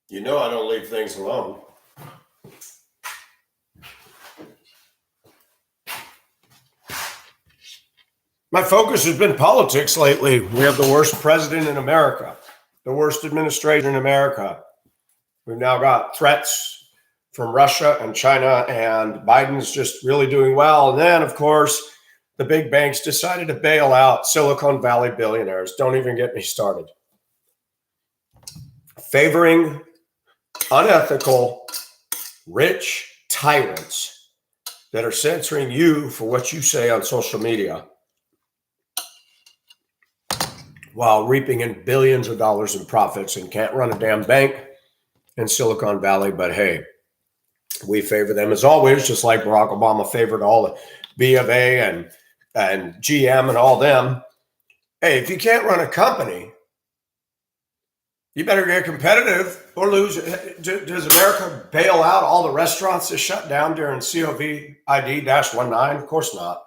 You know I don't leave things alone. My focus has been politics lately. We have the worst president in America, the worst administration in America. We've now got threats from Russia and China, and Biden's just really doing well. And then, of course, the big banks decided to bail out Silicon Valley billionaires. Don't even get me started. Favoring unethical, rich tyrants that are censoring you for what you say on social media while reaping in billions of dollars in profits and can't run a damn bank in Silicon Valley. But hey, we favor them as always, just like Barack Obama favored all the B of A and GM and all them. Hey, if you can't run a company, you better get competitive or lose. Does America bail out all the restaurants that shut down during COVID-19? Of course not.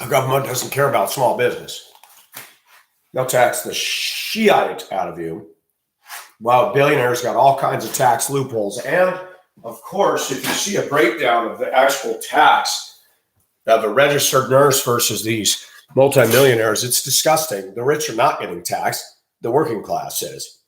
Our government doesn't care about small business. They'll tax the shit out of you, while billionaires got all kinds of tax loopholes. And, of course, if you see a breakdown of the actual tax of a registered nurse versus these multimillionaires, it's disgusting. The rich are not getting taxed. The working class is.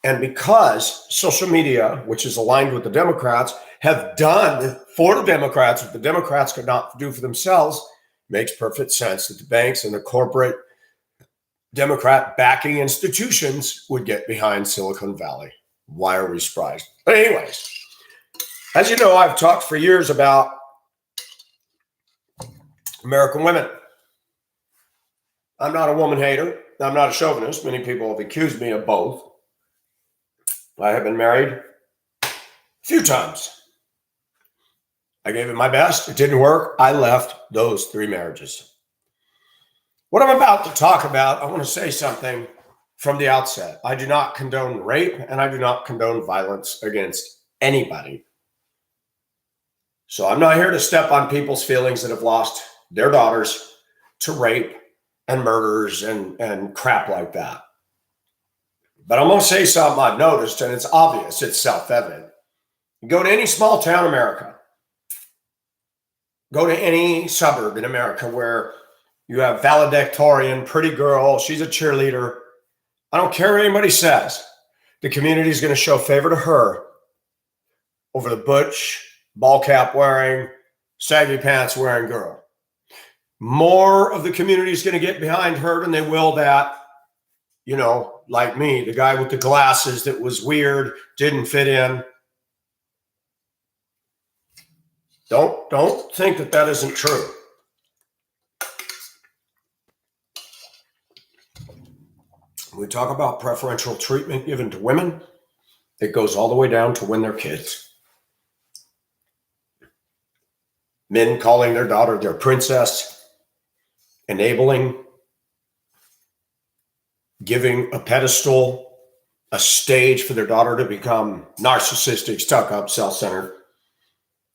And because social media, which is aligned with the Democrats, have done for the Democrats what the Democrats could not do for themselves, makes perfect sense that the banks and the corporate Democrat backing institutions would get behind Silicon Valley. Why are we surprised? But anyways, as you know, I've talked for years about American women. I'm not a woman hater. I'm not a chauvinist. Many people have accused me of both. I have been married a few times. I gave it my best. It didn't work. I left those 3 marriages. What I'm about to talk about, I want to say something from the outset. I do not condone rape, and I do not condone violence against anybody. So I'm not here to step on people's feelings that have lost their daughters to rape and murders and crap like that. But I'm going to say something I've noticed, and it's obvious, it's self-evident. You go to any small town in America, go to any suburb in America where you have valedictorian, pretty girl, she's a cheerleader. I don't care what anybody says. The community is going to show favor to her over the butch, ball cap wearing, saggy pants wearing girl. More of the community is going to get behind her than they will that, like me, the guy with the glasses that was weird, didn't fit in. Don't think that isn't true. When we talk about preferential treatment given to women, it goes all the way down to when they're kids. Men calling their daughter their princess, enabling, giving a pedestal, a stage for their daughter to become narcissistic, stuck up, self-centered.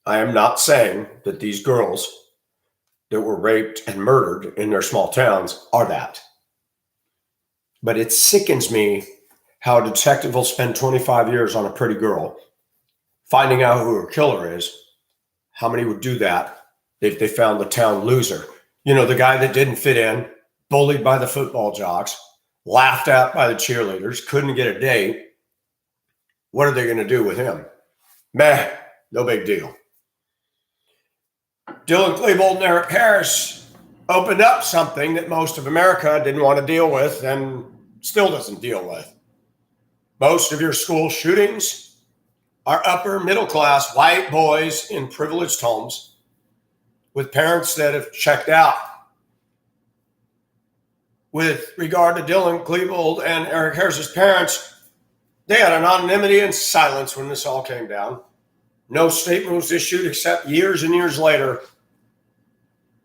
I am not saying that these girls that were raped and murdered in their small towns are that. But it sickens me how a detective will spend 25 years on a pretty girl, finding out who her killer is. How many would do that if they found the town loser? The guy that didn't fit in, bullied by the football jocks, laughed at by the cheerleaders, couldn't get a date. What are they going to do with him? Meh, no big deal. Dylan Klebold and Eric Harris opened up something that most of America didn't want to deal with and still doesn't deal with. Most of your school shootings are upper middle class white boys in privileged homes with parents that have checked out. With regard to Dylan Klebold and Eric Harris's parents, they had anonymity and silence when this all came down. No statement was issued except years and years later.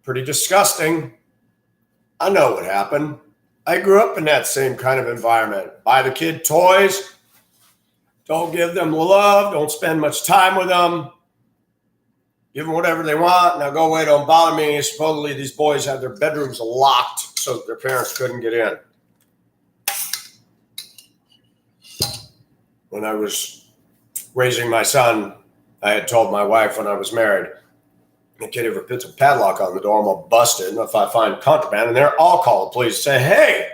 Pretty disgusting. I know what happened. I grew up in that same kind of environment. Buy the kid toys. Don't give them love. Don't spend much time with them. Give them whatever they want. Now go away. Don't bother me. Supposedly these boys had their bedrooms locked so that their parents couldn't get in. when I was raising my son, I had told my wife when I was married, the kid ever puts a padlock on the door, I'm going to bust it. And if I find contraband in there, I'll call the police and say, hey,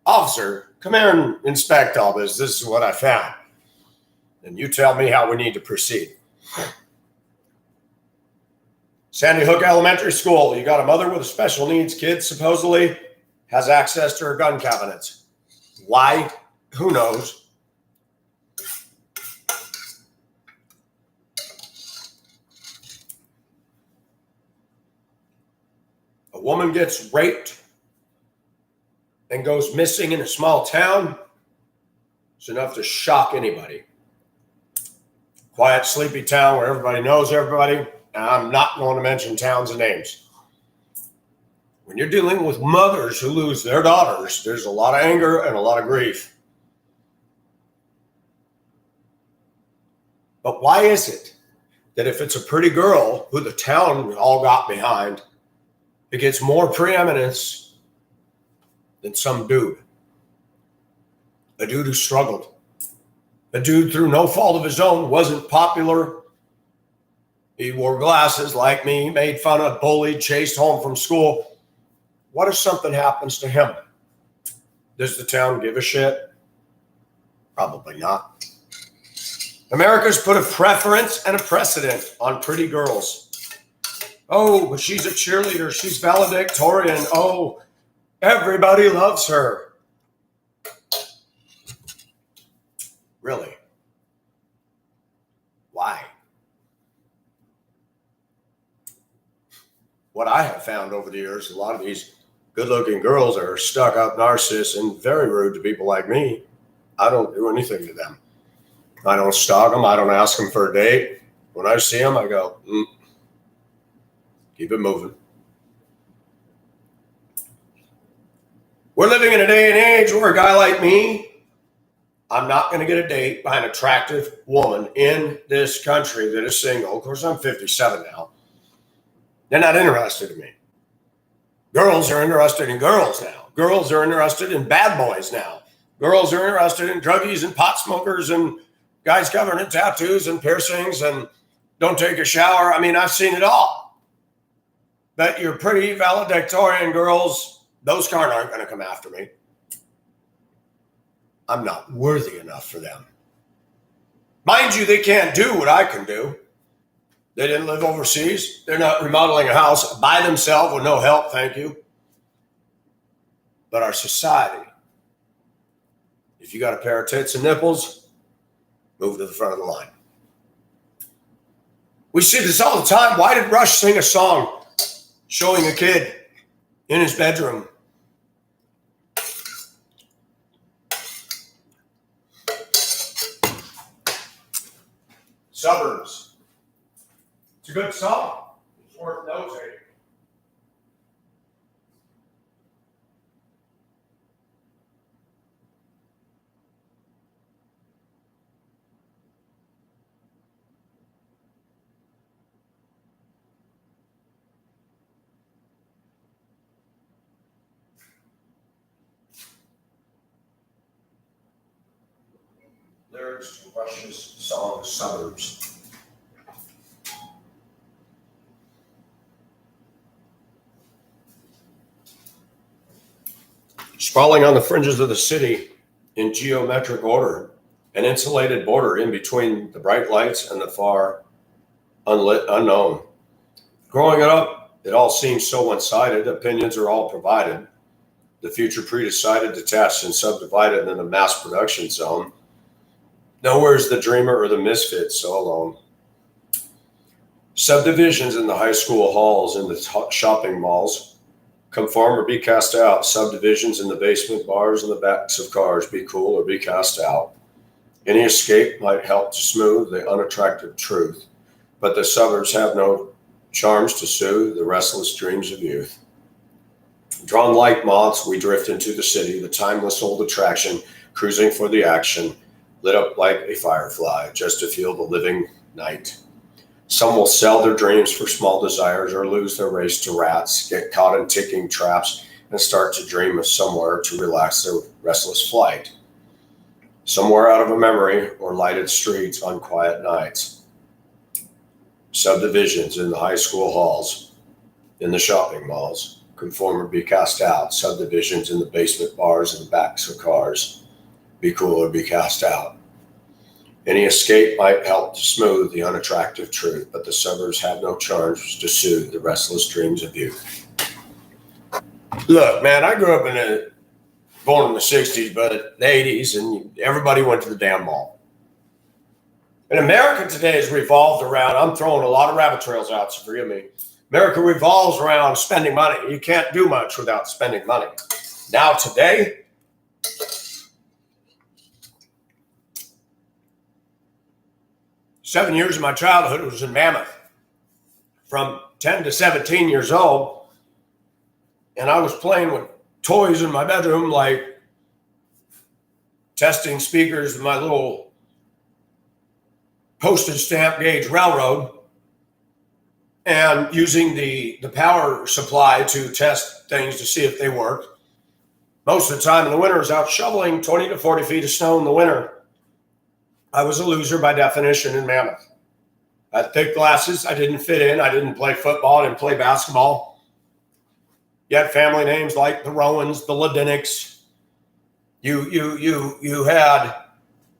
officer, come here and inspect all this. This is what I found. And you tell me how we need to proceed. Sandy Hook Elementary School. You got a mother with a special needs kid, supposedly has access to her gun cabinets. Why? Who knows? A woman gets raped and goes missing in a small town. It's enough to shock anybody. Quiet, sleepy town where everybody knows everybody. And I'm not going to mention towns and names. When you're dealing with mothers who lose their daughters, there's a lot of anger and a lot of grief. But why is it that if it's a pretty girl who the town all got behind, it gets more preeminence than some dude? A dude who struggled. A dude through no fault of his own, wasn't popular. He wore glasses like me, made fun of, bullied, chased home from school. What if something happens to him? Does the town give a shit? Probably not. America's put a preference and a precedent on pretty girls. Oh, but she's a cheerleader. She's valedictorian. Oh, everybody loves her. Really? Why? What I have found over the years, a lot of these good-looking girls are stuck-up narcissists and very rude to people like me. I don't do anything to them. I don't stalk them. I don't ask them for a date. When I see them, I go, keep it moving. We're living in a day and age where a guy like me, I'm not going to get a date by an attractive woman in this country that is single. Of course, I'm 57 now. They're not interested in me. Girls are interested in girls now. Girls are interested in bad boys now. Girls are interested in druggies and pot smokers and guys covered in tattoos and piercings and don't take a shower. I mean, I've seen it all. But your pretty valedictorian girls, those aren't going to come after me. I'm not worthy enough for them. Mind you, they can't do what I can do. They didn't live overseas. They're not remodeling a house by themselves with no help, thank you. But our society, if you got a pair of tits and nipples, move to the front of the line. We see this all the time. Why did Rush sing a song showing a kid in his bedroom? Suburbs. It's a good song. It's worth notating. Lyrics to Rush's song Suburbs. Sprawling on the fringes of the city in geometric order, an insulated border in between the bright lights and the far unlit unknown. Growing up, it all seems so one-sided. Opinions are all provided. The future pre-decided, detached, and subdivided in a mass production zone. Nowhere's the dreamer or the misfit so alone. Subdivisions in the high school halls, in the shopping malls. Conform or be cast out. Subdivisions in the basement bars and the backs of cars. Be cool or be cast out. Any escape might help to smooth the unattractive truth, but the suburbs have no charms to soothe the restless dreams of youth. Drawn like moths, we drift into the city, the timeless old attraction, cruising for the action, lit up like a firefly, just to feel the living night. Some will sell their dreams for small desires or lose their race to rats, get caught in ticking traps, and start to dream of somewhere to relax their restless flight. somewhere out of a memory, or lighted streets on quiet nights. Subdivisions in the high school halls, in the shopping malls, conform or be cast out. Subdivisions in the basement bars and the backs of cars, be cool or be cast out. Any escape might help to smooth the unattractive truth, but the suburbs have no charms to soothe the restless dreams of youth. Look, man, I grew up born in the 60s, but the 80s, and everybody went to the damn mall. And America today has revolved around, I'm throwing a lot of rabbit trails out, so forgive me. America revolves around spending money. You can't do much without spending money. Now today, seven years of my childhood was in Mammoth. From 10 to 17 years old, and I was playing with toys in my bedroom, like testing speakers with my little postage stamp gauge railroad, and using the power supply to test things to see if they worked. Most of the time in the winter, I was out shoveling 20 to 40 feet of snow in the winter. I was a loser by definition in Mammoth. I had thick glasses. I didn't fit in. I didn't play football. I didn't play basketball. You had family names like the Rowans, the Ladinics. You had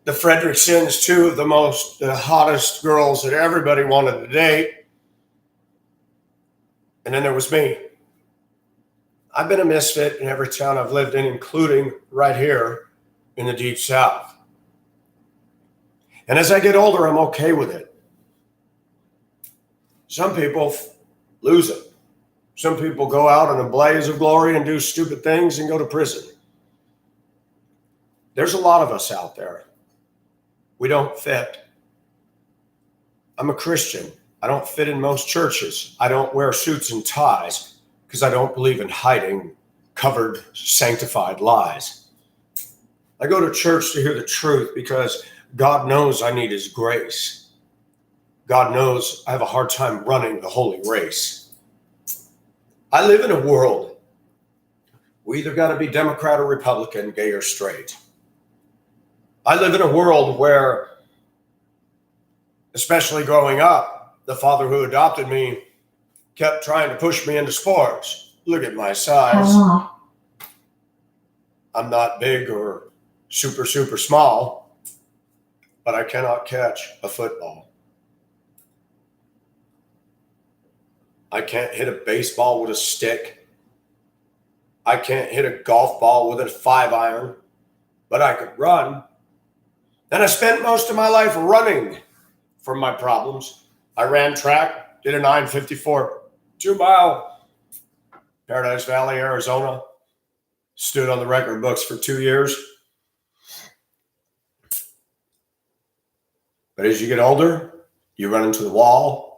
the Fredericksons, two of the hottest girls that everybody wanted to date. And then there was me. I've been a misfit in every town I've lived in, including right here in the Deep South. And as I get older, I'm okay with it. Some people lose it. Some people go out in a blaze of glory and do stupid things and go to prison. There's a lot of us out there. We don't fit. I'm a Christian. I don't fit in most churches. I don't wear suits and ties because I don't believe in hiding covered, sanctified lies. I go to church to hear the truth because God knows I need his grace. God knows I have a hard time running the holy race. I live in a world. We either got to be Democrat or Republican, gay or straight. I live in a world where, especially growing up, the father who adopted me kept trying to push me into sports. Look at my size. I'm not big or super small, but I cannot catch a football. I can't hit a baseball with a stick. I can't hit a golf ball with a 5-iron, but I could run. And I spent most of my life running from my problems. I ran track, did a 9:54 2-mile, Paradise Valley, Arizona. Stood on the record books for 2 years. But as you get older, you run into the wall.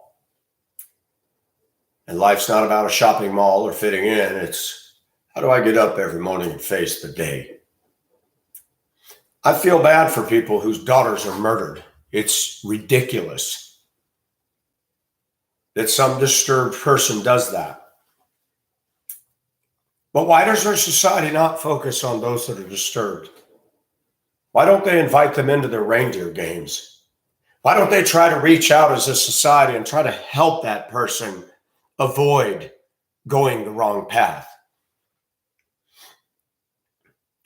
And life's not about a shopping mall or fitting in. It's how do I get up every morning and face the day? I feel bad for people whose daughters are murdered. It's ridiculous that some disturbed person does that. But why does our society not focus on those that are disturbed? Why don't they invite them into their reindeer games? Why don't they try to reach out as a society and try to help that person avoid going the wrong path?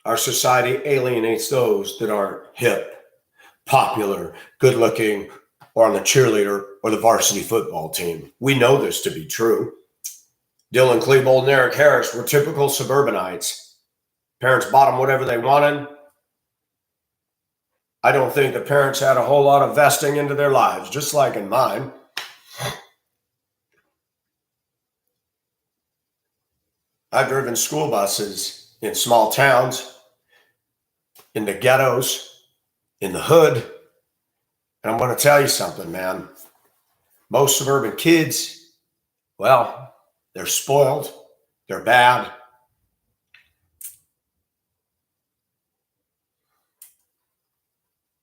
Our society alienates those that aren't hip, popular, good-looking, or on the cheerleader or the varsity football team. We know this to be true. Dylan Klebold and Eric Harris were typical suburbanites. Parents bought them whatever they wanted. I don't think the parents had a whole lot of vesting into their lives, just like in mine. I've driven school buses in small towns, in the ghettos, in the hood. And I'm going to tell you something, man. Most suburban kids, well, they're spoiled. They're bad.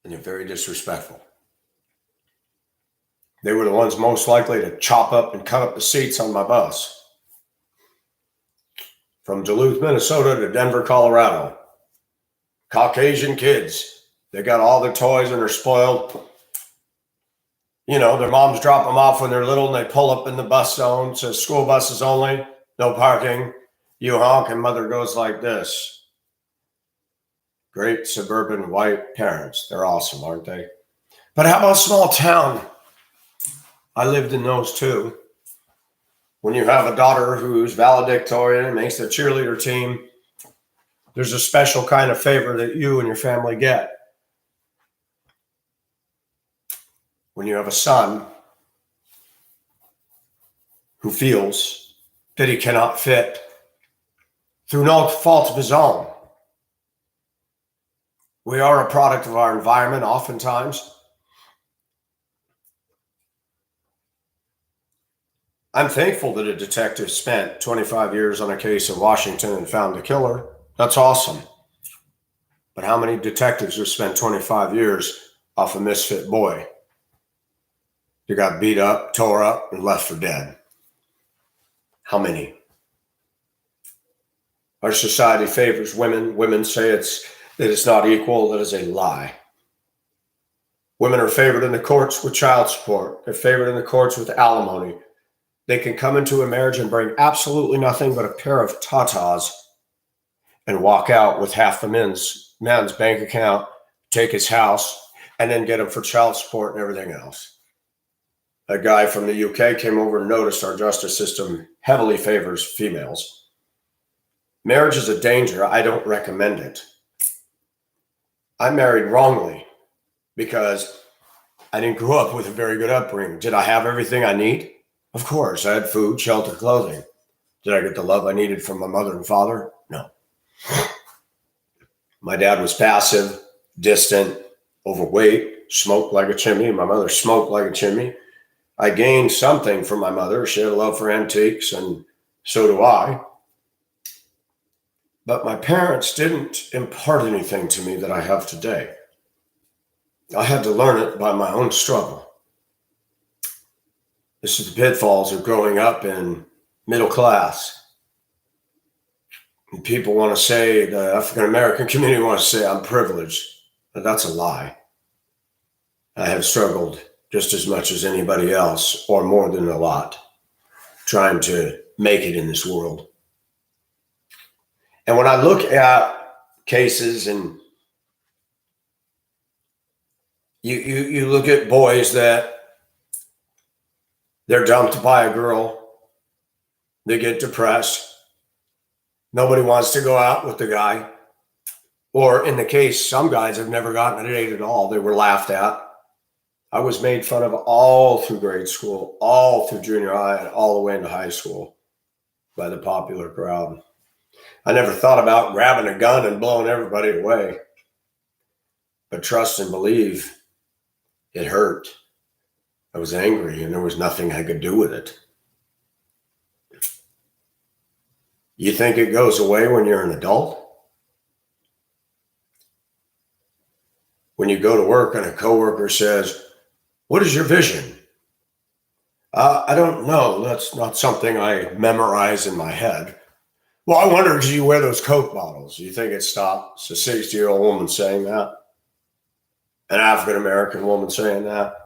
And they're very disrespectful. They were the ones most likely to chop up and cut up the seats on my bus. From Duluth, Minnesota to Denver, Colorado. Caucasian kids They got all their toys and they're spoiled. You know, their moms drop them off when they're little and they pull up in the bus zone. Says school buses only, no parking. You honk and mother goes like this. Great suburban white parents. They're awesome, aren't they? But how about small town? I lived in those too. When you have a daughter who's valedictorian and makes the cheerleader team, there's a special kind of favor that you and your family get. When you have a son who feels that he cannot fit through no fault of his own. We are a product of our environment oftentimes. I'm thankful that a detective spent 25 years on a case in Washington and found the killer. That's awesome. But how many detectives have spent 25 years off a misfit boy? You got beat up, tore up, and left for dead. How many? Our society favors women. Women say that it's not equal. That is a lie. Women are favored in the courts with child support. They're favored in the courts with alimony. They can come into a marriage and bring absolutely nothing but a pair of tatas and walk out with half the man's bank account, take his house, and then get him for child support and everything else. A guy from the UK came over and noticed our justice system heavily favors females. Marriage is a danger. I don't recommend it. I married wrongly because I didn't grow up with a very good upbringing. Did I have everything I need? Of course. I had food, shelter, clothing. Did I get the love I needed from my mother and father? No. My dad was passive, distant, overweight, smoked like a chimney. My mother smoked like a chimney. I gained something from my mother. She had a love for antiques, and so do I. But my parents didn't impart anything to me that I have today. I had to learn it by my own struggle. This is the pitfalls of growing up in middle class. And people want to say, the African American community wants to say I'm privileged, but that's a lie. I have struggled just as much as anybody else, or more than a lot, trying to make it in this world. And when I look at cases and you look at boys that they're dumped by a girl, they get depressed, nobody wants to go out with the guy, or in the case, some guys have never gotten a date at all. They were laughed at. I was made fun of all through grade school, all through junior high, and all the way into high school by the popular crowd. I never thought about grabbing a gun and blowing everybody away. But trust and believe, it hurt. I was angry and there was nothing I could do with it. You think it goes away when you're an adult? When you go to work and a coworker says, "What is your vision?" I don't know. That's not something I memorize in my head. Well, I wonder, do you wear those Coke bottles? Do you think it stops a 60-year-old woman saying that? An African-American woman saying that?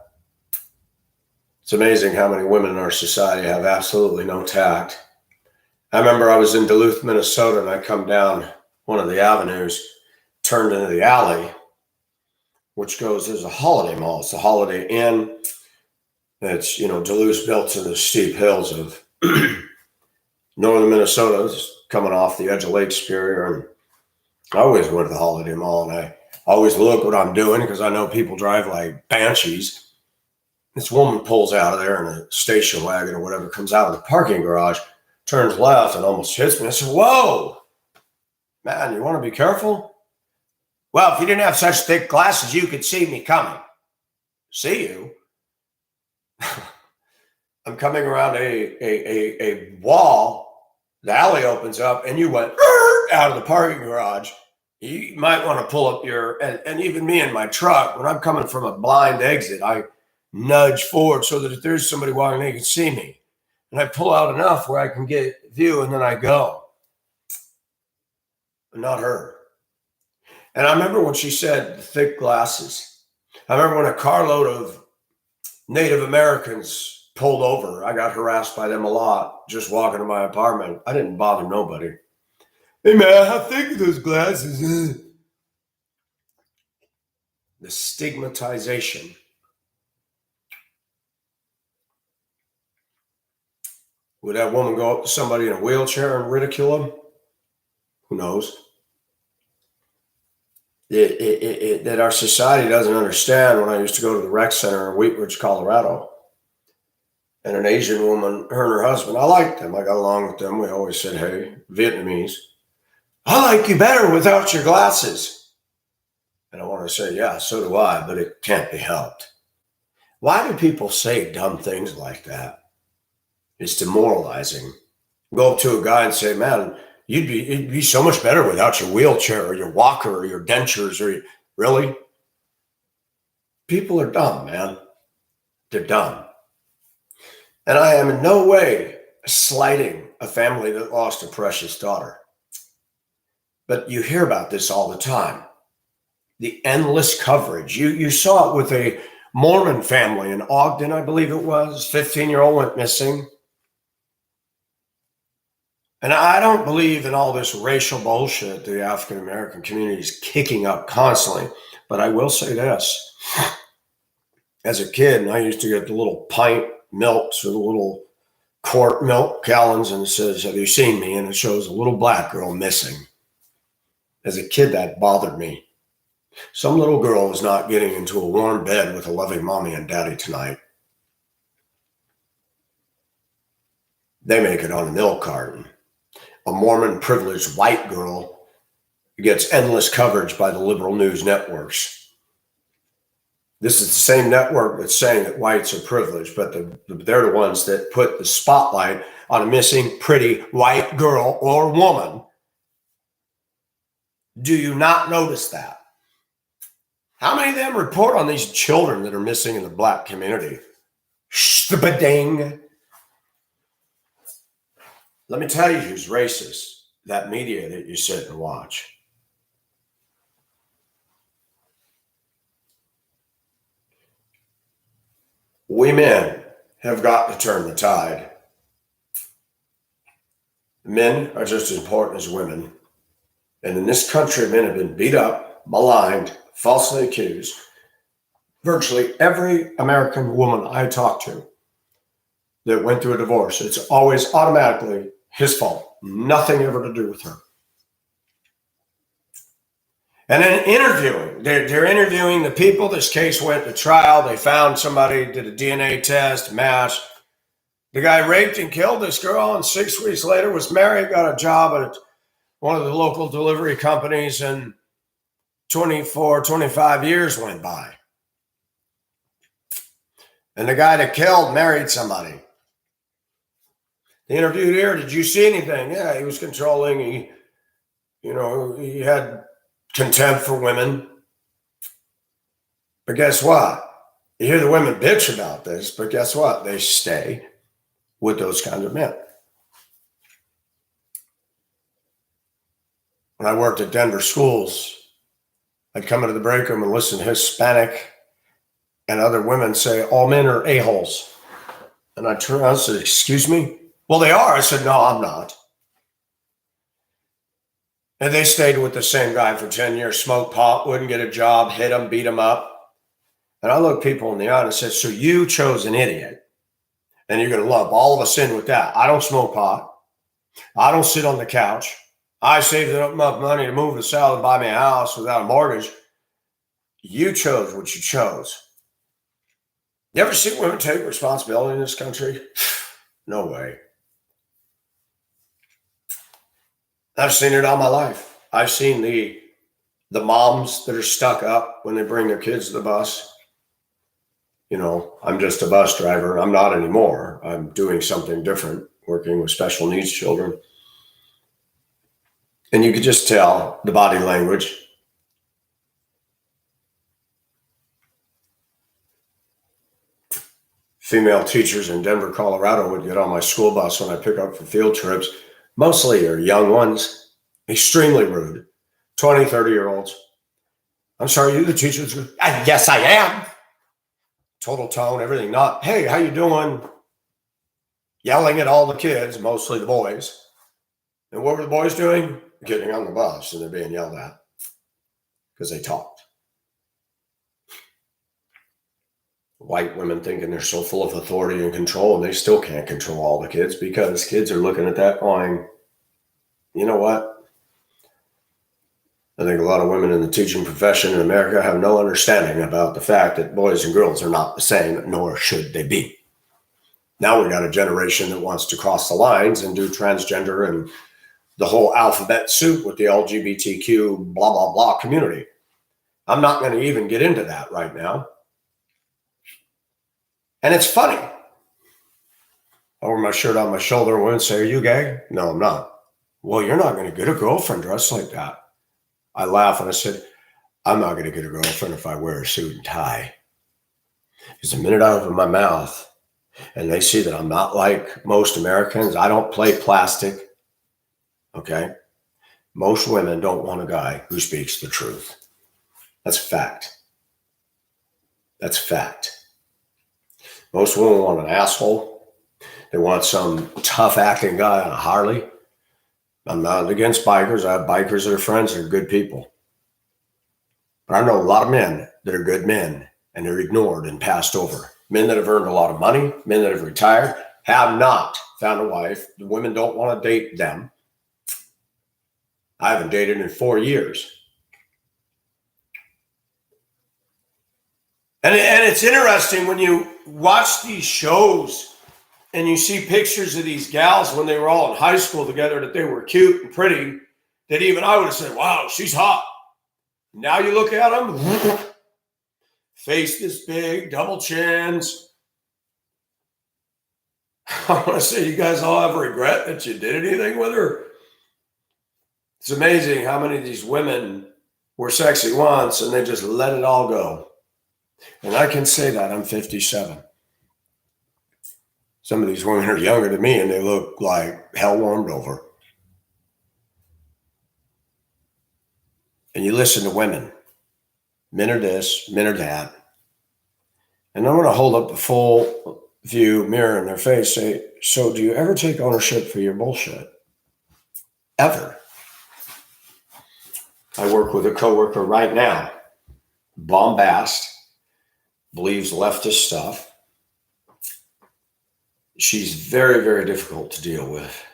It's amazing how many women in our society have absolutely no tact. I remember I was in Duluth, Minnesota, and I come down one of the avenues, turned into the alley, which goes, there's a Holiday Mall. It's the Holiday Inn. It's, Duluth's built in the steep hills of northern Minnesota. It's coming off the edge of Lake Superior. And I always went to the Holiday Mall, and I always look what I'm doing because I know people drive like banshees. This woman pulls out of there in a station wagon or whatever, comes out of the parking garage, turns left and almost hits me. I said, "Whoa, man, you want to be careful?" "Well, if you didn't have such thick glasses, you could see me coming." See you? I'm coming around a wall. The alley opens up and you went out of the parking garage. You might want to pull up and even me in my truck, when I'm coming from a blind exit, I nudge forward so that if there's somebody walking, they can see me. And I pull out enough where I can get view and then I go. But not her. And I remember when she said thick glasses. I remember when a carload of Native Americans pulled over. I got harassed by them a lot just walking to my apartment. I didn't bother nobody. Hey man, how thick are those glasses? The stigmatization. Would that woman go up to somebody in a wheelchair and ridicule them? Who knows? That our society doesn't understand. When I used to go to the rec center in Wheat Ridge, Colorado, and an Asian woman, her and her husband, I liked them. I got along with them. We always said, hey, Vietnamese, I like you better without your glasses. And I want to say, yeah, so do I, but it can't be helped. Why do people say dumb things like that? It's demoralizing. Go up to a guy and say, man, it'd be so much better without your wheelchair or your walker or your dentures or really? People are dumb, man. They're dumb. And I am in no way slighting a family that lost a precious daughter. But you hear about this all the time. The endless coverage. You saw it with a Mormon family in Ogden, I believe it was. 15-year-old went missing. And I don't believe in all this racial bullshit the African-American community is kicking up constantly. But I will say this. As a kid, I used to get the little pint milks or the little quart milk gallons, and it says, have you seen me? And it shows a little black girl missing. As a kid, that bothered me. Some little girl is not getting into a warm bed with a loving mommy and daddy tonight. They make it on a milk carton. A Mormon privileged white girl gets endless coverage by the liberal news networks. This is the same network that's saying that whites are privileged, but they're the ones that put the spotlight on a missing, pretty white girl or woman. Do you not notice that? How many of them report on these children that are missing in the black community? Shtabading. Let me tell you who's racist. That media that you sit and watch. We men have got to turn the tide. Men are just as important as women. And in this country, men have been beat up, maligned, falsely accused. Virtually every American woman I talk to that went through a divorce, it's always automatically his fault. Nothing ever to do with her. And then interviewing, they're interviewing the people. This case went to trial. They found somebody, did a DNA test, matched. The guy raped and killed this girl, and 6 weeks later was married, got a job at one of the local delivery companies, and 24, 25 years went by. And the guy that killed married somebody. They interviewed here, did you see anything? Yeah, he was controlling. He had contempt for women. But guess what? You hear the women bitch about this, but guess what? They stay with those kinds of men. When I worked at Denver schools, I'd come into the break room and listen to Hispanic and other women say, all men are a-holes. And I turned around and said, excuse me? Well, they are. I said, no, I'm not. And they stayed with the same guy for 10 years, smoked pot, wouldn't get a job, hit him, beat him up. And I looked people in the eye and said, so you chose an idiot, and you're going to lump all of us in with that. I don't smoke pot. I don't sit on the couch. I saved enough money to move to South and buy me a house without a mortgage. You chose what you chose. You ever see women take responsibility in this country? No way. I've seen it all my life. I've seen the moms that are stuck up when they bring their kids to the bus. I'm just a bus driver. I'm not anymore. I'm doing something different, working with special needs children. And you could just tell the body language. Female teachers in Denver, Colorado would get on my school bus when I pick up for field trips. Mostly are young ones, extremely rude, 20, 30-year-olds. I'm sorry, you the teacher? Yes, I am. Total tone, everything. Not, hey, how you doing? Yelling at all the kids, mostly the boys. And what were the boys doing? Getting on the bus, and they're being yelled at because they talked. White women thinking they're so full of authority and control, and they still can't control all the kids because kids are looking at that going, you know what? I think a lot of women in the teaching profession in America have no understanding about the fact that boys and girls are not the same, nor should they be. Now we got a generation that wants to cross the lines and do transgender and the whole alphabet soup with the LGBTQ blah, blah, blah community. I'm not going to even get into that right now. And it's funny. I wear my shirt on my shoulder and women say, are you gay? No, I'm not. Well, you're not going to get a girlfriend dressed like that. I laugh and I said, I'm not going to get a girlfriend if I wear a suit and tie. Because the minute I open my mouth and they see that I'm not like most Americans, I don't play plastic. Okay? Most women don't want a guy who speaks the truth. That's fact. That's fact. Most women want an asshole. They want some tough acting guy on a Harley. I'm not against bikers. I have bikers that are friends that are good people. But I know a lot of men that are good men and they're ignored and passed over. Men that have earned a lot of money, men that have retired, have not found a wife. The women don't want to date them. I haven't dated in 4 years. And it's interesting when you watch these shows and you see pictures of these gals when they were all in high school together, that they were cute and pretty, that even I would have said, wow, she's hot. Now you look at them, face this big, double chins. I want to say, you guys all have regret that you did anything with her. It's amazing how many of these women were sexy once and they just let it all go. And I can say that I'm 57. Some of these women are younger than me and they look like hell warmed over. And you listen to women. Men are this, men are that. And I'm going to hold up the full view mirror in their face, say, so do you ever take ownership for your bullshit? Ever? I work with a coworker right now, bombast, believes leftist stuff. She's very, very difficult to deal with.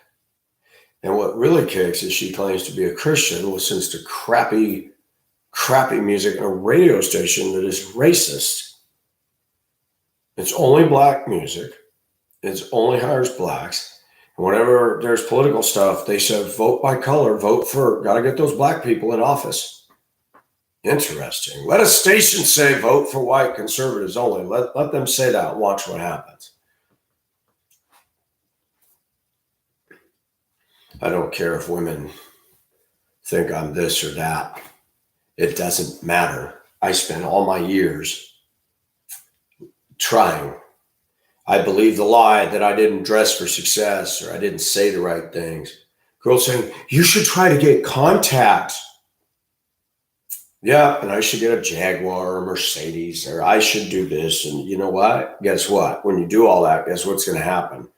And what really kicks is she claims to be a Christian, listens to crappy music on a radio station that is racist. It's only black music. It's only hires blacks. And whenever there's political stuff, they said, vote by color, vote for, got to get those black people in office. Interesting. Let a station say vote for white conservatives only. Let them say that and watch what happens. I don't care if women think I'm this or that. It doesn't matter. I spent all my years trying. I believe the lie that I didn't dress for success or I didn't say the right things. Girls saying, you should try to get contacts. Yeah, and I should get a Jaguar or a Mercedes, or I should do this. And you know what? Guess what? When you do all that, guess what's going to happen?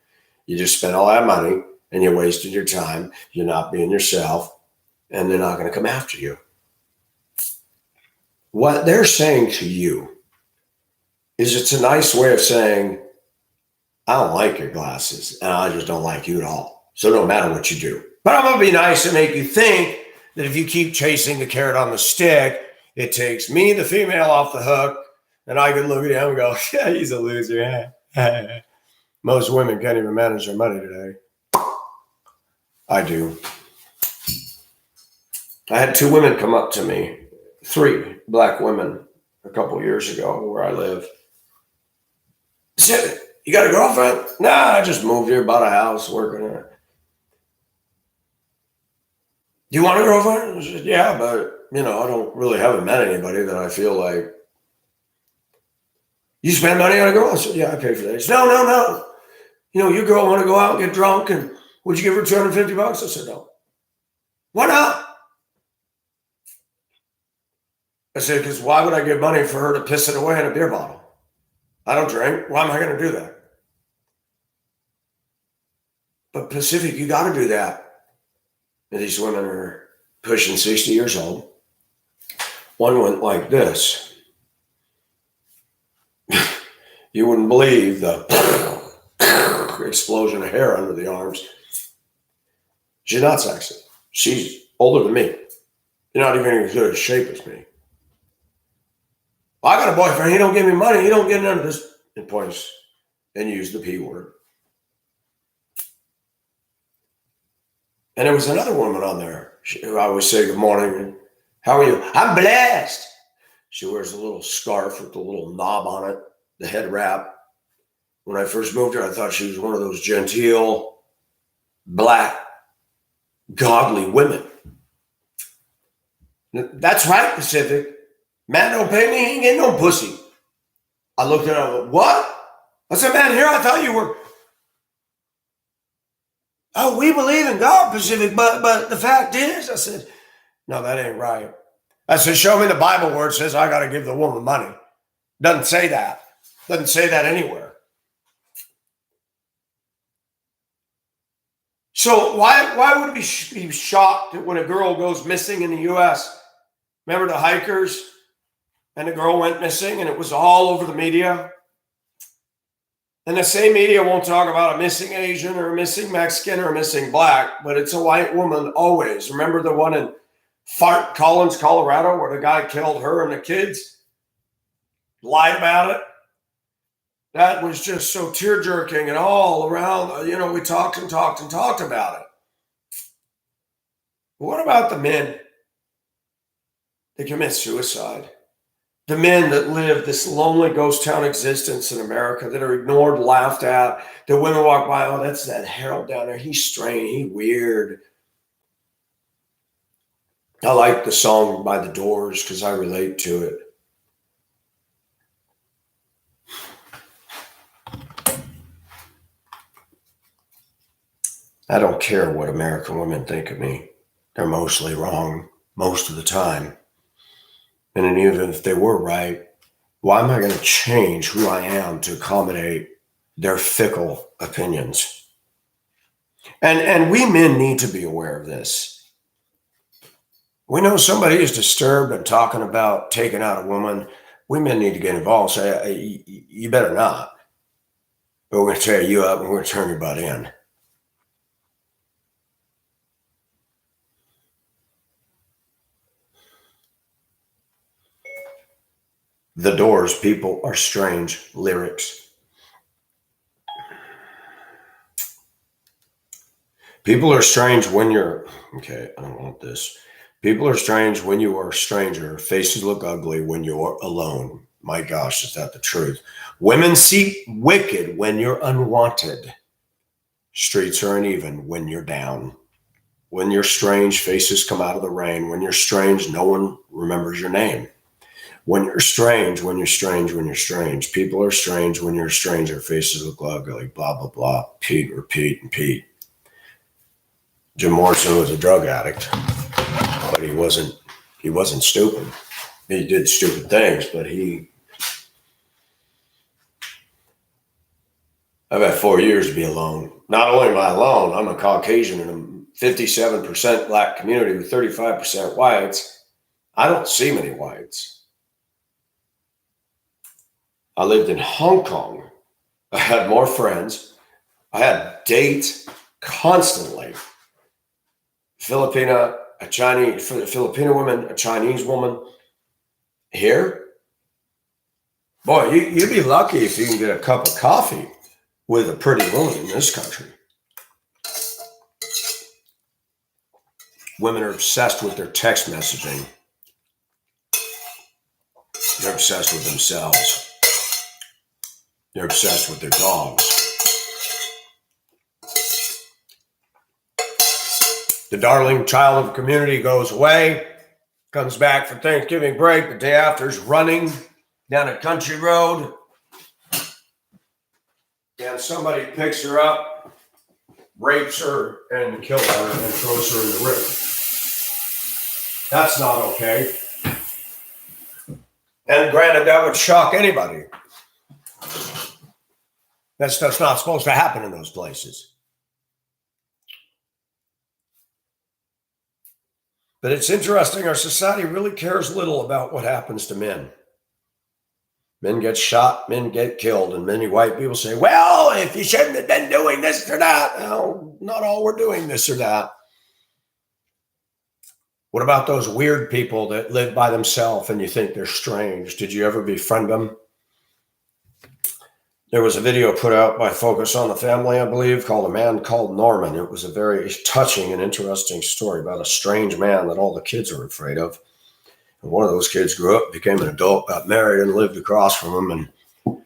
You just spent all that money and you wasted your time. You're not being yourself, and they're not going to come after you. What they're saying to you is it's a nice way of saying, I don't like your glasses, and I just don't like you at all. So no matter what you do. But I'm going to be nice and make you think that if you keep chasing the carrot on the stick, it takes me, the female, off the hook, and I can look at him and go, yeah, he's a loser. Most women can't even manage their money today. I do. I had 2 women come up to me, 3 black women, a couple years ago where I live. I said, you got a girlfriend? Nah, I just moved here, bought a house, working on it. Do you want a girlfriend? I said, yeah, but, I haven't met anybody that I feel like. You spend money on a girl? I said, yeah, I pay for that. He said, no. Your girl want to go out and get drunk, and would you give her $250? I said, no. Why not? I said, because why would I give money for her to piss it away in a beer bottle? I don't drink. Why am I going to do that? But Pacific, you got to do that. And these women are pushing 60 years old. One went like this. You wouldn't believe the explosion of hair under the arms. She's not sexy. She's older than me. You're not even as good a shape as me. I got a boyfriend. He don't give me money. He don't get none of this. And points and use the P word. And there was another woman on there. I always say good morning. How are you? I'm blessed. She wears a little scarf with a little knob on it, the head wrap. When I first moved here, I thought she was one of those genteel, black, godly women. That's right, Pacific. Man don't pay me, he ain't getting no pussy. I looked at her, what? I said, man, here I thought you were. Oh, we believe in God, Pacific, but the fact is, I said, no, that ain't right. I said, show me the Bible where it says I got to give the woman money. Doesn't say that. Doesn't say that anywhere. So why would we be shocked when a girl goes missing in the U.S.? Remember the hikers? And the girl went missing and it was all over the media. And the same media won't talk about a missing Asian or a missing Mexican or a missing black, but it's a white woman always. Remember the one in Fort Collins, Colorado, where the guy killed her and the kids? Lied about it. That was just so tear-jerking and all around. We talked about it. But what about the men that commit suicide? The men that live this lonely ghost town existence in America that are ignored, laughed at. The women walk by, oh, that's that Harold down there. He's strange, he's weird. I like the song by The Doors because I relate to it. I don't care what American women think of me. They're mostly wrong most of the time. And even if they were right, why am I going to change who I am to accommodate their fickle opinions? And we men need to be aware of this. We know somebody is disturbed and talking about taking out a woman. We men need to get involved. Say, you better not. But we're going to tear you up and we're going to turn your butt in. The Doors, People Are Strange lyrics. People are strange when you're, okay, I don't want this. People are strange when you are a stranger. Faces look ugly when you're alone. My gosh, is that the truth? Women seem wicked when you're unwanted. Streets are uneven when you're down. When you're strange, faces come out of the rain. When you're strange, no one remembers your name. When you're strange, when you're strange, when you're strange. People are strange when you're a stranger. Faces look ugly, blah, blah, blah. Pete, repeat, and Pete. Jim Morrison was a drug addict, but he wasn't stupid. He did stupid things, but I've had 4 years to be alone. Not only am I alone, I'm a Caucasian in a 57% black community with 35% whites. I don't see many whites. I lived in Hong Kong. I had more friends. I had dates constantly. Filipino woman, a Chinese woman. Here, boy, you'd be lucky if you can get a cup of coffee with a pretty woman in this country. Women are obsessed with their text messaging. They're obsessed with themselves. They're obsessed with their dogs. The darling child of the community goes away, comes back for Thanksgiving break. The day after is running down a country road. And somebody picks her up, rapes her, and kills her and throws her in the river. That's not okay. And granted, that would shock anybody. That stuff's not supposed to happen in those places. But it's interesting, our society really cares little about what happens to men. Men get shot, men get killed, and many white people say, well, if you shouldn't have been doing this or that. No, not all were doing this or that. What about those weird people that live by themselves and you think they're strange? Did you ever befriend them? There was a video put out by Focus on the Family, I believe, called A Man Called Norman. It was a very touching and interesting story about a strange man that all the kids are afraid of. And one of those kids grew up, became an adult, got married, and lived across from him. And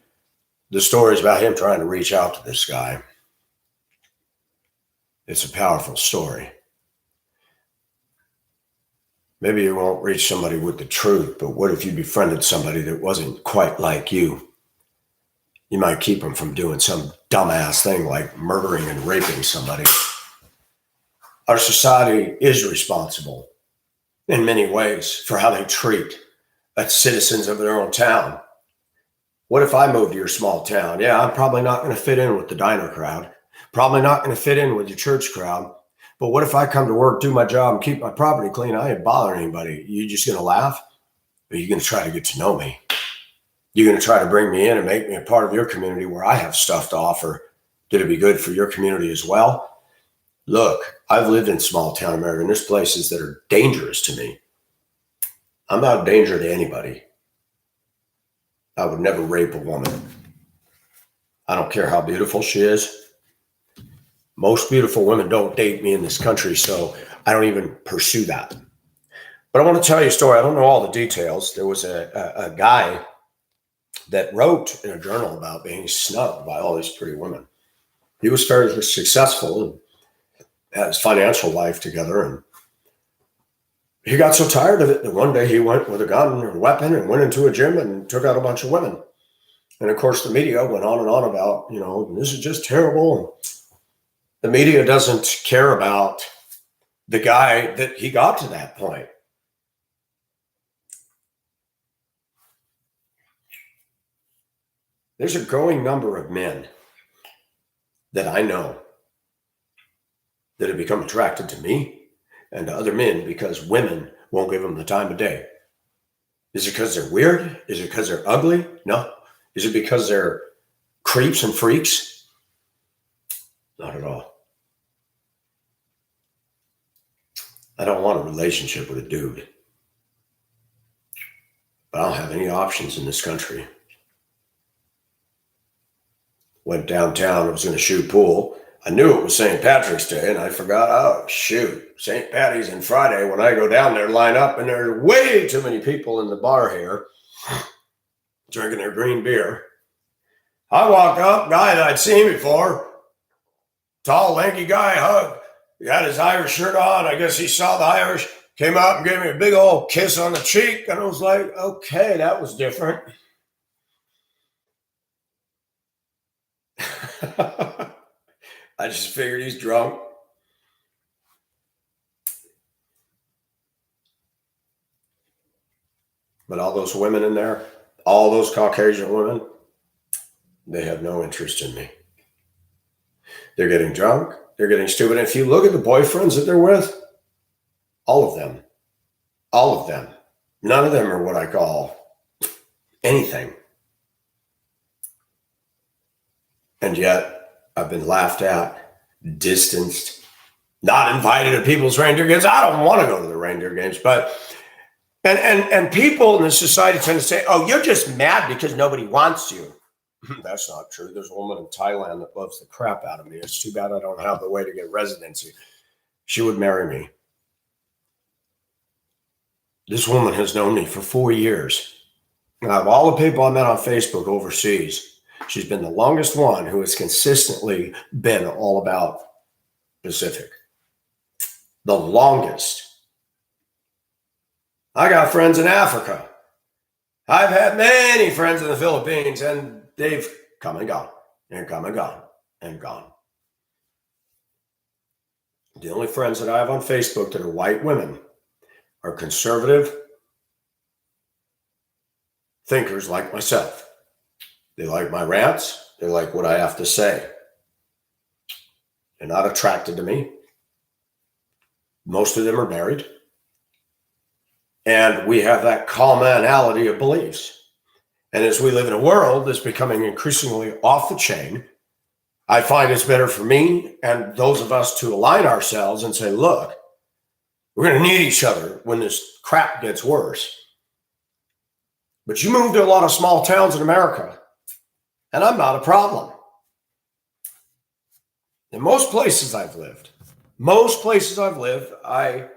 the story is about him trying to reach out to this guy. It's a powerful story. Maybe you won't reach somebody with the truth, but what if you befriended somebody that wasn't quite like you? You might keep them from doing some dumbass thing like murdering and raping somebody. Our society is responsible in many ways for how they treat citizens of their own town. What if I moved to your small town? Yeah, I'm probably not going to fit in with the diner crowd. Probably not going to fit in with your church crowd. But what if I come to work, do my job, and keep my property clean? I ain't bothering anybody. You just going to laugh? Or are you going to try to get to know me? You're going to try to bring me in and make me a part of your community where I have stuff to offer. Did it be good for your community as well? Look, I've lived in small town America, and there's places that are dangerous to me. I'm not a danger to anybody. I would never rape a woman. I don't care how beautiful she is. Most beautiful women don't date me in this country, so I don't even pursue that. But I want to tell you a story. I don't know all the details. There was a guy that wrote in a journal about being snubbed by all these pretty women. He was fairly successful and had his financial life together. And he got so tired of it that one day he went with a gun and a weapon and went into a gym and took out a bunch of women. And of course, the media went on and on about, this is just terrible. The media doesn't care about the guy that he got to that point. There's a growing number of men that I know that have become attracted to me and to other men because women won't give them the time of day. Is it because they're weird? Is it because they're ugly? No. Is it because they're creeps and freaks? Not at all. I don't want a relationship with a dude. But I don't have any options in this country. Went downtown, I was going to shoot pool. I knew it was St. Patrick's Day, and I forgot, oh, shoot, St. Patty's and Friday. When I go down there, line up, and there are way too many people in the bar here drinking their green beer. I walked up, guy that I'd seen before, tall, lanky guy, hug. He had his Irish shirt on. I guess he saw the Irish, came out and gave me a big old kiss on the cheek, and I was like, okay, that was different. I just figured he's drunk. But all those women in there, all those Caucasian women, they have no interest in me. They're getting drunk. They're getting stupid. And if you look at the boyfriends that they're with, all of them, none of them are what I call anything. And yet I've been laughed at, distanced, not invited to people's reindeer games. I don't want to go to the reindeer games, but and people in the society tend to say, oh, you're just mad because nobody wants you. That's not true. There's a woman in Thailand that loves the crap out of me. It's too bad I don't have the way to get residency. She would marry me. This woman has known me for 4 years. Out of all the people I met on Facebook overseas, she's been the longest one who has consistently been all about Pacific. The longest. I got friends in Africa. I've had many friends in the Philippines, and they've come and gone, and come and gone, and gone. The only friends that I have on Facebook that are white women are conservative, thinkers like myself. They like my rants. They like what I have to say. They're not attracted to me. Most of them are married. And we have that commonality of beliefs. And as we live in a world that's becoming increasingly off the chain, I find it's better for me and those of us to align ourselves and say, look, we're going to need each other when this crap gets worse. But you move to a lot of small towns in America, and I'm not a problem. In most places I've lived, I,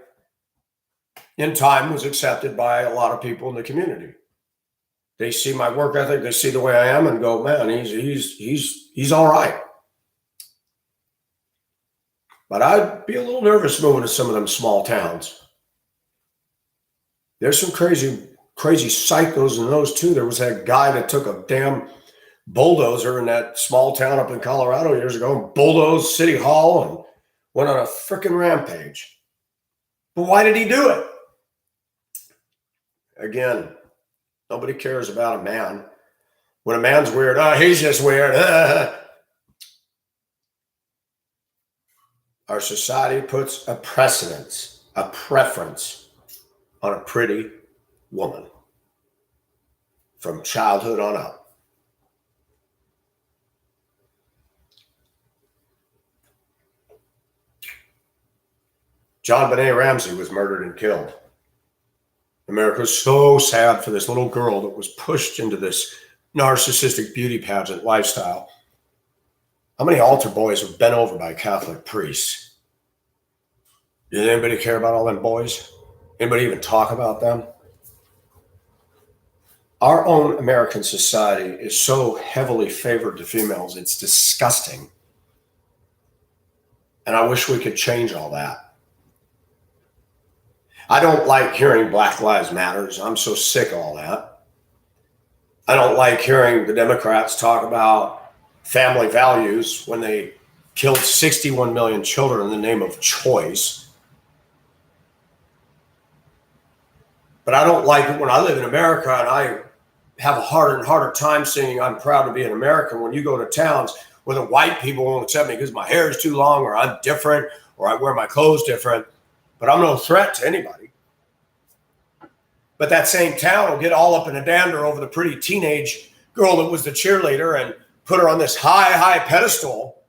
in time, was accepted by a lot of people in the community. They see my work ethic, they see the way I am, and go, man, he's all right. But I'd be a little nervous moving to some of them small towns. There's some crazy psychos in those too. There was that guy that took a damn bulldozer in that small town up in Colorado years ago and bulldozed City Hall and went on a freaking rampage. But why did he do it? Again, nobody cares about a man. When a man's weird, he's just weird. Our society puts a preference on a pretty woman from childhood on up. JonBenét Ramsey was murdered and killed. America's so sad for this little girl that was pushed into this narcissistic beauty pageant lifestyle. How many altar boys were bent over by Catholic priests? Did anybody care about all them boys? Anybody even talk about them? Our own American society is so heavily favored to females, it's disgusting. And I wish we could change all that. I don't like hearing Black Lives Matters. I'm so sick of all that. I don't like hearing the Democrats talk about family values when they killed 61 million children in the name of choice. But I don't like it when I live in America and I have a harder and harder time saying I'm proud to be an American when you go to towns where the white people won't accept me because my hair is too long or I'm different or I wear my clothes different. But I'm no threat to anybody. But that same town will get all up in a dander over the pretty teenage girl that was the cheerleader and put her on this high pedestal,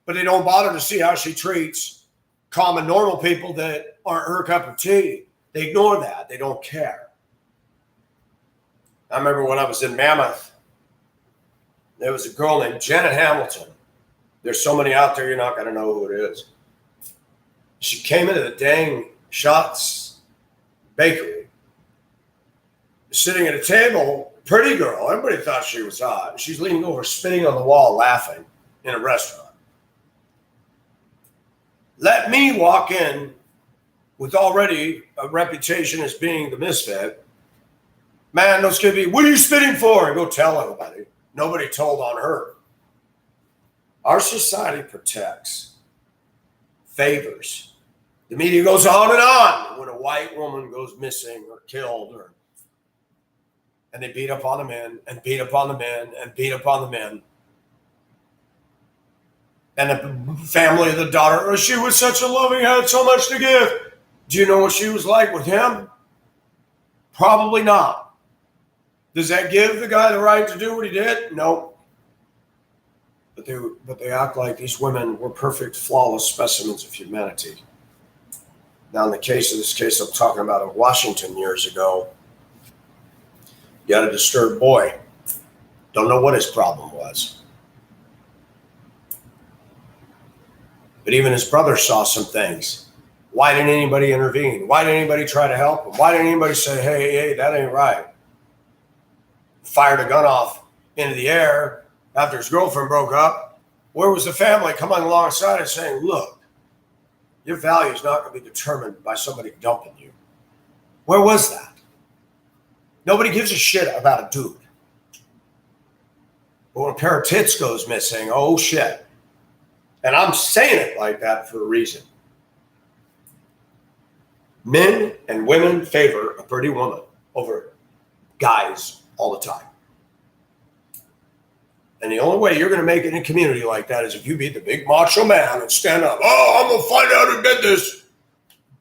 but they don't bother to see how she treats common, normal people that aren't her cup of tea. They ignore that. They don't care. I remember when I was in Mammoth, there was a girl named Janet Hamilton. There's so many out there, you're not going to know who it is. She came into the dang Schatz bakery, sitting at a table, pretty girl. Everybody thought she was hot. She's leaning over, spitting on the wall, laughing in a restaurant. Let me walk in with already a reputation as being the misfit. Man, those could be, what are you spitting for? And go tell everybody. Nobody told on her. Our society protects, favors. The media goes on and on when a white woman goes missing or killed, and they beat up on the men and beat up on the men and beat up on the men. And the family of the daughter, oh, she was such a loving, had so much to give. Do you know what she was like with him? Probably not. Does that give the guy the right to do what he did? No. But they act like these women were perfect, flawless specimens of humanity. Now, in the case of this case I'm talking about in Washington years ago, you had a disturbed boy. Don't know what his problem was. But even his brother saw some things. Why didn't anybody intervene? Why didn't anybody try to help him? Why didn't anybody say, hey, that ain't right? Fired a gun off into the air after his girlfriend broke up. Where was the family coming alongside and saying, look, your value is not going to be determined by somebody dumping you? Where was that? Nobody gives a shit about a dude. But when a pair of tits goes missing, oh shit. And I'm saying it like that for a reason. Men and women favor a pretty woman over guys all the time. And the only way you're going to make it in a community like that is if you be the big macho man and stand up. Oh, I'm going to find out who did this.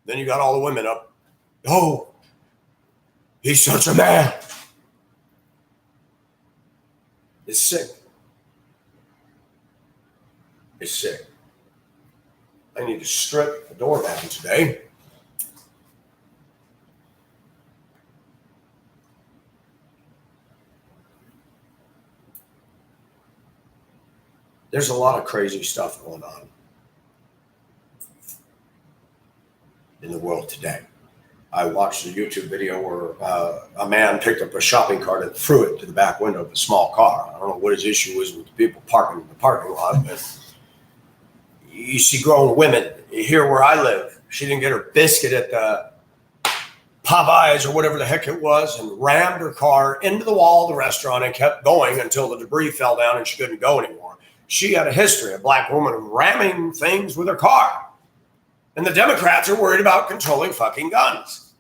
Then you got all the women up. Oh, he's such a man. It's sick. It's sick. I need to strip the doorman today. There's a lot of crazy stuff going on in the world today. I watched a YouTube video where a man picked up a shopping cart and threw it to the back window of a small car. I don't know what his issue is with the people parking in the parking lot, but you see grown women here where I live. She didn't get her biscuit at the Popeyes or whatever the heck it was and rammed her car into the wall of the restaurant and kept going until the debris fell down and she couldn't go anymore. She had a history, a black woman, of ramming things with her car. And the Democrats are worried about controlling fucking guns.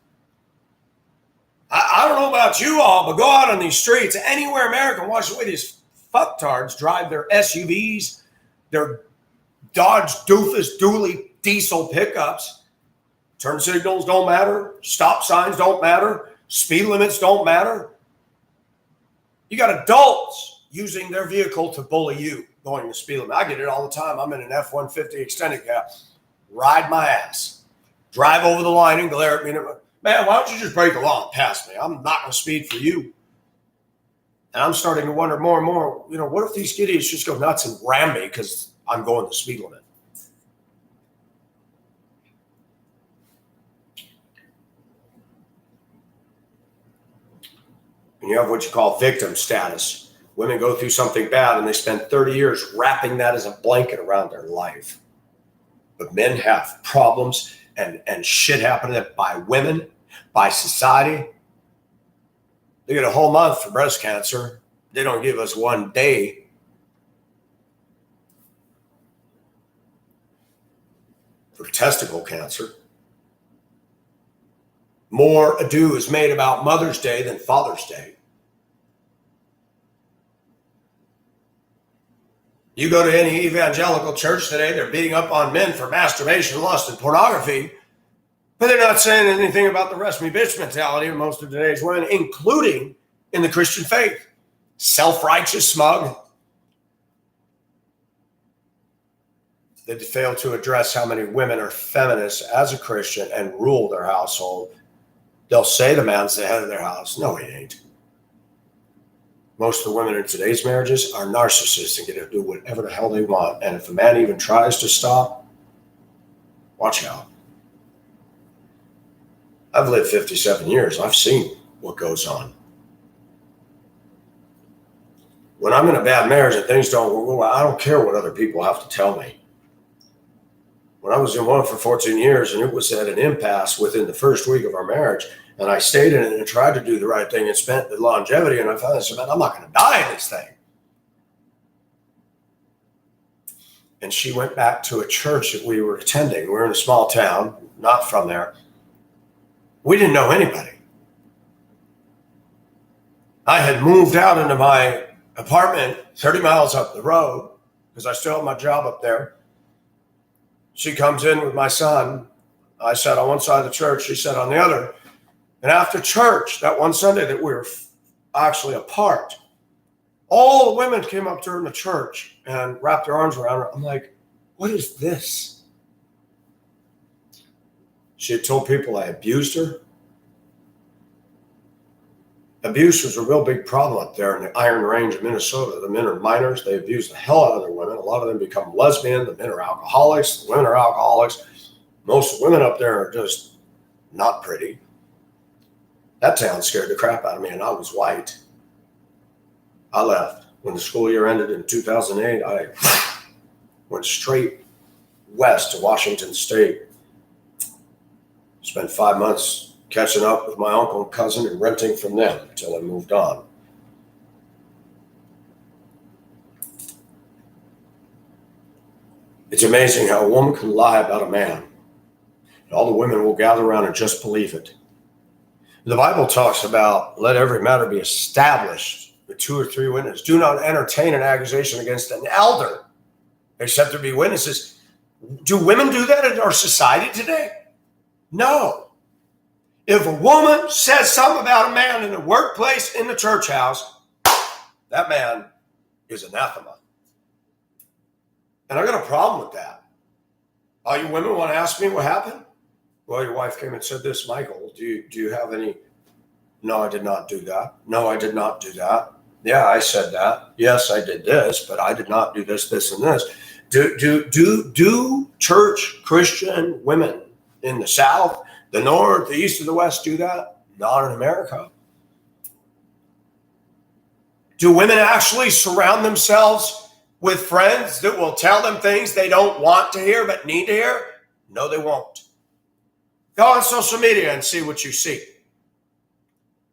I don't know about you all, but go out on these streets anywhere America, and watch the way these fucktards drive their SUVs, their Dodge doofus dually diesel pickups. Turn signals don't matter. Stop signs don't matter. Speed limits don't matter. You got adults using their vehicle to bully you going the speed limit. I get it all the time. I'm in an F-150 extended cab. Ride my ass. Drive over the line and glare at me. Man, why don't you just break the law and pass me? I'm not going to speed for you. And I'm starting to wonder more and more, what if these idiots just go nuts and ram me because I'm going the speed limit? And you have what you call victim status. Women go through something bad and they spend 30 years wrapping that as a blanket around their life. But men have problems and shit happening by women, by society. They get a whole month for breast cancer. They don't give us 1 day. For testicle cancer. More ado is made about Mother's Day than Father's Day. You go to any evangelical church today, they're beating up on men for masturbation, lust, and pornography, but they're not saying anything about the rest me bitch mentality of most of today's women, including in the Christian faith. Self-righteous, smug. They fail to address how many women are feminists as a Christian and rule their household. They'll say the man's the head of their house. No, he ain't. Most of the women in today's marriages are narcissists and get to do whatever the hell they want. And if a man even tries to stop, watch out. I've lived 57 years. I've seen what goes on. When I'm in a bad marriage and things don't work well, I don't care what other people have to tell me. When I was in one for 14 years and it was at an impasse within the first week of our marriage, and I stayed in it and tried to do the right thing and spent the longevity, and I finally said, man, I'm not going to die in this thing. And she went back to a church that we were attending. We were in a small town, not from there. We didn't know anybody. I had moved out into my apartment 30 miles up the road because I still have my job up there. She comes in with my son. I sat on one side of the church. She sat on the other. And after church, that one Sunday that we were actually apart, all the women came up to her in the church and wrapped their arms around her. I'm like, what is this? She had told people I abused her. Abuse was a real big problem up there in the Iron Range of Minnesota. The men are minors. They abuse the hell out of their women. A lot of them become lesbian. The men are alcoholics. The women are alcoholics. Most women up there are just not pretty. That town scared the crap out of me, and I was white. I left. When the school year ended in 2008, I went straight west to Washington State. Spent 5 months catching up with my uncle and cousin and renting from them until I moved on. It's amazing how a woman can lie about a man, and all the women will gather around and just believe it. The Bible talks about let every matter be established with 2 or 3 witnesses. Do not entertain an accusation against an elder, except there be witnesses. Do women do that in our society today? No. If a woman says something about a man in the workplace, in the church house, that man is anathema. And I got a problem with that. All you women want to ask me what happened? Well, your wife came and said this, Michael. Do you have any? No, I did not do that. No, I did not do that. Yeah, I said that. Yes, I did this, but I did not do this, this, and this. Do church Christian women in the South, the North, the East, or the West do that? Not in America. Do women actually surround themselves with friends that will tell them things they don't want to hear but need to hear? No, they won't. Go on social media and see what you see.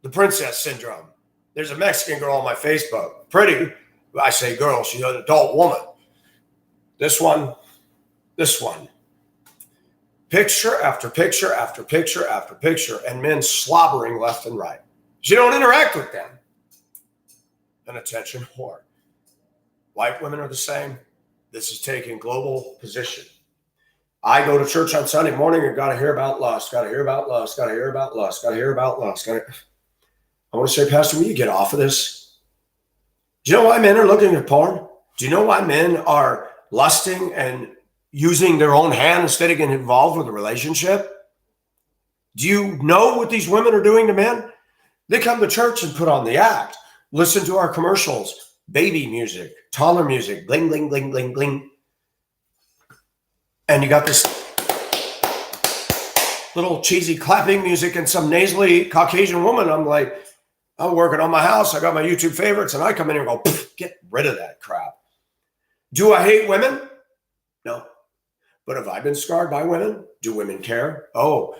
The princess syndrome. There's a Mexican girl on my Facebook. Pretty. I say girl, she's an adult woman. This one. Picture after picture after picture after picture, and men slobbering left and right. She don't interact with them. An attention whore. White women are the same. This is taking global position. I go to church on Sunday morning and got to hear about lust, got to hear about lust, got to hear about lust, got to hear about lust. I want to say, Pastor, will you get off of this? Do you know why men are looking at porn? Do you know why men are lusting and using their own hand instead of getting involved with a relationship? Do you know what these women are doing to men? They come to church and put on the act. Listen to our commercials, baby music, taller music, bling, bling, bling, bling, bling. And you got this little cheesy clapping music and some nasally Caucasian woman. I'm like, I'm working on my house. I got my YouTube favorites, and I come in here and go, get rid of that crap. Do I hate women? No. But have I been scarred by women? Do women care? Oh,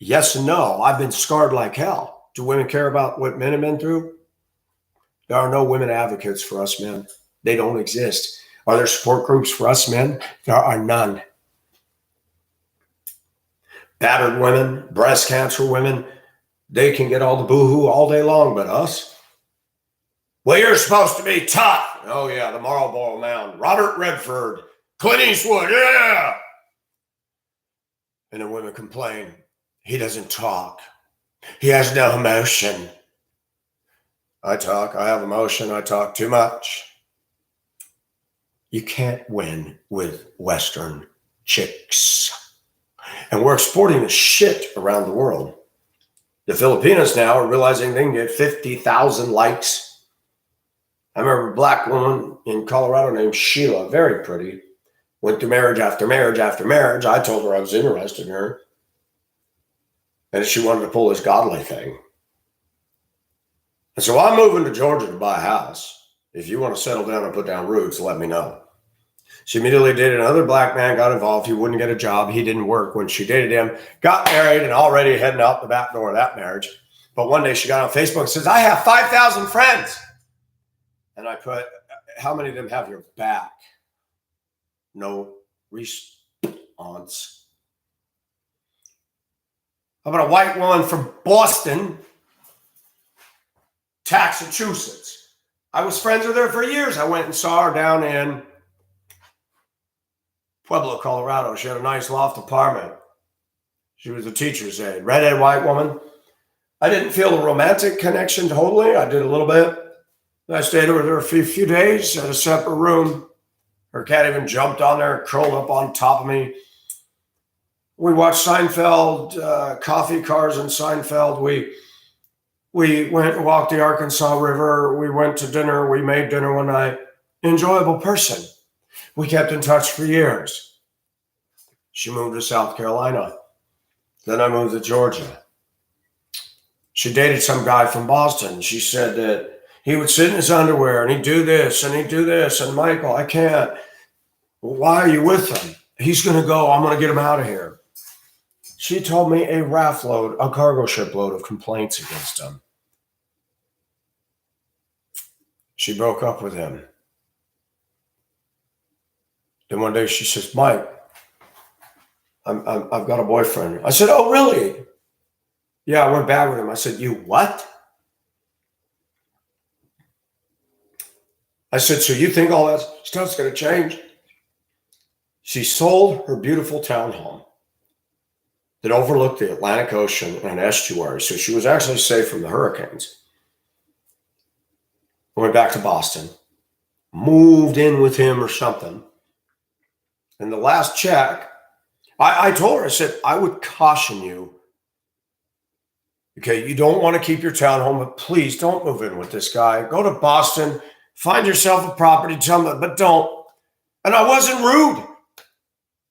yes and no. I've been scarred like hell. Do women care about what men have been through? There are no women advocates for us men. They don't exist. Are there support groups for us men? There are none. Battered women, breast cancer women, they can get all the boo-hoo all day long, but us? Well, you're supposed to be tough. Oh, yeah, the Marlboro Man, Robert Redford, Clint Eastwood, yeah. And the women complain, he doesn't talk. He has no emotion. I talk, I have emotion, I talk too much. You can't win with Western chicks. And we're exporting the shit around the world. The Filipinos now are realizing they can get 50,000 likes. I remember a black woman in Colorado named Sheila, very pretty, went through marriage after marriage after marriage. I told her I was interested in her. And she wanted to pull this godly thing. And so I'm moving to Georgia to buy a house. If you want to settle down and put down roots, let me know. She immediately dated another black man, got involved. He wouldn't get a job. He didn't work when she dated him, got married, and already heading out the back door of that marriage. But one day she got on Facebook and says, I have 5,000 friends. And I put, how many of them have your back? No response. How about a white woman from Boston, Massachusetts? I was friends with her for years. I went and saw her down in Pueblo, Colorado. She had a nice loft apartment. She was a teacher's aide, redhead white woman. I didn't feel a romantic connection totally. I did a little bit. I stayed with her a few days at a separate room. Her cat even jumped on there, curled up on top of me. We watched Seinfeld, coffee cars in Seinfeld. We went and walked the Arkansas River. We went to dinner. We made dinner one night. Enjoyable person. We kept in touch for years. She moved to South Carolina. Then I moved to Georgia. She dated some guy from Boston. She said that he would sit in his underwear and he'd do this and he'd do this. And Michael, I can't. Well, why are you with him? He's going to go. I'm going to get him out of here. She told me a raft load, a cargo ship load of complaints against him. She broke up with him. Then one day she says, Mike, I've got a boyfriend. I said, oh, really? Yeah, I went back with him. I said, you what? I said, so you think all that stuff's going to change? She sold her beautiful townhome that overlooked the Atlantic Ocean and an estuary, so she was actually safe from the hurricanes. I went back to Boston, moved in with him or something. And the last check, I told her, I said, I would caution you. Okay, you don't want to keep your townhome, but please don't move in with this guy. Go to Boston, find yourself a property, tell me, but don't. And I wasn't rude.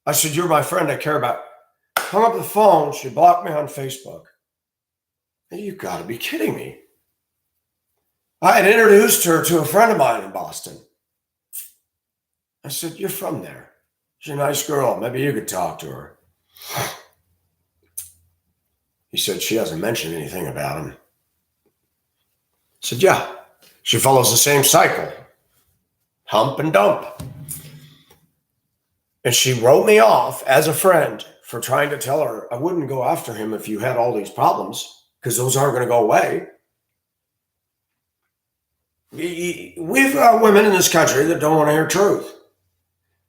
I said, you're my friend I care about. Hung up the phone. She blocked me on Facebook. You got to be kidding me. I had introduced her to a friend of mine in Boston. I said, you're from there. She's a nice girl. Maybe you could talk to her. He said, she hasn't mentioned anything about him. I said, yeah, she follows the same cycle. Hump and dump. And she wrote me off as a friend for trying to tell her I wouldn't go after him if you had all these problems, because those aren't going to go away. We've got women in this country that don't want to hear truth.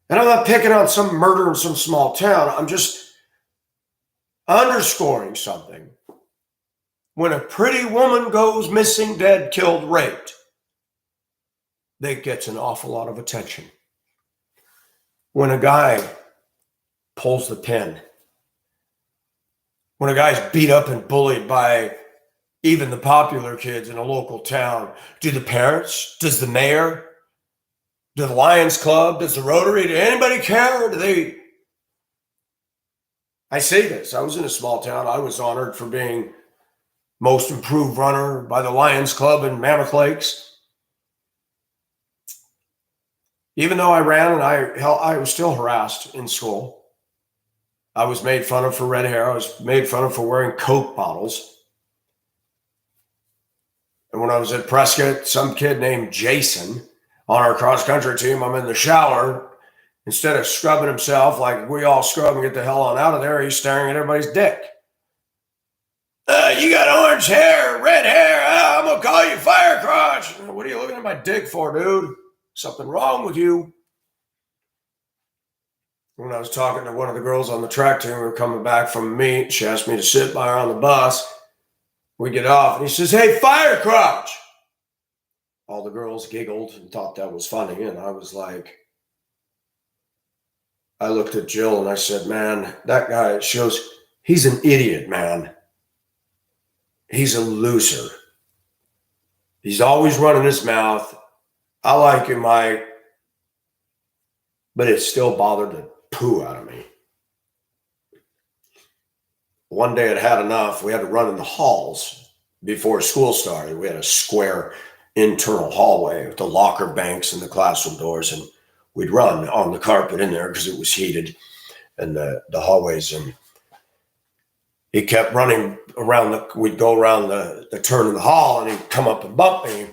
And I'm not picking on some murder in some small town. I'm just underscoring something. When a pretty woman goes missing, dead, killed, raped, that gets an awful lot of attention. When a guy pulls the pin, when a guy's beat up and bullied by even the popular kids in a local town, do the parents, does the mayor, do the Lions Club, does the Rotary, do anybody care? Do they? I say this, I was in a small town. I was honored for being most improved runner by the Lions Club in Mammoth Lakes. Even though I ran and I was still harassed in school. I was made fun of for red hair. I was made fun of for wearing Coke bottles. And when I was at Prescott, some kid named Jason on our cross-country team, I'm in the shower. Instead of scrubbing himself like we all scrub and get the hell on out of there, he's staring at everybody's dick. You got orange hair, red hair. I'm going to call you fire crotch. What are you looking at my dick for, dude? Something wrong with you. When I was talking to one of the girls on the track team, we were coming back from a meet. She asked me to sit by her on the bus. We get off, and he says, hey, fire crotch. All the girls giggled and thought that was funny, and I was like, I looked at Jill, and I said, man, that guy shows he's an idiot, man. He's a loser. He's always running his mouth. I like him, Mike, but it still bothered the poo out of me. One day I'd had enough. We had to run in the halls before school started. We had a square internal hallway with the locker banks and the classroom doors, and we'd run on the carpet in there because it was heated, and the hallways. And he kept running around. We'd go around the turn in the hall, and he'd come up and bump me.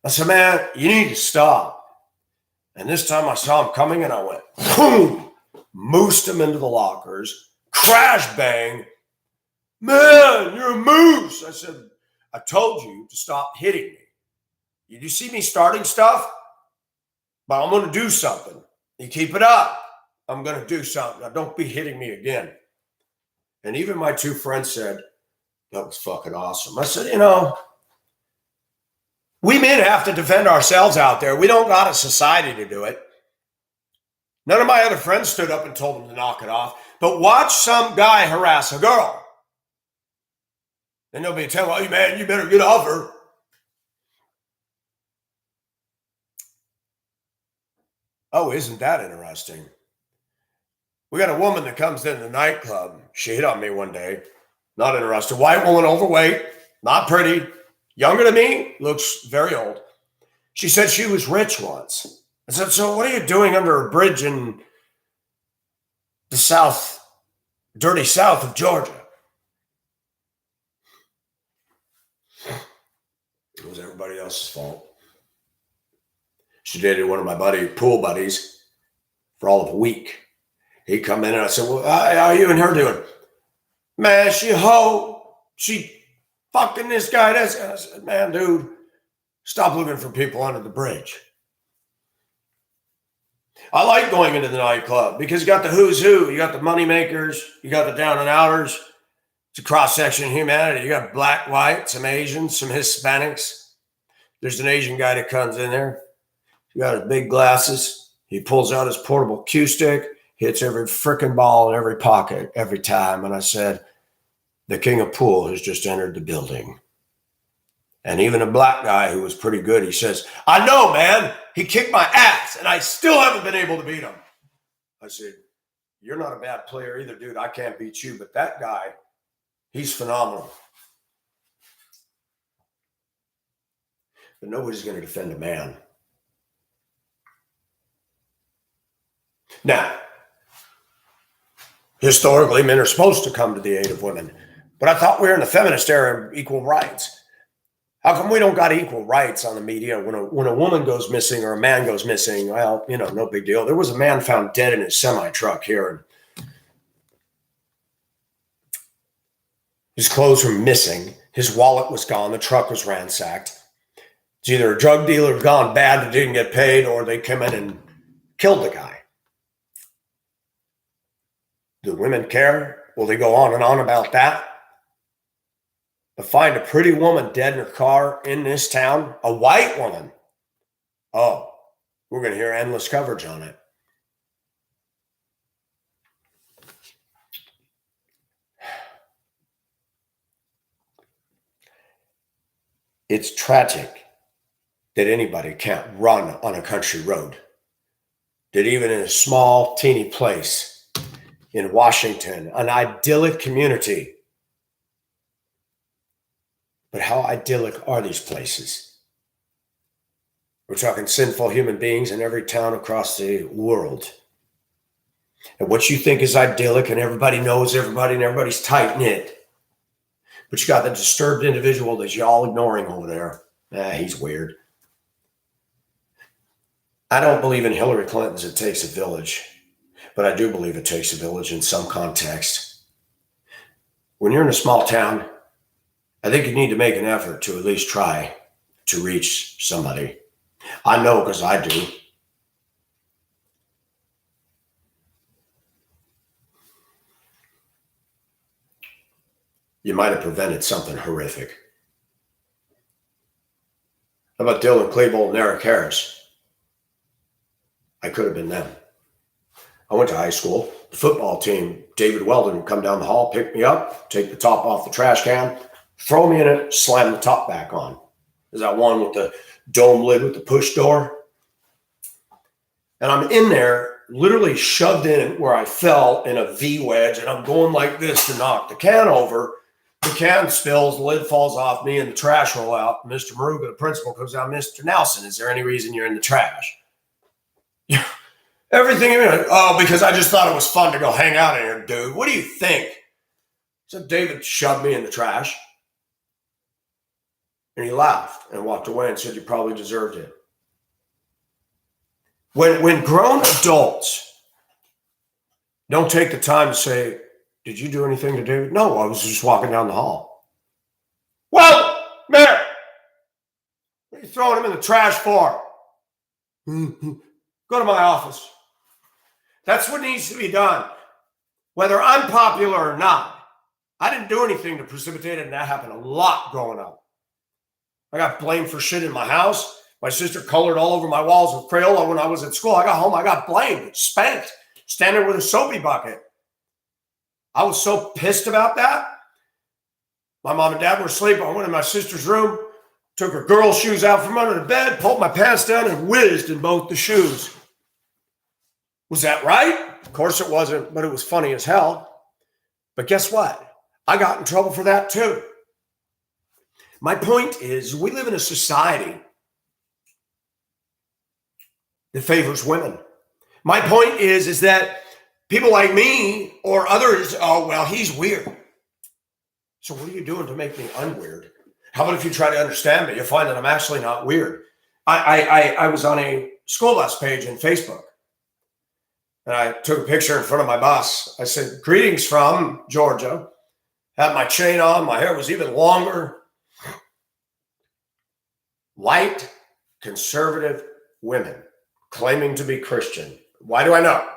I said, man, you need to stop. And this time I saw him coming, and I went, boom, moosed him into the lockers, crash bang. Man, you're a moose. I said, I told you to stop hitting me. You see me starting stuff? But I'm going to do something. You keep it up, I'm going to do something. Now, don't be hitting me again. And even my two friends said, that was fucking awesome. I said, we men have to defend ourselves out there. We don't got a society to do it. None of my other friends stood up and told him to knock it off. But watch some guy harass a girl. Then they'll be telling, hey, man, you better get off her. Oh, isn't that interesting? We got a woman that comes in the nightclub. She hit on me one day. Not interested. White woman, overweight, not pretty. Younger than me, looks very old. She said she was rich once. I said, so what are you doing under a bridge in the south, dirty south of Georgia? It was everybody else's fault. She dated one of my pool buddies for all of a week. He'd come in and I said, well, how are you and her doing? Man, she hoe. She fucking this guy, this. And I said, man, dude, stop looking for people under the bridge. I like going into the nightclub because you got the who's who. You got the money makers. You got the down and outers. It's a cross-section of humanity. You got black, white, some Asians, some Hispanics. There's an Asian guy that comes in there. He got his big glasses. He pulls out his portable cue stick, hits every frickin' ball in every pocket every time. And I said, the king of pool has just entered the building. And even a black guy who was pretty good, he says, I know, man. He kicked my ass, and I still haven't been able to beat him. I said, you're not a bad player either, dude. I can't beat you. But that guy, he's phenomenal. But nobody's going to defend a man. Now, historically, men are supposed to come to the aid of women. But I thought we were in the feminist era of equal rights. How come we don't got equal rights on the media when a woman goes missing or a man goes missing? Well, no big deal. There was a man found dead in his semi-truck here. His clothes were missing. His wallet was gone. The truck was ransacked. It's either a drug dealer gone bad that didn't get paid or they came in and killed the guy. Do women care? Will they go on and on about that? To find a pretty woman dead in her car in this town, a white woman. Oh, we're going to hear endless coverage on it. It's tragic that anybody can't run on a country road. That even in a small, teeny place in Washington, an idyllic community. But how idyllic are these places? We're talking sinful human beings in every town across the world. And what you think is idyllic and everybody knows everybody and everybody's tight-knit. But you got the disturbed individual that y'all ignoring over there. He's weird. I don't believe in Hillary Clinton's it takes a village. But I do believe it takes a village in some context. When you're in a small town, I think you need to make an effort to at least try to reach somebody. I know because I do. You might have prevented something horrific. How about Dylan Klebold and Eric Harris? I could have been them. I went to high school. The football team, David Weldon, would come down the hall, pick me up, take the top off the trash can, throw me in it, slam the top back on. There's that one with the dome lid with the push door. And I'm in there, literally shoved in where I fell in a V wedge, and I'm going like this to knock the can over. The can spills, the lid falls off me, and the trash roll out. Mr. Maruga, the principal, comes down. Mr. Nelson, is there any reason you're in the trash? Everything in me, because I just thought it was fun to go hang out in here, dude. What do you think? So David shoved me in the trash. And he laughed and walked away and said, you probably deserved it. When grown adults don't take the time to say, did you do anything to do? No, I was just walking down the hall. Well, Mayor, what are you throwing him in the trash for? Go to my office. That's what needs to be done. Whether I'm popular or not. I didn't do anything to precipitate it, and that happened a lot growing up. I got blamed for shit in my house. My sister colored all over my walls with Crayola when I was at school. I got home, I got blamed, spanked, standing with a soapy bucket. I was so pissed about that. My mom and dad were asleep. I went in my sister's room, took her girl shoes out from under the bed, pulled my pants down, and whizzed in both the shoes. Was that right? Of course it wasn't, but it was funny as hell. But guess what? I got in trouble for that too. My point is, we live in a society that favors women. My point is that people like me or others, oh, well, he's weird. So what are you doing to make me unweird? How about if you try to understand me? You'll find that I'm actually not weird. I was on a school bus page in Facebook. And I took a picture in front of my bus. I said, greetings from Georgia. Had my chain on. My hair was even longer. White, conservative women claiming to be Christian. Why do I know?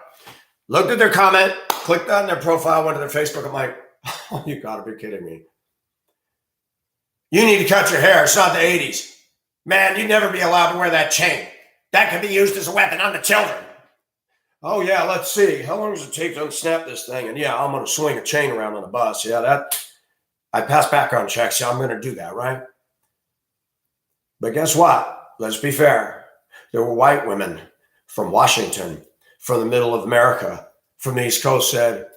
Looked at their comment, clicked on their profile, went to their Facebook. I'm like, oh, you got to be kidding me. You need to cut your hair. It's not the 80s. Man, you'd never be allowed to wear that chain. That could be used as a weapon on the children. Oh, yeah, let's see. How long does it take to unsnap this thing? And yeah, I'm going to swing a chain around on the bus. Yeah, I pass background checks. Yeah, I'm going to do that, right? But guess what? Let's be fair. There were white women from Washington, from the middle of America, from the East Coast said,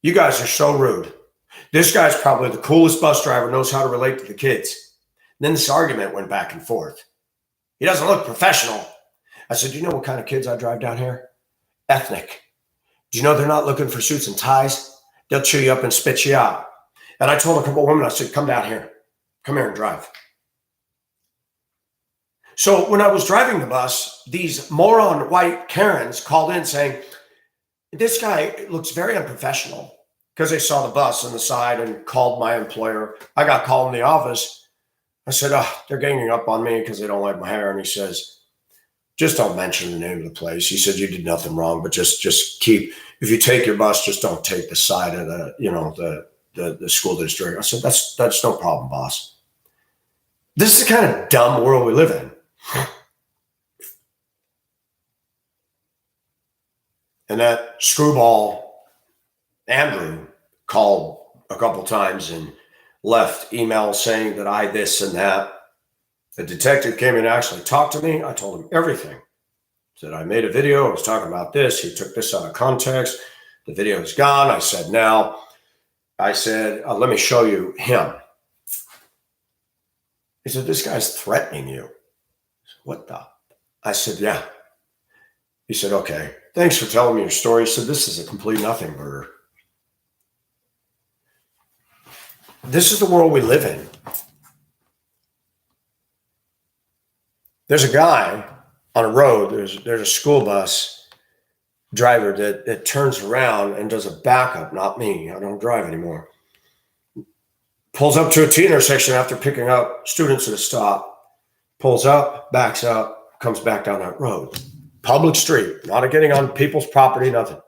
you guys are so rude. This guy's probably the coolest bus driver, knows how to relate to the kids. And then this argument went back and forth. He doesn't look professional. I said, do you know what kind of kids I drive down here? Ethnic. Do you know they're not looking for suits and ties? They'll chew you up and spit you out. And I told a couple of women, I said, come down here. Come here and drive. So when I was driving the bus, these moron white Karens called in saying, this guy looks very unprofessional, because they saw the bus on the side and called my employer. I got called in the office. I said, oh, they're ganging up on me because they don't like my hair. And he says, just don't mention the name of the place. He said, you did nothing wrong, but just keep, if you take your bus, just don't take the side of the school district. I said, that's no problem, boss. This is the kind of dumb world we live in. And that screwball Andrew called a couple times and left emails saying that I this and that. The detective came in and actually talked to me. I told him everything. Said I made a video. I was talking about this. He took this out of context. The video is gone. I said, let me show you him. He said, this guy's threatening you. I said, what the? I said, yeah. He said, okay. Thanks for telling me your story. He said, this is a complete nothing burger. This is the world we live in. There's a guy on a road, there's a school bus driver that turns around and does a backup, not me. I don't drive anymore. Pulls up to a T intersection after picking up students at a stop. Pulls up, backs up, comes back down that road. Public street, not getting on people's property, nothing.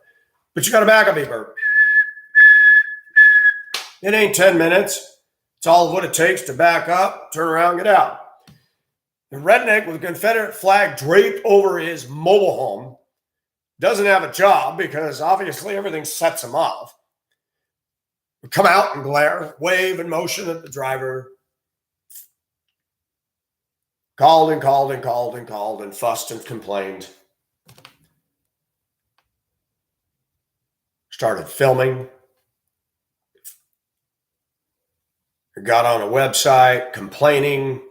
But you got a backup beeper. It ain't 10 minutes. It's all of what it takes to back up, turn around, get out. The redneck with a Confederate flag draped over his mobile home doesn't have a job because obviously everything sets him off. Come out and glare, wave and motion at the driver. Called and called and called and called and fussed and complained. Started filming. Got on a website complaining.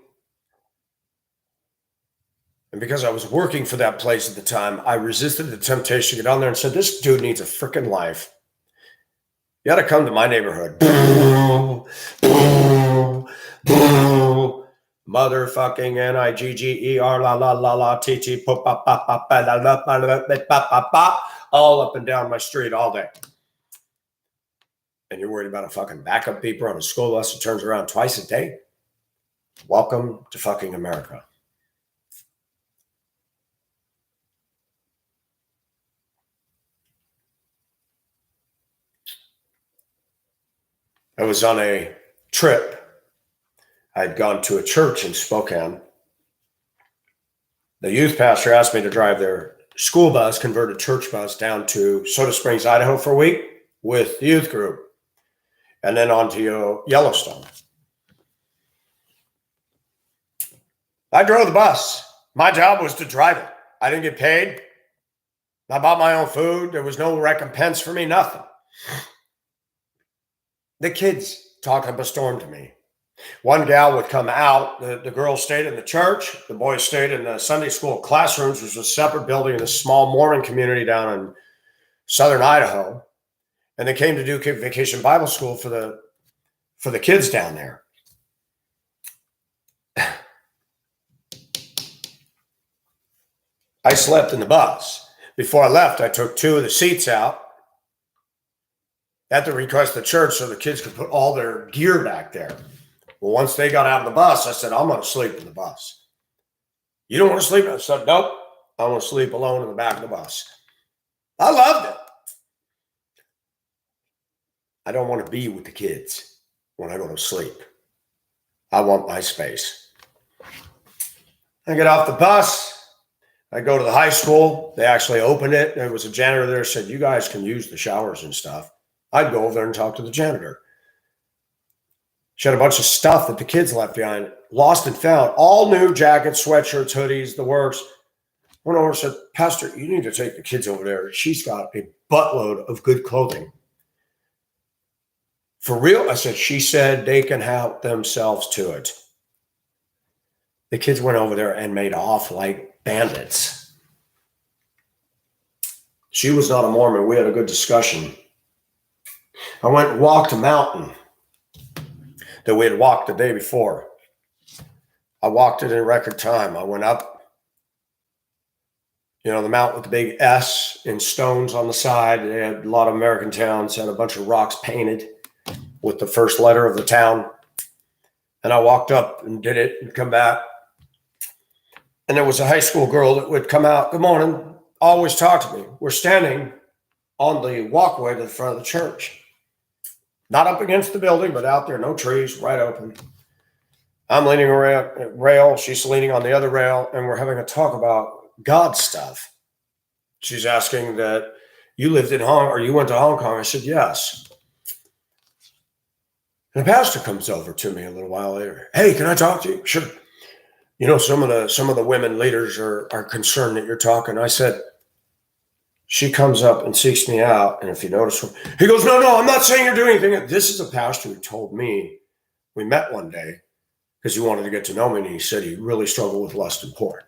And because I was working for that place at the time, I resisted the temptation to get on there and said, this dude needs a freaking life. You got to come to my neighborhood. Motherfucking NIGGER la la la la TT all up and down my street all day. And you're worried about a fucking backup beeper on a school bus that turns around twice a day? Welcome to fucking America. I was on a trip. I'd gone to a church in Spokane. The youth pastor asked me to drive their school bus, converted church bus, down to Soda Springs, Idaho for a week with the youth group, and then on to Yellowstone. I drove the bus. My job was to drive it. I didn't get paid. I bought my own food. There was no recompense for me, nothing. The kids talk up a storm to me. One gal would come out. The girls stayed in the church. The boys stayed in the Sunday school classrooms, which was a separate building in a small Mormon community down in southern Idaho. And they came to do Vacation Bible School for the kids down there. I slept in the bus. Before I left, I took 2 of the seats out. at the request of the church so the kids could put all their gear back there. Well, once they got out of the bus, I said, I'm going to sleep in the bus. You don't want to sleep? I said, nope. I want to sleep alone in the back of the bus. I loved it. I don't want to be with the kids when I go to sleep. I want my space. I get off the bus. I go to the high school. They actually opened it. There was a janitor there who said, you guys can use the showers and stuff. I'd go over there and talk to the janitor. She had a bunch of stuff that the kids left behind, lost and found, all new jackets, sweatshirts, hoodies, the works. Went over and said, Pastor, you need to take the kids over there. She's got a buttload of good clothing. For real? I said, she said they can help themselves to it. The kids went over there and made off like bandits. She was not a Mormon. We had a good discussion. I went and walked a mountain that we had walked the day before. I walked it in record time. I went up, the mountain with the big S in stones on the side. They had a lot of American towns, had a bunch of rocks painted with the first letter of the town. And I walked up and did it and come back. And there was a high school girl that would come out, good morning, always talk to me. We're standing on the walkway to the front of the church. Not up against the building, but out there, no trees, right open. I'm leaning around a rail. She's leaning on the other rail, and we're having a talk about God stuff. She's asking that you lived in Hong Kong, or you went to Hong Kong. I said, yes. And the pastor comes over to me a little while later. Hey, can I talk to you? Sure. Some of the women leaders are concerned that you're talking. I said, she comes up and seeks me out. And if you notice, he goes, no, I'm not saying you're doing anything. This is a pastor who told me, we met one day because he wanted to get to know me. And he said he really struggled with lust and porn.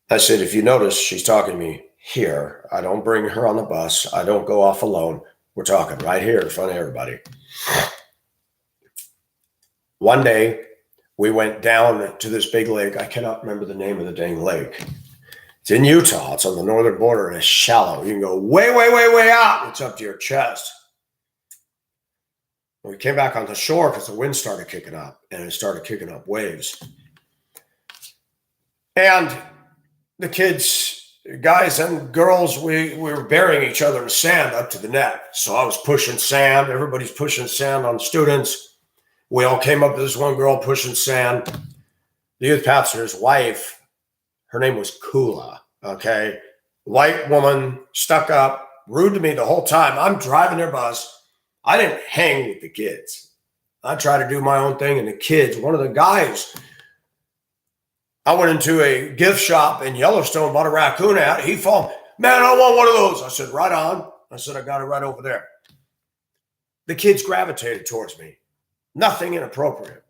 I said, if you notice, she's talking to me here. I don't bring her on the bus. I don't go off alone. We're talking right here in front of everybody. One day, we went down to this big lake. I cannot remember the name of the dang lake. It's in Utah. It's on the northern border, and it's shallow. You can go way, way, way, way out. It's up to your chest. We came back on the shore because the wind started kicking up, and it started kicking up waves. And the kids, guys and girls, we were burying each other in sand up to the neck. So I was pushing sand. Everybody's pushing sand on students. We all came up to this one girl pushing sand. The youth pastor's wife, her name was Kula, okay? White woman, stuck up, rude to me the whole time. I'm driving their bus. I didn't hang with the kids. I tried to do my own thing. And the kids, one of the guys, I went into a gift shop in Yellowstone, bought a raccoon hat. He followed, man, I want one of those. I said, right on. I said, I got it right over there. The kids gravitated towards me. Nothing inappropriate.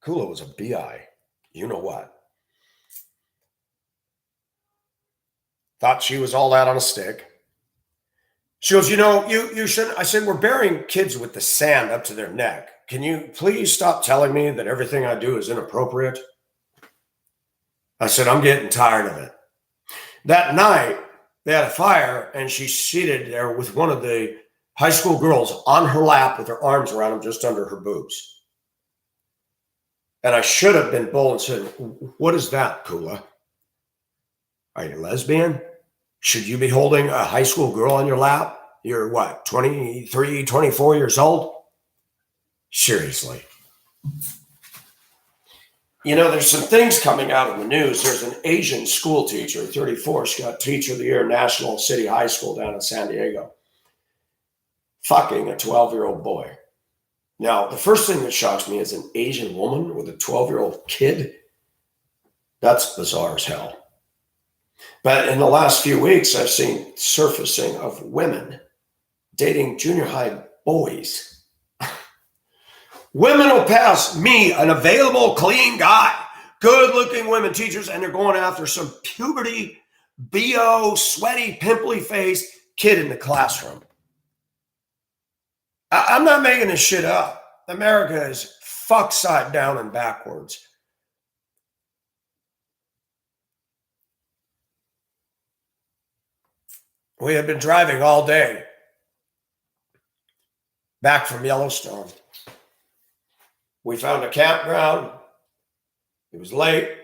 Kula was a BI. You know what? Thought she was all that on a stick. She goes, you shouldn't. I said, we're burying kids with the sand up to their neck. Can you please stop telling me that everything I do is inappropriate? I said, I'm getting tired of it. That night, they had a fire, and she's seated there with one of the high school girls on her lap with her arms around him just under her boobs. And I should have been bold and said, what is that, Kula? Are you a lesbian? Should you be holding a high school girl on your lap? You're what, 23, 24 years old? Seriously. There's some things coming out of the news. There's an Asian school teacher, 34. She got Teacher of the Year, National City High School down in San Diego. Fucking a 12-year-old boy. Now, the first thing that shocks me is an Asian woman with a 12-year-old kid. That's bizarre as hell. But in the last few weeks, I've seen surfacing of women dating junior high boys. Women will pass me, an available, clean guy, good-looking women teachers, and they're going after some puberty, BO, sweaty, pimply-faced kid in the classroom. I'm not making this shit up. America is fucked side down and backwards. We had been driving all day back from Yellowstone. We found a campground. It was late.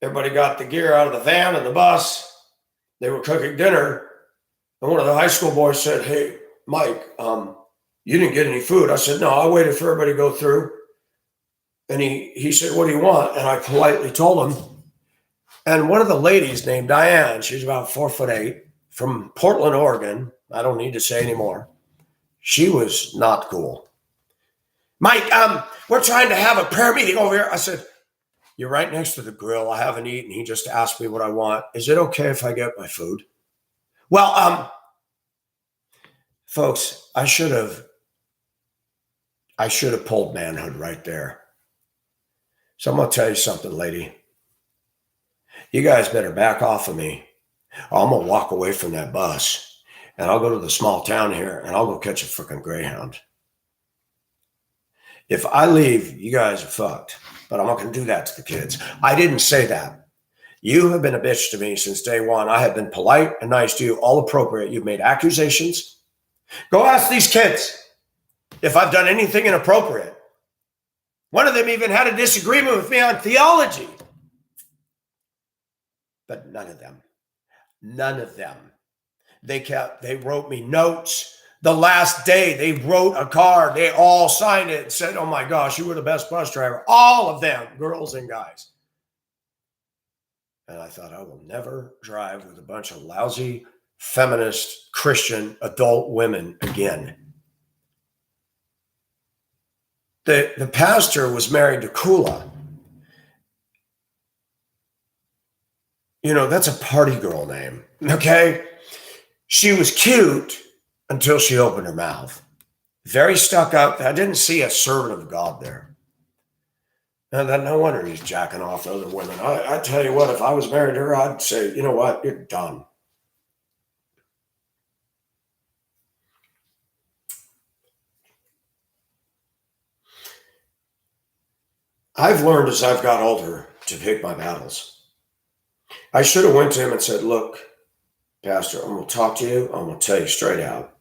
Everybody got the gear out of the van and the bus. They were cooking dinner. And one of the high school boys said, "Hey, Mike, you didn't get any food." I said, "No, I waited for everybody to go through." And he said, "What do you want?" And I politely told him. And one of the ladies named Diane, she's about 4'8", from Portland, Oregon. I don't need to say anymore. She was not cool. "Mike, we're trying to have a prayer meeting over here." I said, "You're right next to the grill. I haven't eaten. He just asked me what I want. Is it okay if I get my food?" Well, folks, I should have pulled manhood right there. So I'm going to tell you something, lady. You guys better back off of me, or I'm going to walk away from that bus, and I'll go to the small town here, and I'll go catch a freaking Greyhound. If I leave, you guys are fucked, but I'm not going to do that to the kids. I didn't say that. You have been a bitch to me since day one. I have been polite and nice to you, all appropriate. You've made accusations. Go ask these kids if I've done anything inappropriate. One of them even had a disagreement with me on theology. But none of them. They wrote me notes. The last day they wrote a card. They all signed it and said, "Oh my gosh, you were the best bus driver." All of them, girls and guys. And I thought, I will never drive with a bunch of lousy, feminist, Christian, adult women again. The pastor was married to Kula. You know, that's a party girl name, okay? She was cute until she opened her mouth. Very stuck up. I didn't see a servant of God there. And then no wonder he's jacking off to other women. I tell you what, if I was married to her, I'd say, you know what, you're done. I've learned as I've got older to pick my battles. I should have went to him and said, "Look, Pastor, I'm going to talk to you. I'm going to tell you straight out.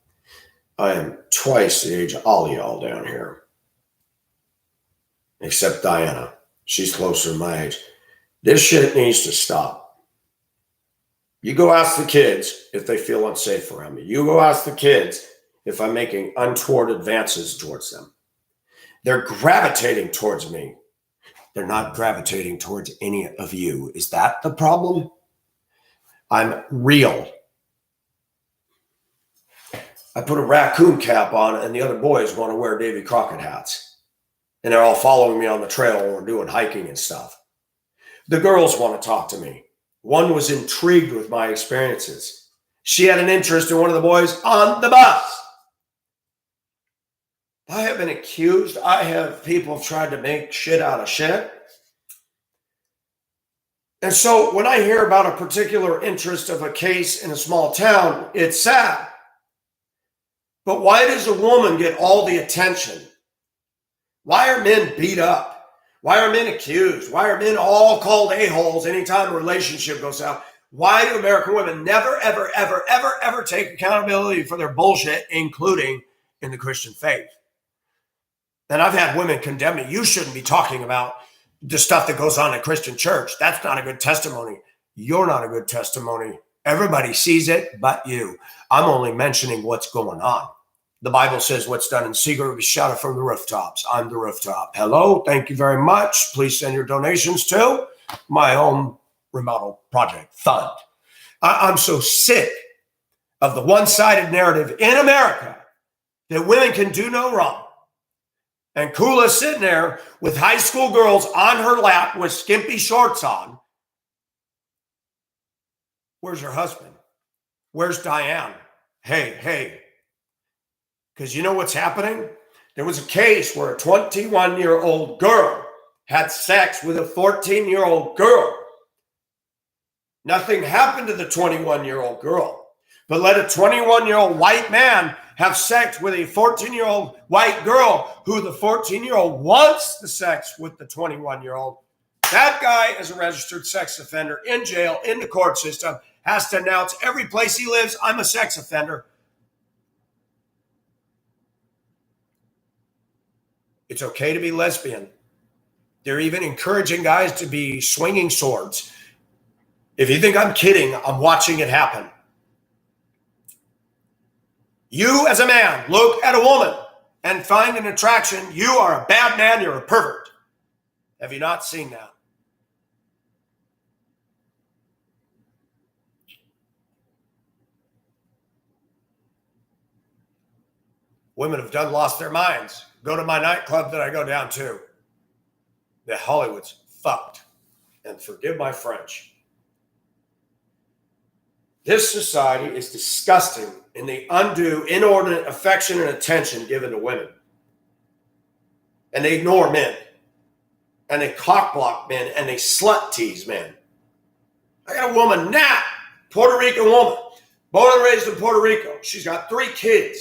I am twice the age of all y'all down here. Except Diana. She's closer to my age. This shit needs to stop. You go ask the kids if they feel unsafe around me. You go ask the kids if I'm making untoward advances towards them. They're gravitating towards me. They're not gravitating towards any of you. Is that the problem? I'm real. I put a raccoon cap on, and the other boys want to wear Davy Crockett hats. And they're all following me on the trail when we're doing hiking and stuff. The girls want to talk to me. One was intrigued with my experiences. She had an interest in one of the boys on the bus. I have been accused. People have tried to make shit out of shit. And so when I hear about a particular interest of a case in a small town, it's sad. But why does a woman get all the attention? Why are men beat up? Why are men accused? Why are men all called a-holes anytime a relationship goes out? Why do American women never, ever, ever, ever, ever take accountability for their bullshit, including in the Christian faith? And I've had women condemn me. You shouldn't be talking about the stuff that goes on in Christian church. That's not a good testimony. You're not a good testimony. Everybody sees it but you. I'm only mentioning what's going on. The Bible says what's done in secret will be shouted from the rooftops. I'm the rooftop. Hello, thank you very much. Please send your donations to my home remodel project fund. I'm so sick of the one-sided narrative in America that women can do no wrong. And Kula's sitting there with high school girls on her lap with skimpy shorts on. Where's her husband? Where's Diane? Hey. Because you know what's happening? There was a case where a 21-year-old girl had sex with a 14-year-old girl. Nothing happened to the 21-year-old girl. But let a 21-year-old white man have sex with a 14-year-old white girl who the 14-year-old wants the sex with the 21-year-old. That guy is a registered sex offender in jail, in the court system. has to announce every place he lives, I'm a sex offender. It's okay to be lesbian. They're even encouraging guys to be swinging swords. If you think I'm kidding, I'm watching it happen. You, as a man, look at a woman and find an attraction. You are a bad man. You're a pervert. Have you not seen that? Women have done lost their minds. Go to my nightclub that I go down to. The Hollywood's fucked. And forgive my French. This society is disgusting in the undue, inordinate affection and attention given to women. And they ignore men. And they cockblock men. And they slut tease men. I got a woman now, Puerto Rican woman, born and raised in Puerto Rico. She's got 3 kids.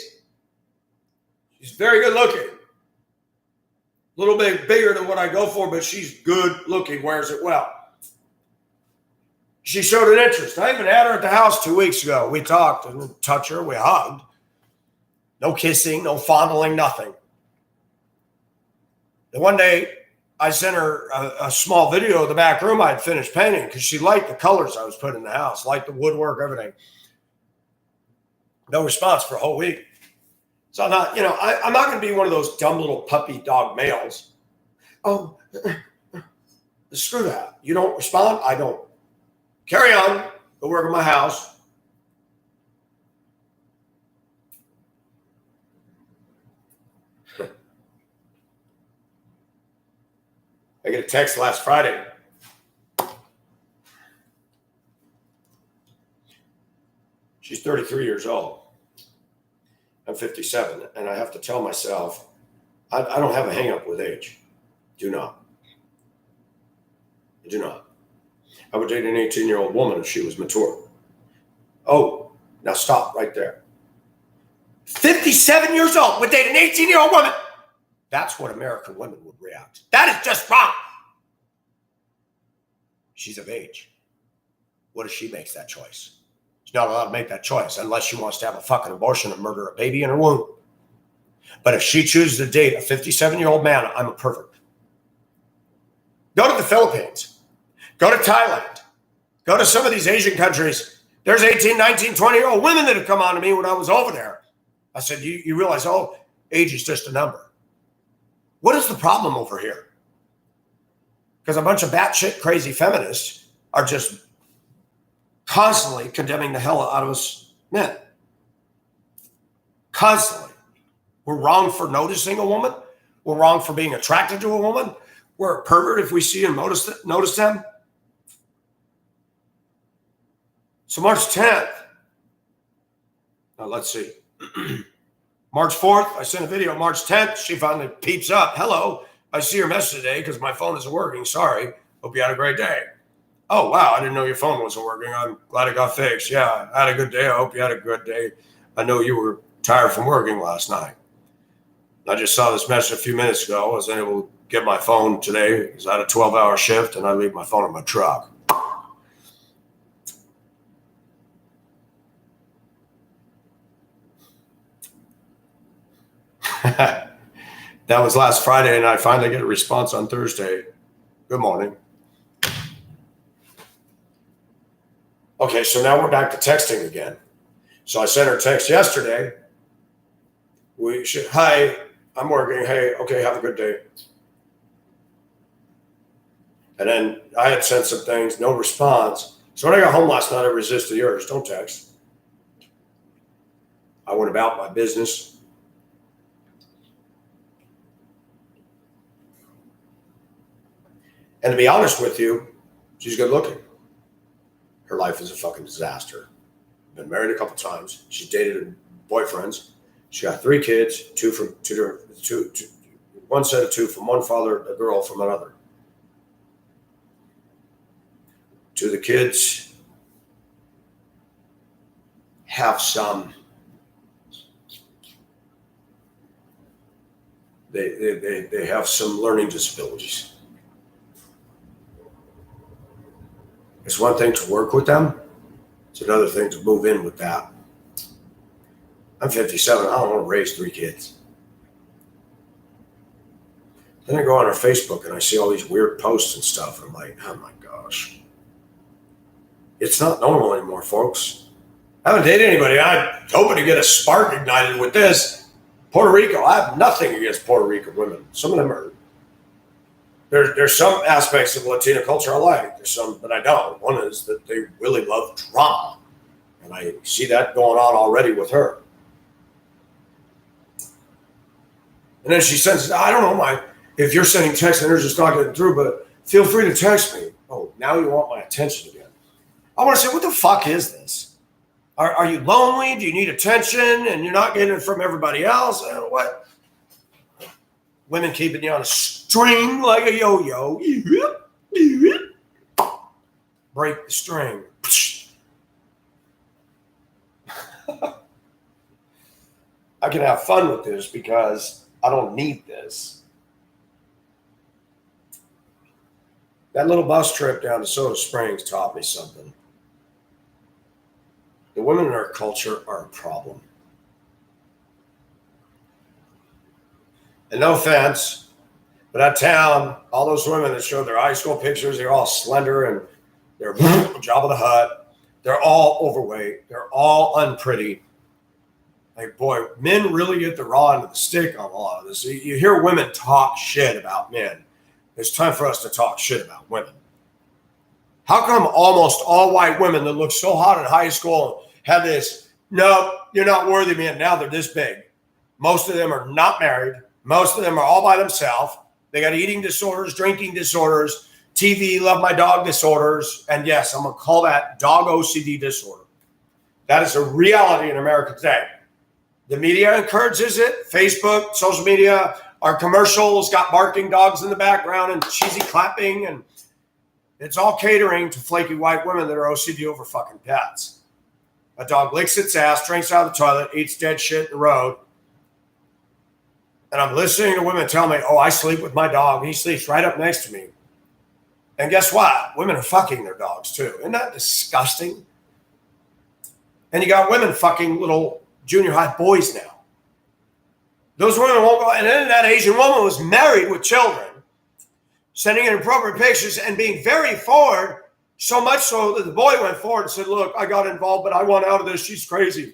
She's very good looking. A little bit bigger than what I go for, but she's good looking, wears it well. She showed an interest. I even had her at the house 2 weeks ago. We talked and touched her. We hugged. No kissing, no fondling, nothing. And one day, I sent her a small video of the back room I had finished painting because she liked the colors I was putting in the house, liked the woodwork, everything. No response for a whole week. So I'm not, I'm not going to be one of those dumb little puppy dog males. Oh, screw that. You don't respond? I don't. Carry on. Go work at my house. I get a text last Friday. She's 33 years old. I'm 57, and I have to tell myself, I don't have a hang-up with age. Do not. I do not. I would date an 18-year-old woman if she was mature. Oh, now stop right there. 57 years old would date an 18-year-old woman. That's what American women would react. That is just wrong. She's of age. What if she makes that choice? She's not allowed to make that choice unless she wants to have a fucking abortion and murder a baby in her womb. But if she chooses to date a 57-year-old man, I'm a pervert. Go to the Philippines. Go to Thailand. Go to some of these Asian countries. There's 18, 19, 20-year-old women that have come on to me when I was over there. I said, you realize, age is just a number. What is the problem over here? Because a bunch of batshit crazy feminists are just constantly condemning the hell out of us men. Constantly. We're wrong for noticing a woman. We're wrong for being attracted to a woman. We're a pervert if we see and notice them. So March 10th. Now let's see. March 4th, I sent a video. March 10th, she finally peeps up. Hello, I see your message today because my phone isn't working. Sorry. Hope you had a great day. Oh, wow, I didn't know your phone wasn't working. I'm glad it got fixed. Yeah, I had a good day. I hope you had a good day. I know you were tired from working last night. I just saw this message a few minutes ago. I was able to get my phone today because I had a 12-hour shift and I leave my phone in my truck. That was last Friday, and I finally get a response on Thursday. Good morning. Okay, so now we're back to texting again. So I sent her a text yesterday. Hi, I'm working. Hey, okay, have a good day. And then I had sent some things, no response. So when I got home last night, I resisted the urge. Don't text. I went about my business. And to be honest with you, she's good looking. Her life is a fucking disaster. Been married a couple times. She's dated boyfriends. She got 3 kids, one set of 2 from one father, a girl from another. 2 of the kids have some. They have some learning disabilities. It's one thing to work with them. It's It's another thing to move in with that. I'm 57. I don't want to raise 3 kids. Then I go on her Facebook and I see all these weird posts and stuff. I'm like, oh my gosh. It's not normal anymore, folks. I haven't dated anybody. I'm hoping to get a spark ignited with this. Puerto Rico, I have nothing against Puerto Rican women. Some of them are. There's some aspects of Latino culture I like. There's some that I don't. One is that they really love drama. And I see that going on already with her. And then she sends, I don't know, if you're sending text and they're just not getting through, but feel free to text me. Oh, now you want my attention again. I want to say, what the fuck is this? Are you lonely? Do you need attention and you're not getting it from everybody else? What? Women keeping you on a string like a yo-yo. Break the string. I can have fun with this because I don't need this. That little bus trip down to Soda Springs taught me something. The women in our culture are a problem. And no offense, but that town, all those women that showed their high school pictures, they're all slender and they're Jabba the Hutt. They're all overweight. They're all unpretty. Like, boy, men really get the raw end of the stick on a lot of this. You hear women talk shit about men. It's time for us to talk shit about women. How come almost all white women that looked so hot in high school had this, no, you're not worthy, man, now they're this big. Most of them are not married. Most of them are all by themselves. They got eating disorders, drinking disorders, TV, love my dog disorders. And yes, I'm going to call that dog OCD disorder. That is a reality in America today. The media encourages it. Facebook, social media, our commercials got barking dogs in the background and cheesy clapping. And it's all catering to flaky white women that are OCD over fucking pets. A dog licks its ass, drinks out of the toilet, eats dead shit in the road. And I'm listening to women tell me, oh, I sleep with my dog. He sleeps right up next to me. And guess what? Women are fucking their dogs too. Isn't that disgusting? And you got women fucking little junior high boys now. Those women won't go. And then that Asian woman was married with children, sending inappropriate pictures and being very forward, so much so that the boy went forward and said, look, I got involved, but I want out of this. She's crazy.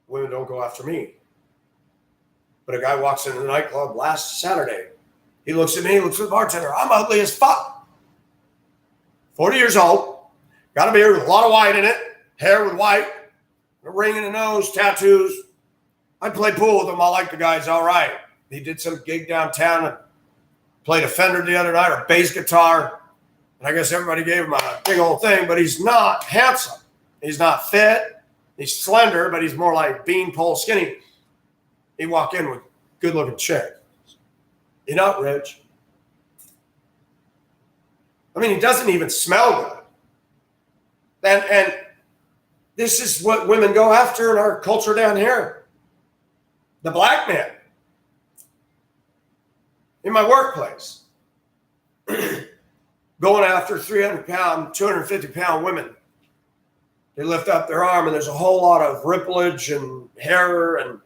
Women don't go after me. But a guy walks into the nightclub last Saturday. He looks at me, looks at the bartender. I'm ugly as fuck. 40 years old. Got a beard with a lot of white in it. Hair with white. A ring in the nose. Tattoos. I play pool with him. I like the guy's all right. He did some gig downtown and played a Fender the other night, or bass guitar. And I guess everybody gave him a big old thing, but he's not handsome. He's not fit. He's slender, but he's more like beanpole skinny. He walk in with good-looking chick. You're not rich. I mean, he doesn't even smell good. And this is what women go after in our culture down here. The black man. In my workplace. Going after 300-pound, 250-pound women. They lift up their arm and there's a whole lot of ripplage and hair and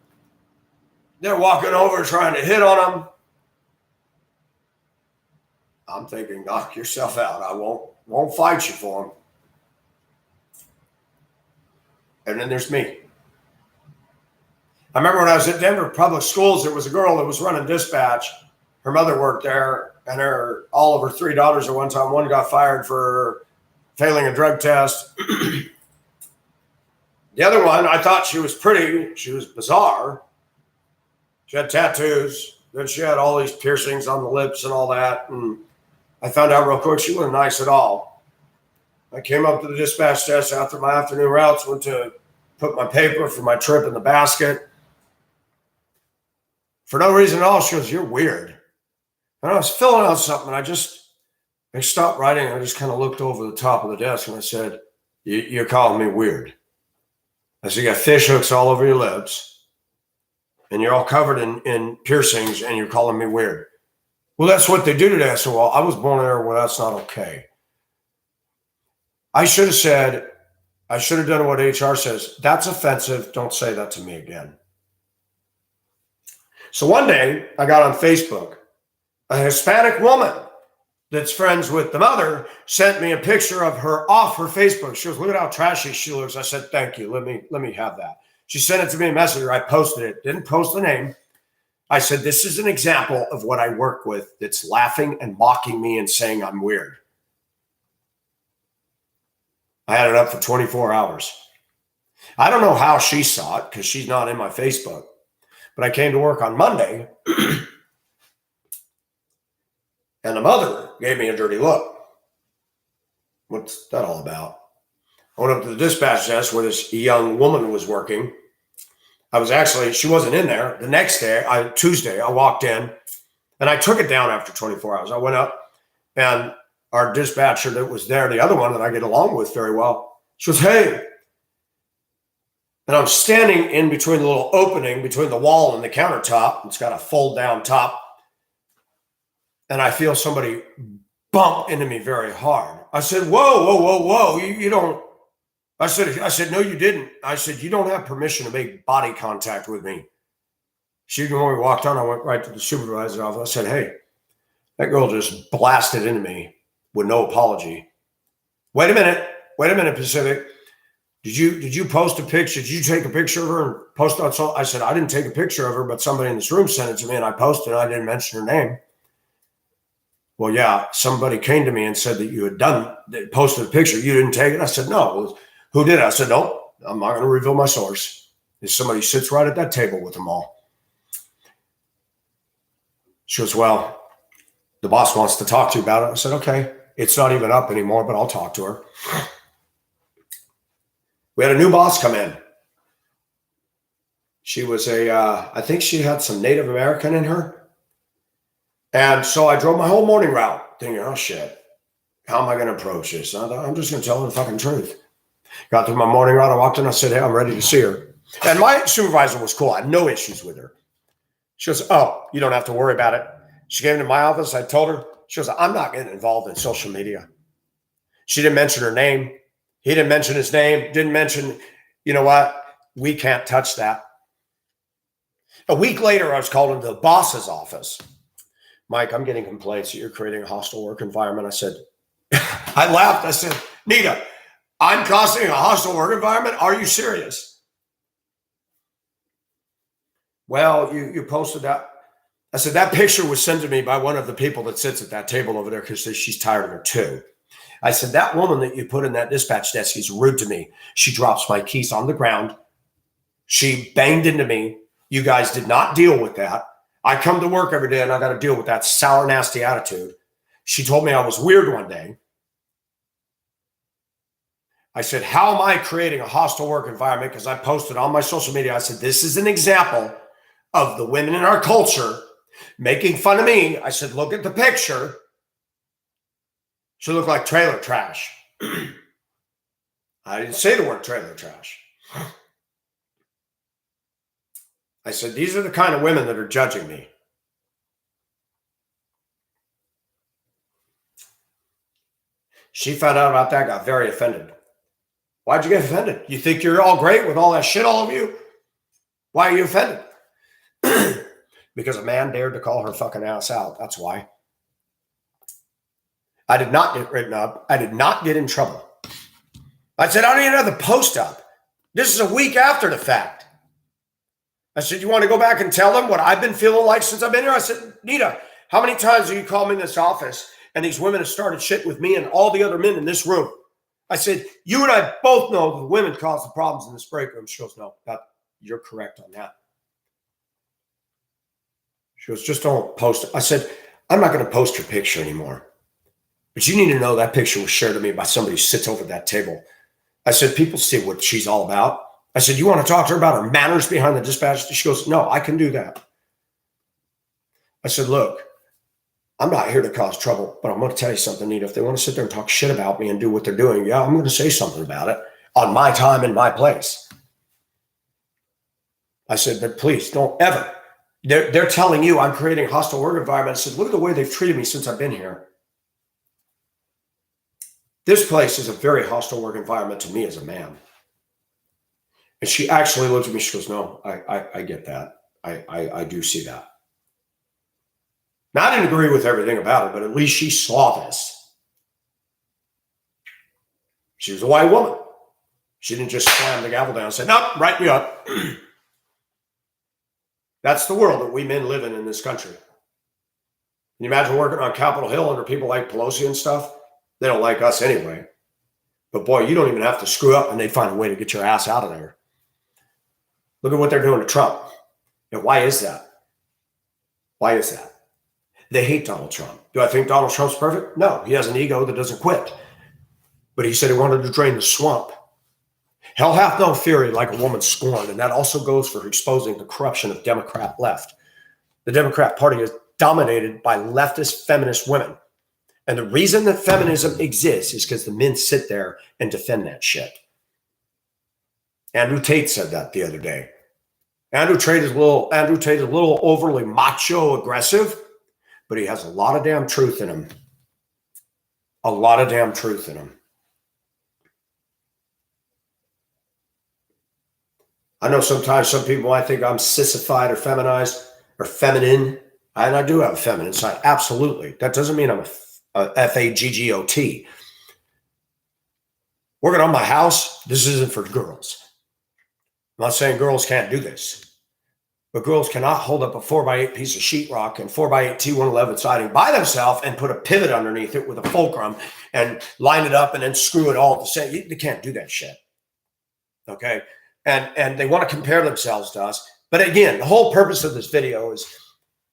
they're walking over trying to hit on them. I'm thinking, knock yourself out. I won't fight you for them. And then there's me. I remember when I was at Denver Public Schools, there was a girl that was running dispatch. Her mother worked there, and all of her 3 daughters at one time, one got fired for failing a drug test. The other one, I thought she was pretty. She was bizarre. She had tattoos. Then she had all these piercings on the lips and all that. And I found out real quick she wasn't nice at all. I came up to the dispatch desk after my afternoon routes, went to put my paper for my trip in the basket. For no reason at all, she goes, you're weird. And I was filling out something. I just I stopped writing. I just kind of looked over the top of the desk and I said, you're calling me weird. I said, you got fish hooks all over your lips and you're all covered in piercings and you're calling me weird. Well, that's what they do today. I said, well, I was born there. Well, that's not okay. I should have done what HR says. That's offensive. Don't say that to me again. So one day I got on Facebook. A Hispanic woman that's friends with the mother sent me a picture of her off her Facebook. She goes, look at how trashy she looks. I said, thank you. Let me have that. She sent it to me in Messenger. I posted it. Didn't post the name. I said, this is an example of what I work with that's laughing and mocking me and saying I'm weird. I had it up for 24 hours. I don't know how she saw it because she's not in my Facebook. But I came to work on Monday and the mother gave me a dirty look. What's that all about? I went up to the dispatch desk where this young woman was working. She wasn't in there. The next day, Tuesday, I walked in and I took it down after 24 hours. I went up and our dispatcher that was there, the other one that I get along with very well, she goes, hey. And I'm standing in between the little opening between the wall and the countertop. It's got a fold down top. And I feel somebody bump into me very hard. I said, whoa. You don't. I said, no, you didn't. I said, you don't have permission to make body contact with me. When we walked on, I went right to the supervisor's office. I said, hey, that girl just blasted into me with no apology. Wait a minute, Pacific. Did you post a picture? Did you take a picture of her and post on? So I said, I didn't take a picture of her, but somebody in this room sent it to me and I posted it. I didn't mention her name. Well, yeah, somebody came to me and said that you had posted a picture. You didn't take it. I said, no. Well, who did it? I said, no, I'm not going to reveal my source. If somebody sits right at that table with them all. She goes, well, the boss wants to talk to you about it. I said, okay, it's not even up anymore, but I'll talk to her. We had a new boss come in. She was I think she had some Native American in her. And so I drove my whole morning route thinking, oh shit, how am I going to approach this? I'm just going to tell her the fucking truth. Got through my morning route. I walked in. I said, hey, I'm ready to see her. And my supervisor was cool. I had no issues with her. She goes, oh, you don't have to worry about it. She came into my office. I told her, she goes, I'm not getting involved in social media. She didn't mention her name. He didn't mention his name. Didn't mention, you know what? We can't touch that. A week later, I was called into the boss's office. Mike, I'm getting complaints that you're creating a hostile work environment. I said, I laughed. I said, Nita, I'm causing a hostile work environment? Are you serious? Well, you posted that. I said, that picture was sent to me by one of the people that sits at that table over there because she's tired of her too. I said, that woman that you put in that dispatch desk is rude to me. She drops my keys on the ground. She banged into me. You guys did not deal with that. I come to work every day and I got to deal with that sour, nasty attitude. She told me I was weird one day. I said, how am I creating a hostile work environment? Because I posted on my social media. I said, this is an example of the women in our culture making fun of me. I said, look at the picture. She looked like trailer trash. I didn't say the word trailer trash. I said, these are the kind of women that are judging me. She found out about that, got very offended. Why'd you get offended? You think you're all great with all that shit all of you? Why are you offended? Because a man dared to call her fucking ass out. That's why. I did not get written up. I did not get in trouble. I said, I don't even have the post up. This is a week after the fact. I said, you want to go back and tell them what I've been feeling like since I've been here? I said, Nita, how many times have you called me in this office and these women have started shit with me and all the other men in this room? I said, you and I both know the women cause the problems in this break room. She goes, no, you're correct on that. She goes, just don't post it. I said, I'm not going to post your picture anymore. But you need to know that picture was shared to me by somebody who sits over that table. I said, people see what she's all about. I said, you want to talk to her about her manners behind the dispatch? She goes, no, I can do that. I said, look, I'm not here to cause trouble, but I'm going to tell you something, Nita. If they want to sit there and talk shit about me and do what they're doing, yeah, I'm going to say something about it on my time and my place. I said, but please don't ever. They're telling you I'm creating a hostile work environment. I said, look at the way they've treated me since I've been here. This place is a very hostile work environment to me as a man. And she actually looked at me. She goes, no, I get that. I do see that. Now, I didn't agree with everything about it, but at least she saw this. She was a white woman. She didn't just slam the gavel down and say, nope, write me up. That's the world that we men live in this country. Can you imagine working on Capitol Hill under people like Pelosi and stuff? They don't like us anyway. But boy, you don't even have to screw up and they find a way to get your ass out of there. Look at what they're doing to Trump. And why is that? Why is that? They hate Donald Trump. Do I think Donald Trump's perfect? No, he has an ego that doesn't quit. But he said he wanted to drain the swamp. Hell hath no fury like a woman scorned, and that also goes for exposing the corruption of Democrat left. The Democrat Party is dominated by leftist feminist women. And the reason that feminism exists is because the men sit there and defend that shit. Andrew Tate said that the other day. Andrew Tate is a little overly macho aggressive, but he has a lot of damn truth in him. A lot of damn truth in him. I know sometimes some people might think I'm sissified or feminized or feminine, and I do have a feminine side. Absolutely. That doesn't mean I'm a F-A-G-G-O-T. Working on my house, this isn't for girls. I'm not saying girls can't do this, but girls cannot hold up a 4x8 piece of sheetrock and 4x8 T111 siding by themselves and put a pivot underneath it with a fulcrum and line it up and then screw it all at the same. They can't do that shit. Okay? And they want to compare themselves to us. But again, the whole purpose of this video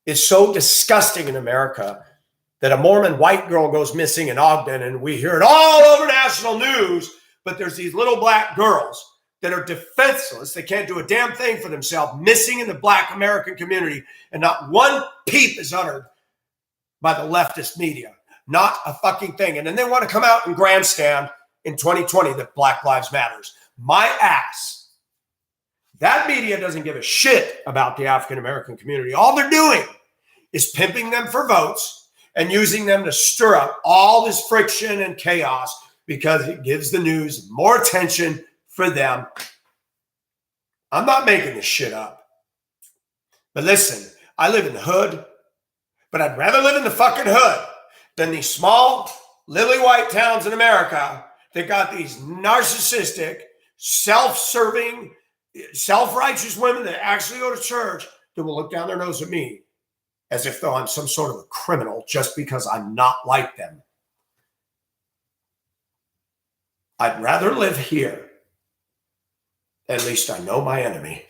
is so disgusting in America that a Mormon white girl goes missing in Ogden and we hear it all over national news, but there's these little black girls that are defenseless. They can't do a damn thing for themselves, missing in the black American community, and not one peep is uttered by the leftist media. Not a fucking thing. And then they want to come out and grandstand in 2020 that Black Lives Matters. My ass. That media doesn't give a shit about the African American community. All they're doing is pimping them for votes and using them to stir up all this friction and chaos because it gives the news more attention for them. I'm not making this shit up. But listen, I live in the hood, but I'd rather live in the fucking hood than these small, lily white towns in America that got these narcissistic, self-serving, self-righteous women that actually go to church that will look down their nose at me as if though I'm some sort of a criminal just because I'm not like them. I'd rather live here. At least I know my enemy.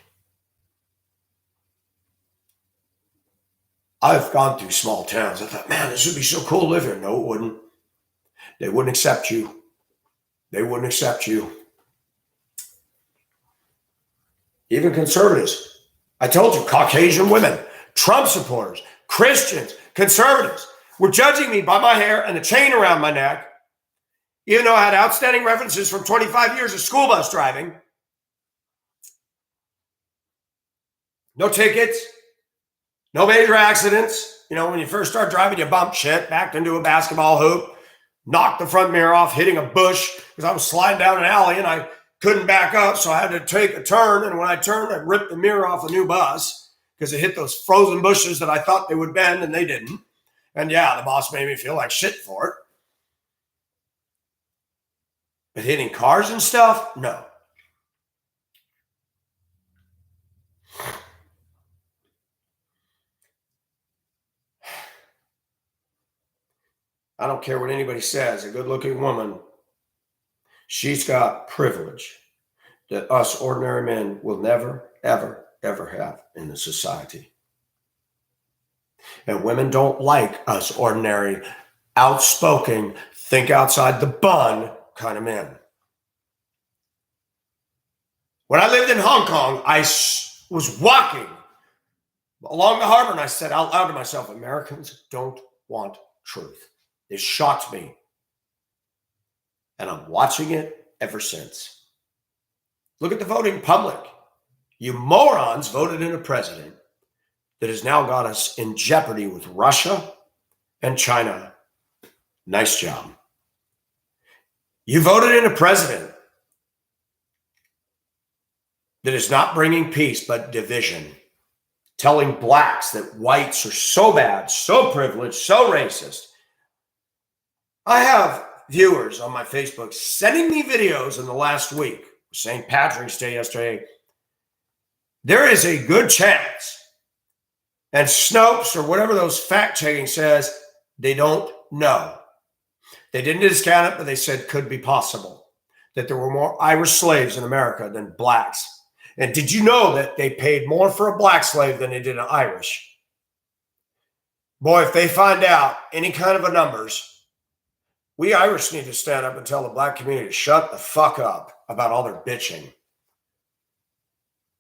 I've gone through small towns. I thought, man, this would be so cool to live here. No, it wouldn't. They wouldn't accept you. They wouldn't accept you. Even conservatives. I told you, Caucasian women, Trump supporters, Christians, conservatives were judging me by my hair and the chain around my neck, even though I had outstanding references from 25 years of school bus driving. No tickets, no major accidents. You know, when you first start driving, you bump shit, backed into a basketball hoop, knocked the front mirror off, hitting a bush because I was sliding down an alley and I couldn't back up, so I had to take a turn. And when I turned, I ripped the mirror off a new bus because it hit those frozen bushes that I thought they would bend, and they didn't. And yeah, the boss made me feel like shit for it. But hitting cars and stuff, no. I don't care what anybody says. A good-looking woman, she's got privilege that us ordinary men will never, ever, ever have in the society. And women don't like us ordinary, outspoken, think outside the bun kind of men. When I lived in Hong Kong, I was walking along the harbor and I said out loud to myself, Americans don't want truth. It shocked me. And I'm watching it ever since. Look at the voting public. You morons voted in a president that has now got us in jeopardy with Russia and China. Nice job. You voted in a president that is not bringing peace but division, telling blacks that whites are so bad, so privileged, so racist. I have viewers on my Facebook sending me videos in the last week, St. Patrick's Day yesterday. There is a good chance, and Snopes or whatever those fact-checking says, they don't know. They didn't discount it, but they said could be possible that there were more Irish slaves in America than blacks. And did you know that they paid more for a black slave than they did an Irish? Boy, if they find out any kind of a numbers, we Irish need to stand up and tell the black community to shut the fuck up about all their bitching.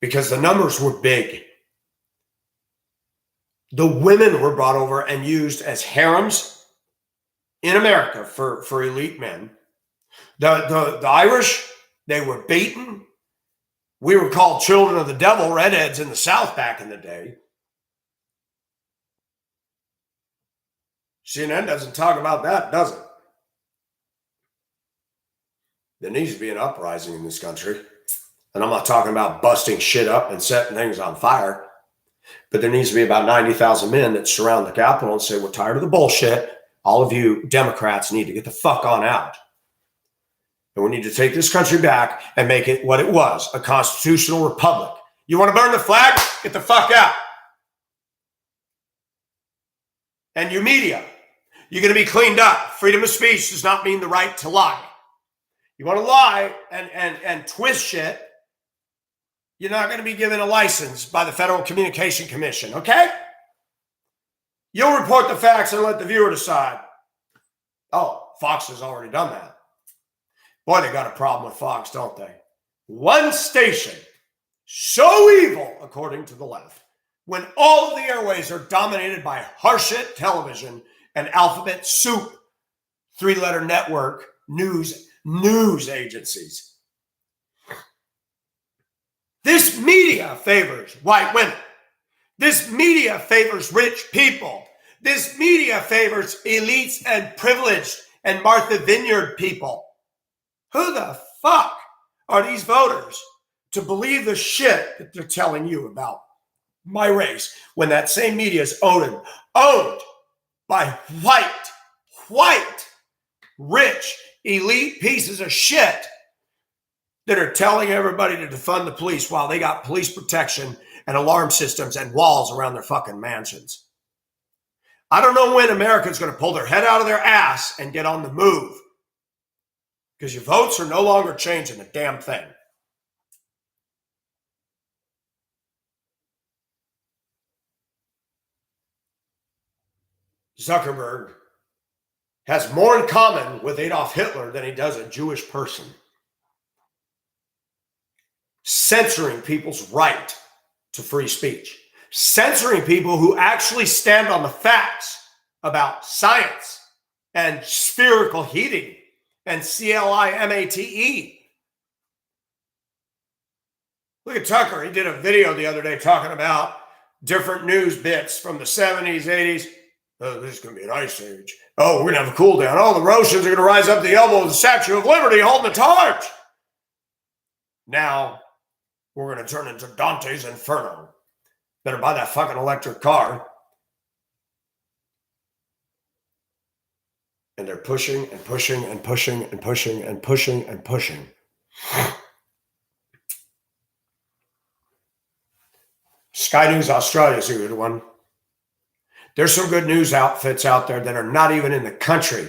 Because the numbers were big. The women were brought over and used as harems in America for elite men. The Irish, they were beaten. We were called children of the devil, redheads in the South back in the day. CNN doesn't talk about that, does it? There needs to be an uprising in this country. And I'm not talking about busting shit up and setting things on fire. But there needs to be about 90,000 men that surround the Capitol and say, we're tired of the bullshit. All of you Democrats need to get the fuck on out. And we need to take this country back and make it what it was, a constitutional republic. You want to burn the flag? Get the fuck out. And you media, you're going to be cleaned up. Freedom of speech does not mean the right to lie. You want to lie and twist shit, you're not going to be given a license by the Federal Communication Commission, okay? You'll report the facts and let the viewer decide. Oh, Fox has already done that. Boy, they got a problem with Fox, don't they? One station, so evil, according to the left, when all of the airways are dominated by horseshit television and alphabet soup, three-letter network news agencies. This media favors white women. This media favors rich people. This media favors elites and privileged and Martha Vineyard people. Who the fuck are these voters to believe the shit that they're telling you about my race when that same media is owned by white, rich, elite pieces of shit that are telling everybody to defund the police while they got police protection and alarm systems and walls around their fucking mansions. I don't know when America's going to pull their head out of their ass and get on the move. Because your votes are no longer changing a damn thing. Zuckerberg has more in common with Adolf Hitler than he does a Jewish person. Censoring people's right to free speech. Censoring people who actually stand on the facts about science and spherical heating and CLIMATE. Look at Tucker. He did a video the other day talking about different news bits from the 70s, 80s. Oh, this is going to be an ice age. Oh, we're going to have a cool down. Oh, the Russians are going to rise up the elbow of the Statue of Liberty holding the torch. Now, we're going to turn into Dante's Inferno. Better buy that fucking electric car. And they're pushing and pushing and pushing and pushing and pushing and pushing. Sky News Australia is a good one. There's some good news outfits out there that are not even in the country.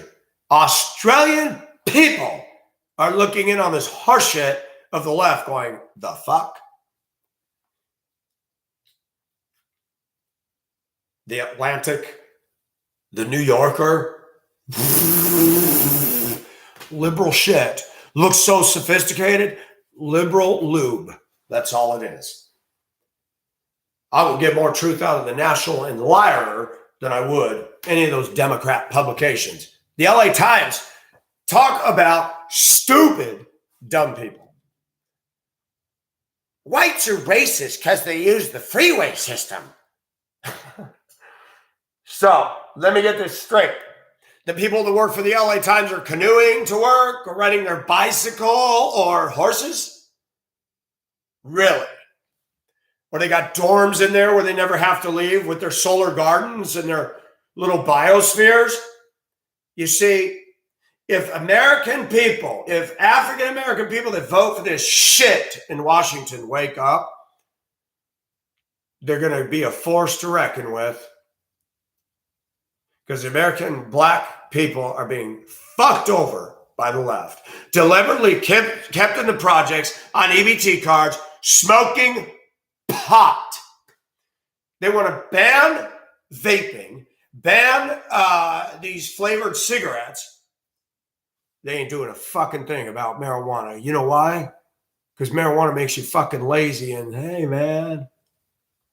Australian people are looking in on this horseshit of the left going, the fuck? The Atlantic, the New Yorker, liberal shit. Looks so sophisticated. Liberal lube. That's all it is. I will get more truth out of the National Enquirer than I would any of those Democrat publications. The LA Times, talk about stupid, dumb people. Whites are racist because they use the freeway system. So, let me get this straight. The people that work for the LA Times are canoeing to work or riding their bicycle or horses? Really? Or they got dorms in there where they never have to leave with their solar gardens and their little biospheres? You see, if American people, if African American people that vote for this shit in Washington wake up, they're going to be a force to reckon with. Because the American black people are being fucked over by the left. Deliberately kept in the projects on EBT cards, smoking pot. They want to ban vaping, ban these flavored cigarettes. They ain't doing a fucking thing about marijuana. You know why? Because marijuana makes you fucking lazy and, hey, man,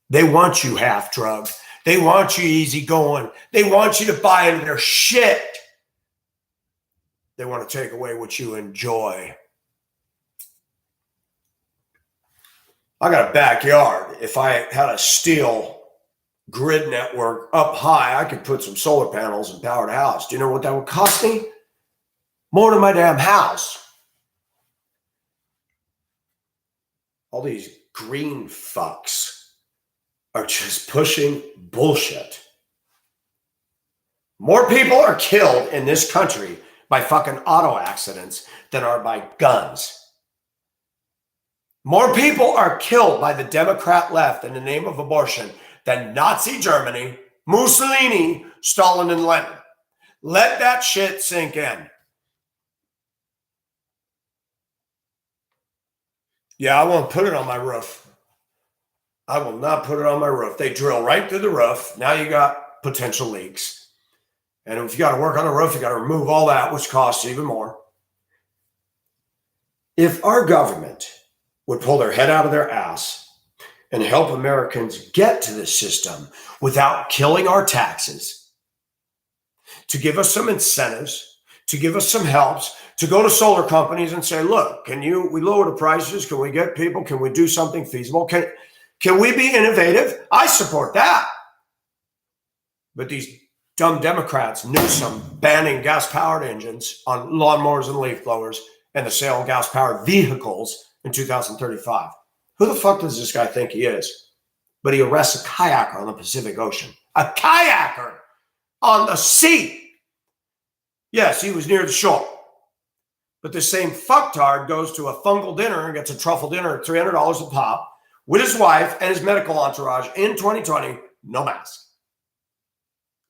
they want you half drugged. They want you easy going. They want you to buy into their shit. They want to take away what you enjoy. I got a backyard. If I had a steel grid network up high, I could put some solar panels and power the house. Do you know what that would cost me? More than my damn house. All these green fucks are just pushing bullshit. More people are killed in this country by fucking auto accidents than are by guns. More people are killed by the Democrat left in the name of abortion than Nazi Germany, Mussolini, Stalin, and Lenin. Let that shit sink in. Yeah, I won't put it on my roof. I will not put it on my roof. They drill right through the roof. Now you got potential leaks. And if you got to work on the roof, you got to remove all that, which costs even more. If our government would pull their head out of their ass and help Americans get to this system without killing our taxes, to give us some incentives, to give us some helps, to go to solar companies and say, look, we lower the prices? Can we get people? Can we do something feasible? Can we be innovative? I support that. But these dumb Democrats, Newsom, banning gas-powered engines on lawnmowers and leaf blowers and the sale of gas-powered vehicles in 2035. Who the fuck does this guy think he is? But he arrests a kayaker on the Pacific Ocean. A kayaker on the sea. Yes, he was near the shore. But the same fucktard goes to a fungal dinner and gets a truffle dinner at $300 a pop with his wife and his medical entourage in 2020, no mask.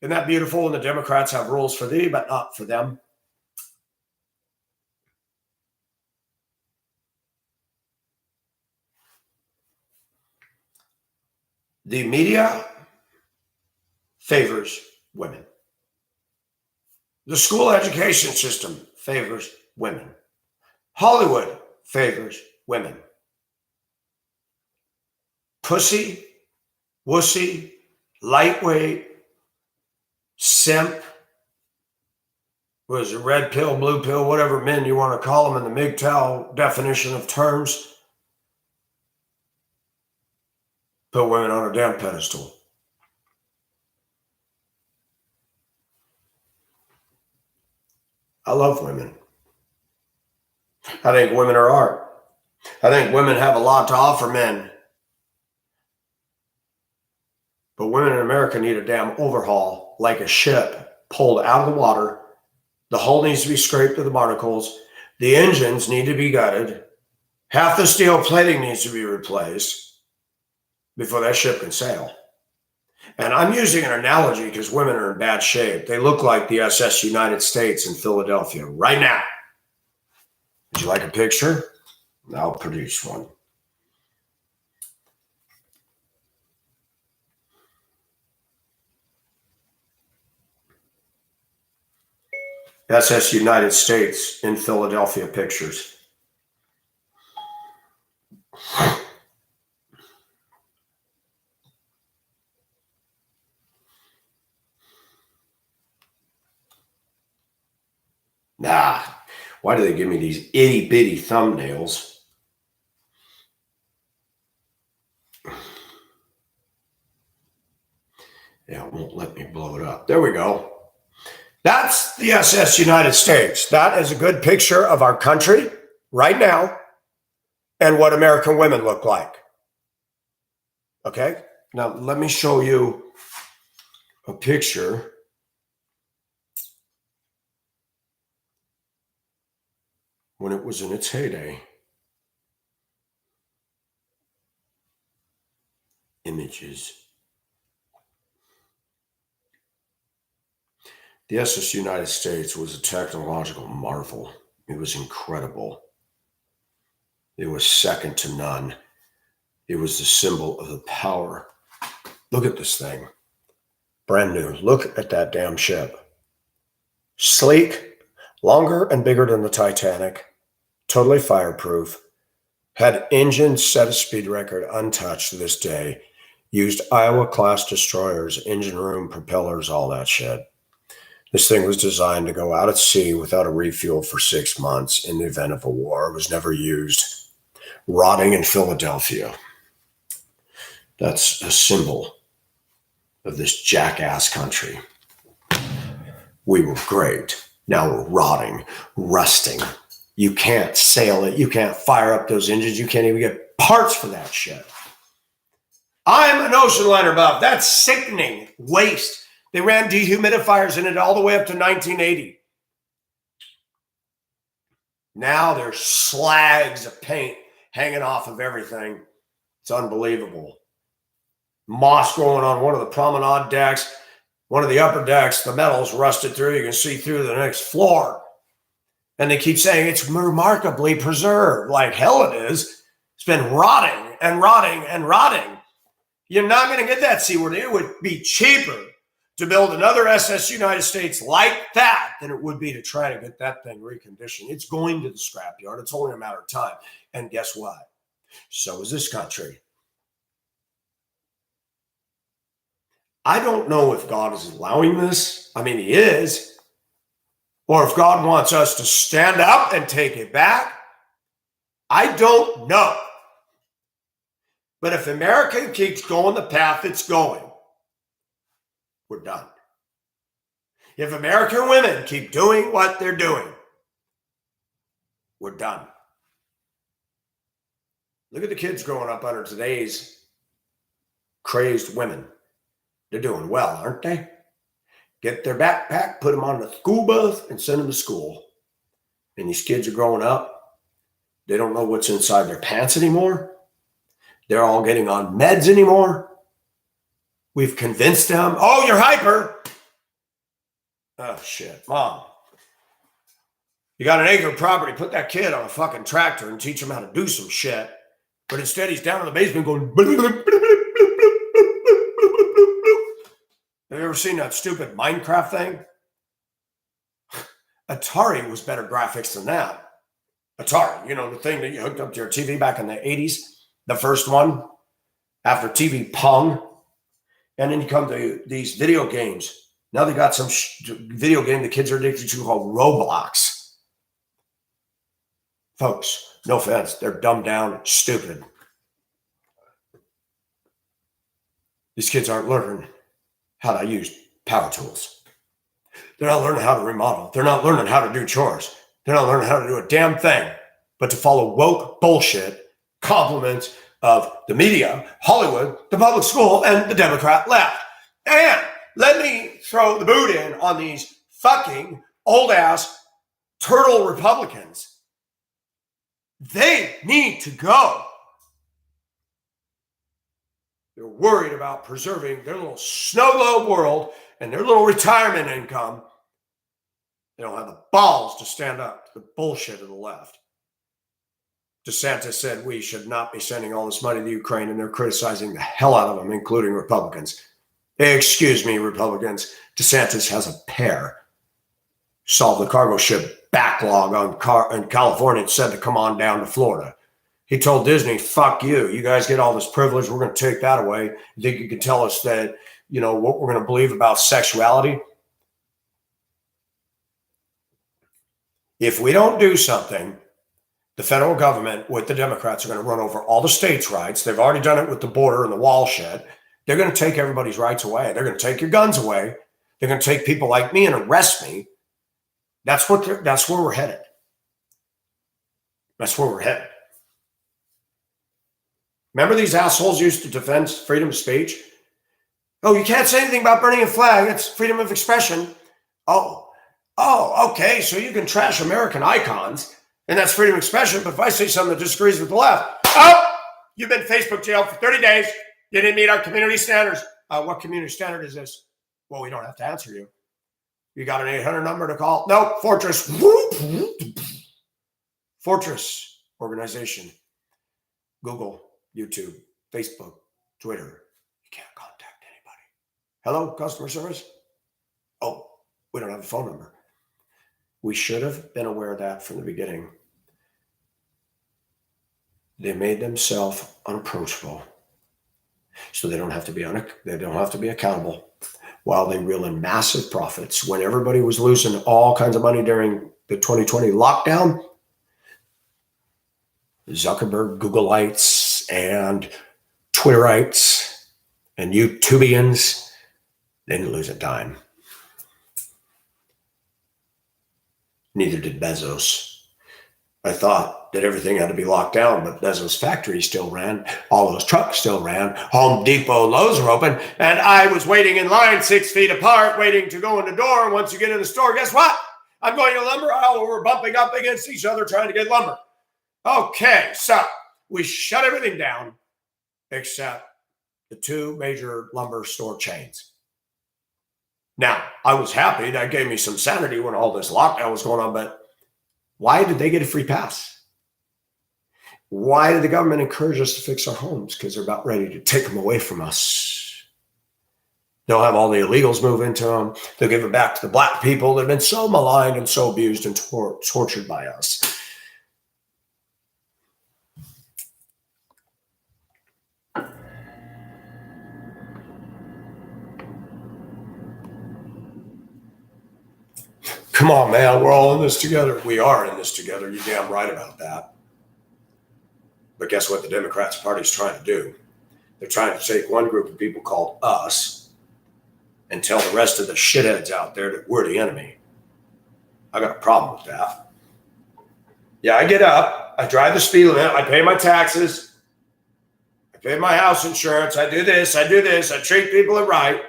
Isn't that beautiful when the Democrats have rules for thee, but not for them? The media favors women. The school education system favors women. Hollywood favors women. Pussy, wussy, lightweight, simp, was it red pill, blue pill, whatever men you want to call them in the MGTOW definition of terms, put women on a damn pedestal. I love women. I think women are art. I think women have a lot to offer men. But women in America need a damn overhaul, like a ship pulled out of the water. The hull needs to be scraped to the barnacles. The engines need to be gutted. Half the steel plating needs to be replaced before that ship can sail. And I'm using an analogy because women are in bad shape. They look like the SS United States in Philadelphia right now. Would you like a picture? I'll produce one. SS United States in Philadelphia pictures. Nah, why do they give me these itty bitty thumbnails? Yeah, it won't let me blow it up. There we go. That's the SS United States. That is a good picture of our country right now and what American women look like. Okay? Now, let me show you a picture. When it was in its heyday. Images. The SS United States was a technological marvel. It was incredible. It was second to none. It was the symbol of the power. Look at this thing. Brand new. Look at that damn ship. Sleek, longer and bigger than the Titanic, totally fireproof, had engines set a speed record untouched to this day, used Iowa-class destroyers, engine room, propellers, all that shit. This thing was designed to go out at sea without a refuel for 6 months in the event of a war. It was never used. Rotting in Philadelphia. That's a symbol of this jackass country. We were great. Now we're rotting, rusting. You can't sail it. You can't fire up those engines. You can't even get parts for that shit. I'm an ocean liner buff. That's sickening waste. They ran dehumidifiers in it all the way up to 1980. Now there's slags of paint hanging off of everything. It's unbelievable. Moss growing on one of the promenade decks, one of the upper decks, the metal's rusted through. You can see through the next floor. And they keep saying it's remarkably preserved. Like hell it is. It's been rotting and rotting and rotting. You're not going to get that seaworthy. It would be cheaper to build another SS United States like that than it would be to try to get that thing reconditioned. It's going to the scrapyard. It's only a matter of time. And guess what? So is this country. I don't know if God is allowing this. I mean, he is. Or if God wants us to stand up and take it back. I don't know. But if America keeps going the path it's going, we're done. If American women keep doing what they're doing, we're done. Look at the kids growing up under today's crazed women. They're doing well, aren't they? Get their backpack, put them on the school bus, and send them to school. And these kids are growing up. They don't know what's inside their pants anymore. They're all getting on meds anymore. We've convinced them, oh, you're hyper. Oh, shit. Mom, you got an acre of property. Put that kid on a fucking tractor and teach him how to do some shit. But instead, he's down in the basement going. Have you ever seen that stupid Minecraft thing? Atari was better graphics than that. Atari, you know, the thing that you hooked up to your TV back in the 80s, the first one, after TV Pong. And then you come to these video games. Now they got some video game the kids are addicted to called Roblox. Folks, no offense, they're dumbed down, stupid. These kids aren't learning how to use power tools. They're not learning how to remodel. They're not learning how to do chores. They're not learning how to do a damn thing but to follow woke bullshit, compliments of the media, Hollywood, the public school, and the Democrat left. And let me throw the boot in on these fucking old-ass turtle Republicans. They need to go. They're worried about preserving their little snow globe world and their little retirement income. They don't have the balls to stand up to the bullshit of the left. DeSantis said we should not be sending all this money to Ukraine, and they're criticizing the hell out of them, including Republicans. Excuse me, Republicans. DeSantis has a pair. Solved the cargo ship backlog in California and said to come on down to Florida. He told Disney, fuck you. You guys get all this privilege. We're going to take that away. You think you can tell us that, you know, what we're going to believe about sexuality? If we don't do something, the federal government with the Democrats are going to run over all the states' rights. They've already done it with the border and the wall shit. They're going to take everybody's rights away. They're going to take your guns away. They're going to take people like me and arrest me. That's where we're headed. That's where we're headed. Remember these assholes used to defend freedom of speech? Oh, you can't say anything about burning a flag. It's freedom of expression. Oh, okay. So you can trash American icons, and that's freedom of expression. But if I say something that disagrees with the left, you've been Facebook jailed for 30 days. You didn't meet our community standards. What community standard is this? Well, we don't have to answer you. You got an 800 number to call? No, Fortress. Fortress organization. Google, YouTube, Facebook, Twitter. You can't contact anybody. Hello, customer service? Oh, we don't have a phone number. We should have been aware of that from the beginning. They made themselves unapproachable, so they don't have to be accountable while they reel in massive profits. When everybody was losing all kinds of money during the 2020 lockdown, Zuckerberg, Googleites, and Twitterites, and YouTubians, they didn't lose a dime. Neither did Bezos. I thought that everything had to be locked down, but Bezos' factory still ran. All those trucks still ran. Home Depot, Lowe's were open, and I was waiting in line 6 feet apart, waiting to go in the door. And once you get in the store, guess what? I'm going to lumber aisle, we're bumping up against each other trying to get lumber. Okay, so we shut everything down except the 2 major lumber store chains. Now, I was happy. That gave me some sanity when all this lockdown was going on, but why did they get a free pass? Why did the government encourage us to fix our homes? Because they're about ready to take them away from us. They'll have all the illegals move into them. They'll give it back to the black people that have been so maligned and so abused and tortured by us. Come on, man. We're all in this together. We are in this together. You're damn right about that. But guess what the Democrats Party's trying to do? They're trying to take one group of people called us and tell the rest of the shitheads out there that we're the enemy. I got a problem with that. Yeah, I get up. I drive the speed limit. I pay my taxes. I pay my house insurance. I do this. I treat people right.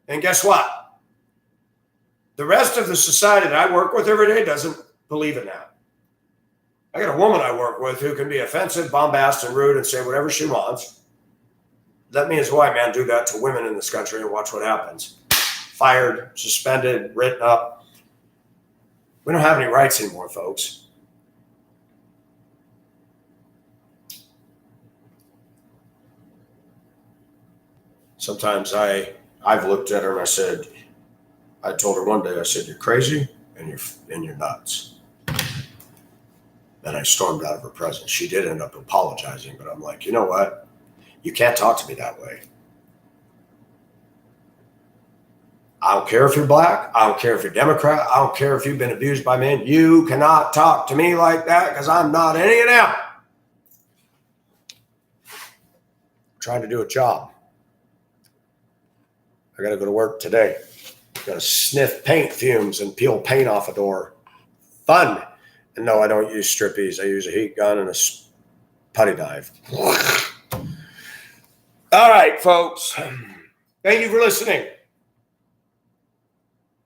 And guess what? The rest of the society that I work with every day doesn't believe in that. I got a woman I work with who can be offensive, bombastic, and rude and say whatever she wants. Let me as a white man do that to women in this country and watch what happens. Fired, suspended, written up. We don't have any rights anymore, folks. Sometimes I've looked at her and I told her one day, I said, you're crazy and you're nuts. Then I stormed out of her presence. She did end up apologizing, but I'm like, you know what? You can't talk to me that way. I don't care if you're black. I don't care if you're Democrat. I don't care if you've been abused by men. You cannot talk to me like that because I'm not any of them. I'm trying to do a job. I got to go to work today. Got to sniff paint fumes and peel paint off a door. Fun. And no, I don't use strippies. I use a heat gun and a putty dive. All right, folks. Thank you for listening.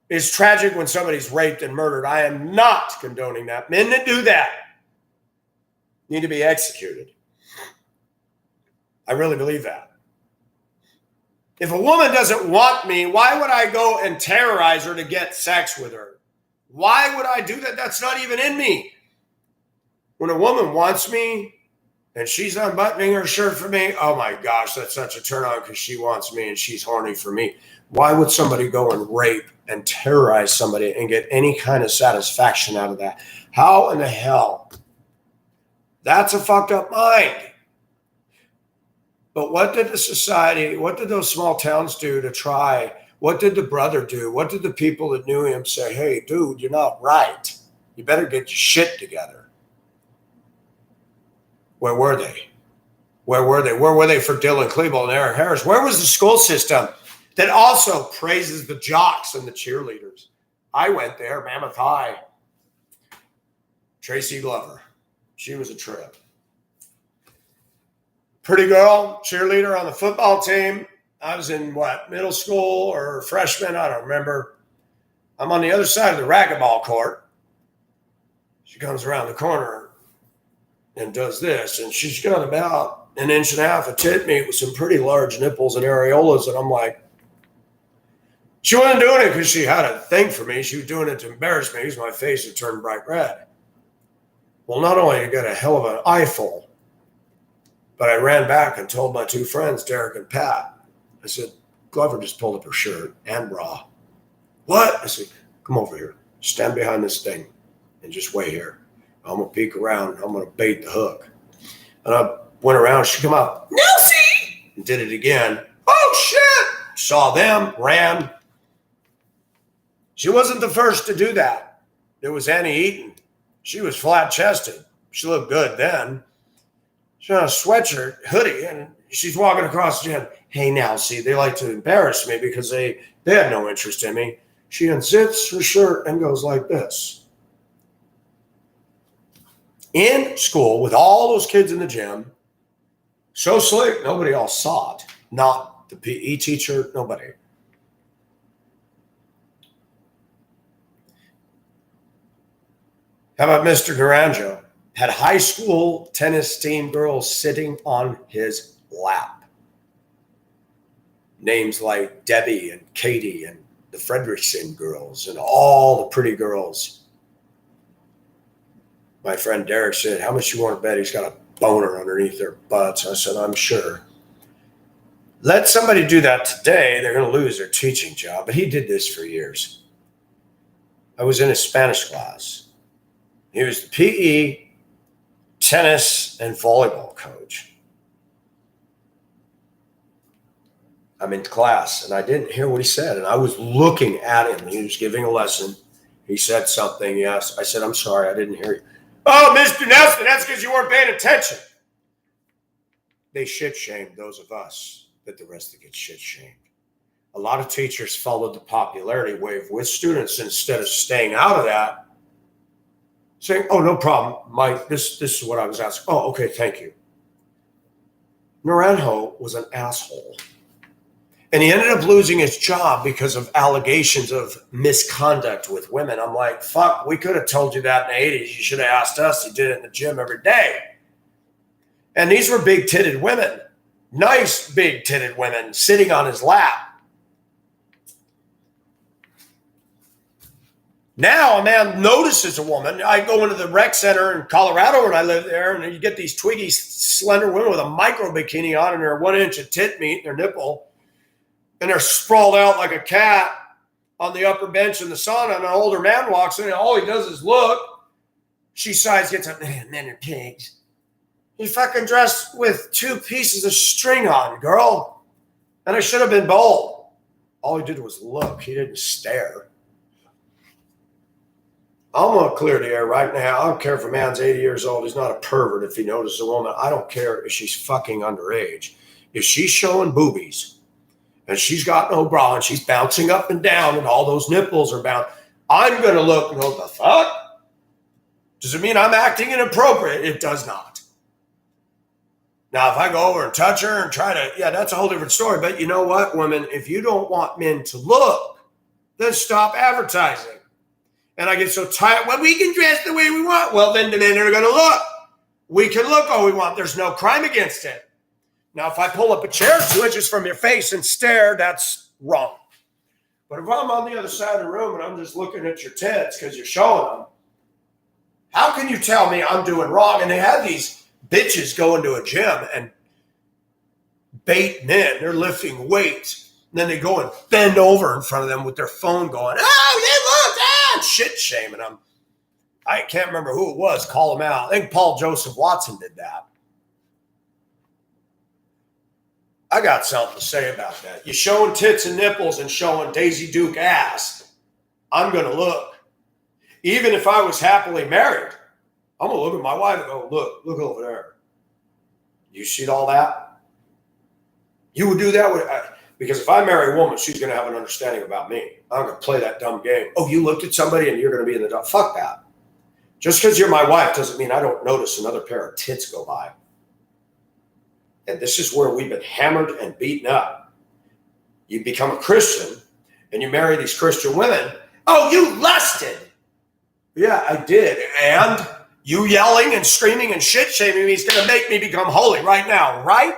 It's tragic when somebody's raped and murdered. I am not condoning that. Men that do that need to be executed. I really believe that. If a woman doesn't want me, why would I go and terrorize her to get sex with her? Why would I do that? That's not even in me. When a woman wants me and she's unbuttoning her shirt for me, oh my gosh, that's such a turn on because she wants me and she's horny for me. Why would somebody go and rape and terrorize somebody and get any kind of satisfaction out of that? How in the hell? That's a fucked up mind. But what did the society, what did those small towns do to try? What did the brother do? What did the people that knew him say? Hey, dude, you're not right. You better get your shit together. Where were they? Where were they? Where were they for Dylan Klebold and Aaron Harris? Where was the school system that also praises the jocks and the cheerleaders? I went there, Mammoth High. Tracy Glover. She was a trip. Pretty girl, cheerleader on the football team. I was in middle school or freshman? I don't remember. I'm on the other side of the racquetball court. She comes around the corner and does this, and she's got about an inch and a half of tit meat with some pretty large nipples and areolas, and I'm like, she wasn't doing it because she had a thing for me. She was doing it to embarrass me because my face had turned bright red. Well, not only you got a hell of an eyeful, but I ran back and told my two friends, Derek and Pat. I said, Glover just pulled up her shirt and bra. What? I said, come over here. Stand behind this thing and just wait here. I'm going to peek around. I'm going to bait the hook. And I went around. She come out, Nelsie! And did it again. Oh, shit! Saw them, ran. She wasn't the first to do that. It was Annie Eaton. She was flat-chested. She looked good then. She had a sweatshirt, hoodie, and she's walking across the gym. Hey, now, see, they like to embarrass me because they had no interest in me. She unzips her shirt and goes like this. In school, with all those kids in the gym, so slick, nobody else saw it. Not the PE teacher, nobody. How about Mr. Naranjo? Had high school tennis team girls sitting on his lap. Names like Debbie and Katie and the Fredrickson girls and all the pretty girls. My friend Derek said, how much you want to bet he's got a boner underneath their butts? I said, I'm sure. Let somebody do that today, they're going to lose their teaching job. But he did this for years. I was in his Spanish class. He was the PE, tennis, and volleyball coach. I'm in class, and I didn't hear what he said, and I was looking at him. He was giving a lesson. He said something, yes. I said, I'm sorry, I didn't hear you. Oh, Mr. Nelson, that's because you weren't paying attention. They shit-shamed those of us that the rest of get shit-shamed. A lot of teachers followed the popularity wave with students instead of staying out of that. Saying, oh, no problem, Mike, this is what I was asking. Oh, okay, thank you. Naranjo was an asshole. And he ended up losing his job because of allegations of misconduct with women. I'm like, fuck, we could have told you that in the 80s. You should have asked us. He did it in the gym every day. And these were big-titted women. Nice big-titted women sitting on his lap. Now a man notices a woman. I go into the rec center in Colorado when I live there, and you get these twiggy, slender women with a micro bikini on and they're 1 inch of tit meat in their nipple, and they're sprawled out like a cat on the upper bench in the sauna, and an older man walks in, and all he does is look. She sighs, gets up, man, men are pigs. He fucking dressed with 2 pieces of string on, girl. And I should have been bold. All he did was look. He didn't stare. I'm going to clear the air right now. I don't care if a man's 80 years old. He's not a pervert if he notices a woman. I don't care if she's fucking underage. If she's showing boobies and she's got no bra and she's bouncing up and down and all those nipples are bound, I'm going to look and go, the fuck? Does it mean I'm acting inappropriate? It does not. Now, if I go over and touch her and try to, yeah, that's a whole different story. But you know what, women? If you don't want men to look, then stop advertising. And I get so tired. Well, we can dress the way we want. Well, then the men are going to look. We can look all we want. There's no crime against it. Now, if I pull up a chair 2 inches from your face and stare, that's wrong. But if I'm on the other side of the room and I'm just looking at your tits because you're showing them, how can you tell me I'm doing wrong? And they have these bitches go into a gym and bait men. They're lifting weights. And then they go and bend over in front of them with their phone going, oh, they look, shit shaming them. I can't remember who it was. Call them out. I think Paul Joseph Watson did that. I got something to say about that. You're showing tits and nipples and showing Daisy Duke ass. I'm going to look. even if I was happily married, I'm going to look at my wife and go, look over there. You see all that? You would do that with, because if I marry a woman, she's going to have an understanding about me. I'm going to play that dumb game. Oh, you looked at somebody and you're going to be in the dumb. Fuck that. Just because you're my wife doesn't mean I don't notice another pair of tits go by. And this is where we've been hammered and beaten up. You become a Christian and you marry these Christian women. Oh, you lusted. Yeah, I did. And you yelling and screaming and shit shaming me is going to make me become holy right now, right?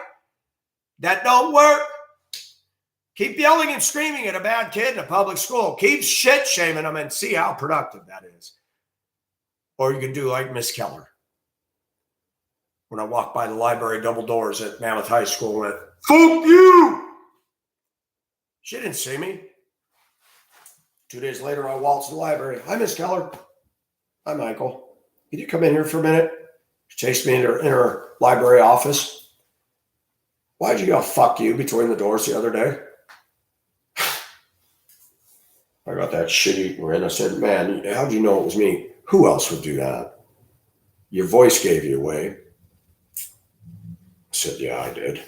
That don't work. Keep yelling and screaming at a bad kid in a public school. Keep shit shaming them and see how productive that is. Or you can do like Miss Keller. When I walked by the library double doors at Mammoth High School and went, fuck you! She didn't see me. 2 days later, I waltzed to the library. Hi, Miss Keller. Hi, Michael. Can you come in here for a minute? She chased me into her library office. Why'd you yell fuck you between the doors the other day? I got that shitty grin. I said, man, how'd you know it was me? Who else would do that? Your voice gave you away. I said, yeah, I did.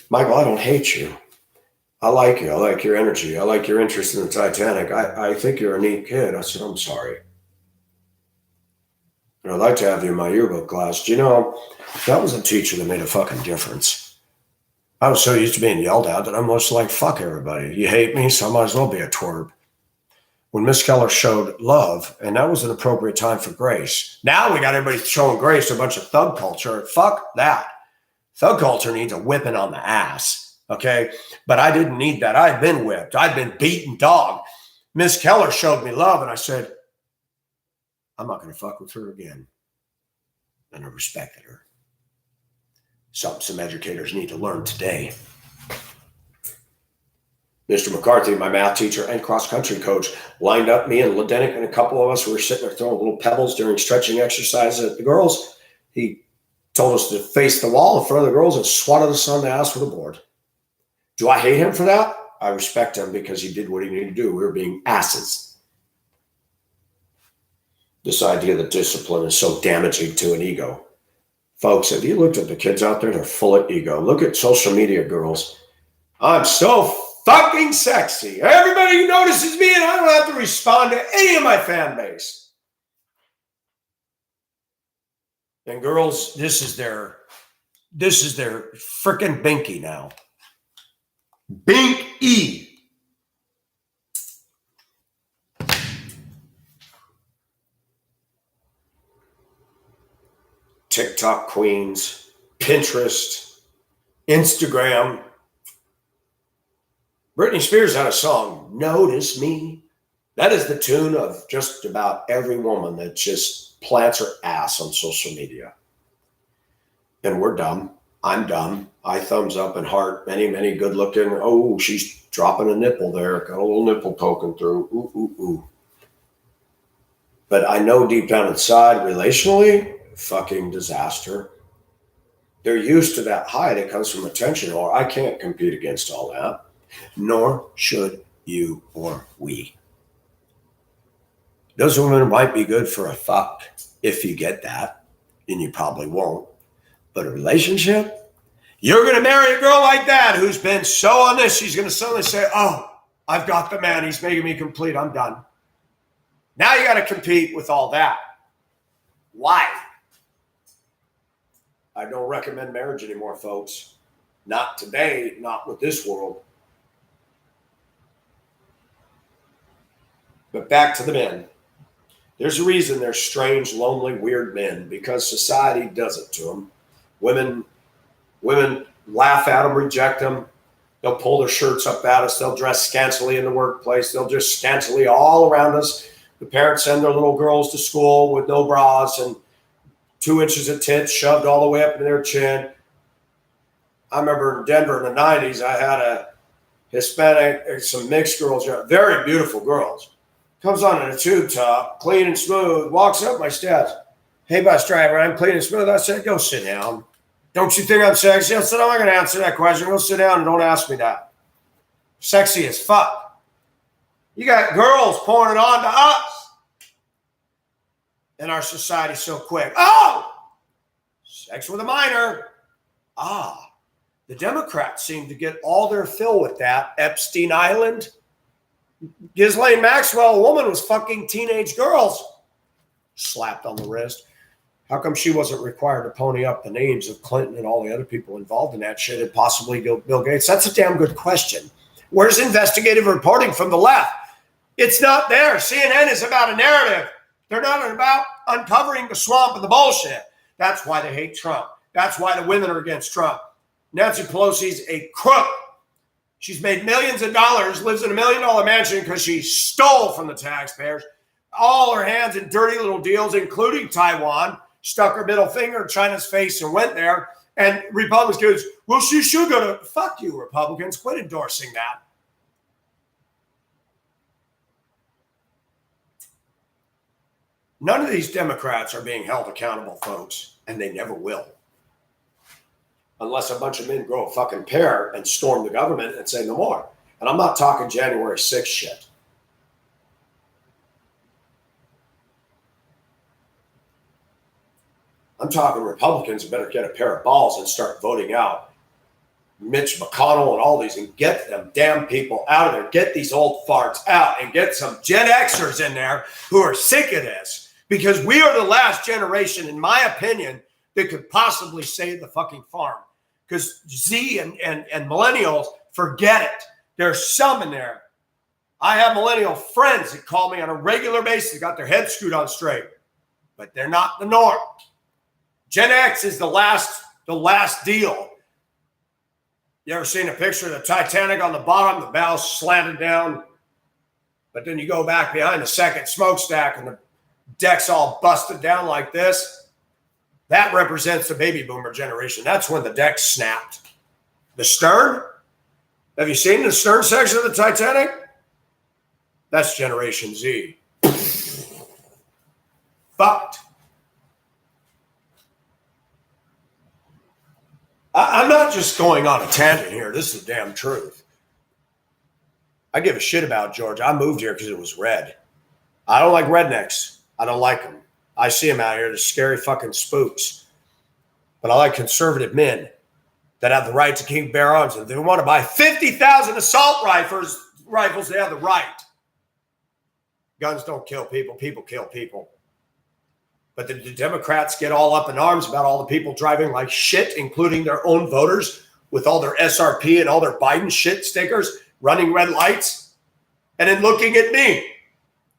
Michael, I don't hate you. I like you. I like your energy. I like your interest in the Titanic. I think you're a neat kid. I said, I'm sorry. And I'd like to have you in my yearbook class. Do you know, that was a teacher that made a fucking difference. I was so used to being yelled at that I'm just like, fuck everybody. You hate me, so I might as well be a twerp. When Miss Keller showed love, and that was an appropriate time for grace. Now we got everybody showing grace to a bunch of thug culture. Fuck that. Thug culture needs a whipping on the ass, okay? But I didn't need that. I'd been whipped. I'd been beaten dog. Miss Keller showed me love, and I said, I'm not going to fuck with her again. And I respected her. Something some educators need to learn today. Mr. McCarthy, my math teacher and cross-country coach, lined up me and Ladenick and a couple of us who were sitting there throwing little pebbles during stretching exercises at the girls. He told us to face the wall in front of the girls and swatted us on the ass with a board. Do I hate him for that? I respect him because he did what he needed to do. We were being asses. This idea that discipline is so damaging to an ego. Folks, have you looked at the kids out there? They're full of ego. Look at social media girls. I'm so fucking sexy. Everybody notices me and I don't have to respond to any of my fan base. And girls, this is their freaking binky now. Bink-E. TikTok queens, Pinterest, Instagram. Britney Spears had a song, Notice Me. That is the tune of just about every woman that just plants her ass on social media. And we're dumb. I'm dumb. I thumbs up and heart. Many, many good looking. Oh, she's dropping a nipple there. Got a little nipple poking through. Ooh, ooh, ooh. But I know deep down inside, relationally, fucking disaster. They're used to that high that comes from attention, or I can't compete against all that. Nor should you or we. Those women might be good for a fuck if you get that, and you probably won't. But a relationship, you're going to marry a girl like that who's been so on this, she's going to suddenly say, oh, I've got the man. He's making me complete. I'm done. Now you got to compete with all that. Why? I don't recommend marriage anymore, folks. Not today, not with this world. But back to the men. There's a reason they're strange, lonely, weird men, because society does it to them. Women laugh at them, reject them. They'll pull their shirts up at us. They'll dress scantily in the workplace. They'll just scantily all around us. The parents send their little girls to school with no bras and 2 inches of tits shoved all the way up to their chin. I remember in Denver in the 90s, I had a Hispanic, some mixed girls, very beautiful girls. Comes on in a tube top, clean and smooth, walks up my steps. Hey, bus driver, I'm clean and smooth. I said, go sit down. Don't you think I'm sexy? I said, I'm not going to answer that question. Go sit down and don't ask me that. Sexy as fuck. You got girls pouring it on to us. in our society so quick? Oh, sex with a minor. The Democrats seem to get all their fill with that. Epstein Island. Ghislaine Maxwell, a woman, was fucking teenage girls. Slapped on the wrist. How come she wasn't required to pony up the names of Clinton and all the other people involved in that shit and possibly Bill Gates? That's a damn good question. Where's investigative reporting from the left? It's not there. CNN is about a narrative. They're not about uncovering the swamp and the bullshit. That's why they hate Trump. That's why the women are against Trump. Nancy Pelosi's a crook. She's made millions of dollars, lives in $1 million mansion because she stole from the taxpayers. All her hands in dirty little deals, including Taiwan, stuck her middle finger in China's face and went there. And Republicans goes, well, she should go to, fuck you, Republicans. Quit endorsing that. None of these Democrats are being held accountable, folks, and they never will. Unless a bunch of men grow a fucking pair and storm the government and say no more. And I'm not talking January 6th shit. I'm talking Republicans better get a pair of balls and start voting out Mitch McConnell and all these and get them damn people out of there. Get these old farts out and get some Gen Xers in there who are sick of this. Because we are the last generation, in my opinion, that could possibly save the fucking farm. Because Z and millennials, forget it. There's some in there. I have millennial friends that call me on a regular basis, got their heads screwed on straight. But they're not the norm. Gen X is the last deal. You ever seen a picture of the Titanic on the bottom, the bow slanted down? But then you go back behind the second smokestack and the deck's all busted down like this. That represents the baby boomer generation. That's when the deck snapped. The stern? Have you seen the stern section of the Titanic? That's Generation Z. Fucked. I'm not just going on a tangent here. This is the damn truth. I give a shit about Georgia. I moved here because it was red. I don't like rednecks. I don't like them. I see them out here. They're scary fucking spooks. But I like conservative men that have the right to keep bear arms. If they want to buy 50,000 assault rifles, they have the right. Guns don't kill people. People kill people. But the Democrats get all up in arms about all the people driving like shit, including their own voters, with all their SRP and all their Biden shit stickers, running red lights, and then looking at me.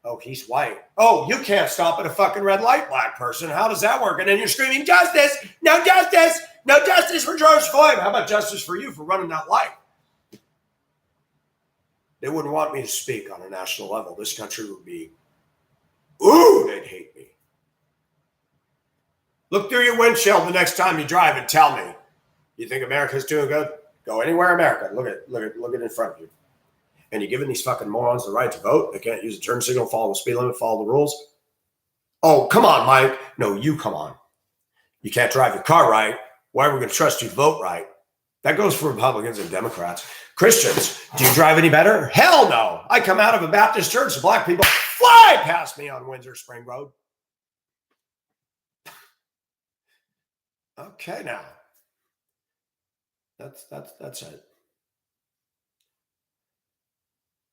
Oh, he's white. Oh, you can't stop at a fucking red light, black person. How does that work? And then you're screaming, justice, no justice, no justice for George Floyd. How about justice for you for running that light? They wouldn't want me to speak on a national level. This country would be, ooh, they'd hate me. Look through your windshield the next time you drive and tell me, you think America's doing good? Go anywhere in America. Look at in front of you. And you're giving these fucking morons the right to vote. They can't use a turn signal, follow the speed limit, follow the rules. Oh, come on, Mike. No, you come on. You can't drive your car right. Why are we going to trust you to vote right? That goes for Republicans and Democrats. Christians, do you drive any better? Hell no. I come out of a Baptist church. The black people fly past me on Windsor Spring Road. Okay, now. That's it.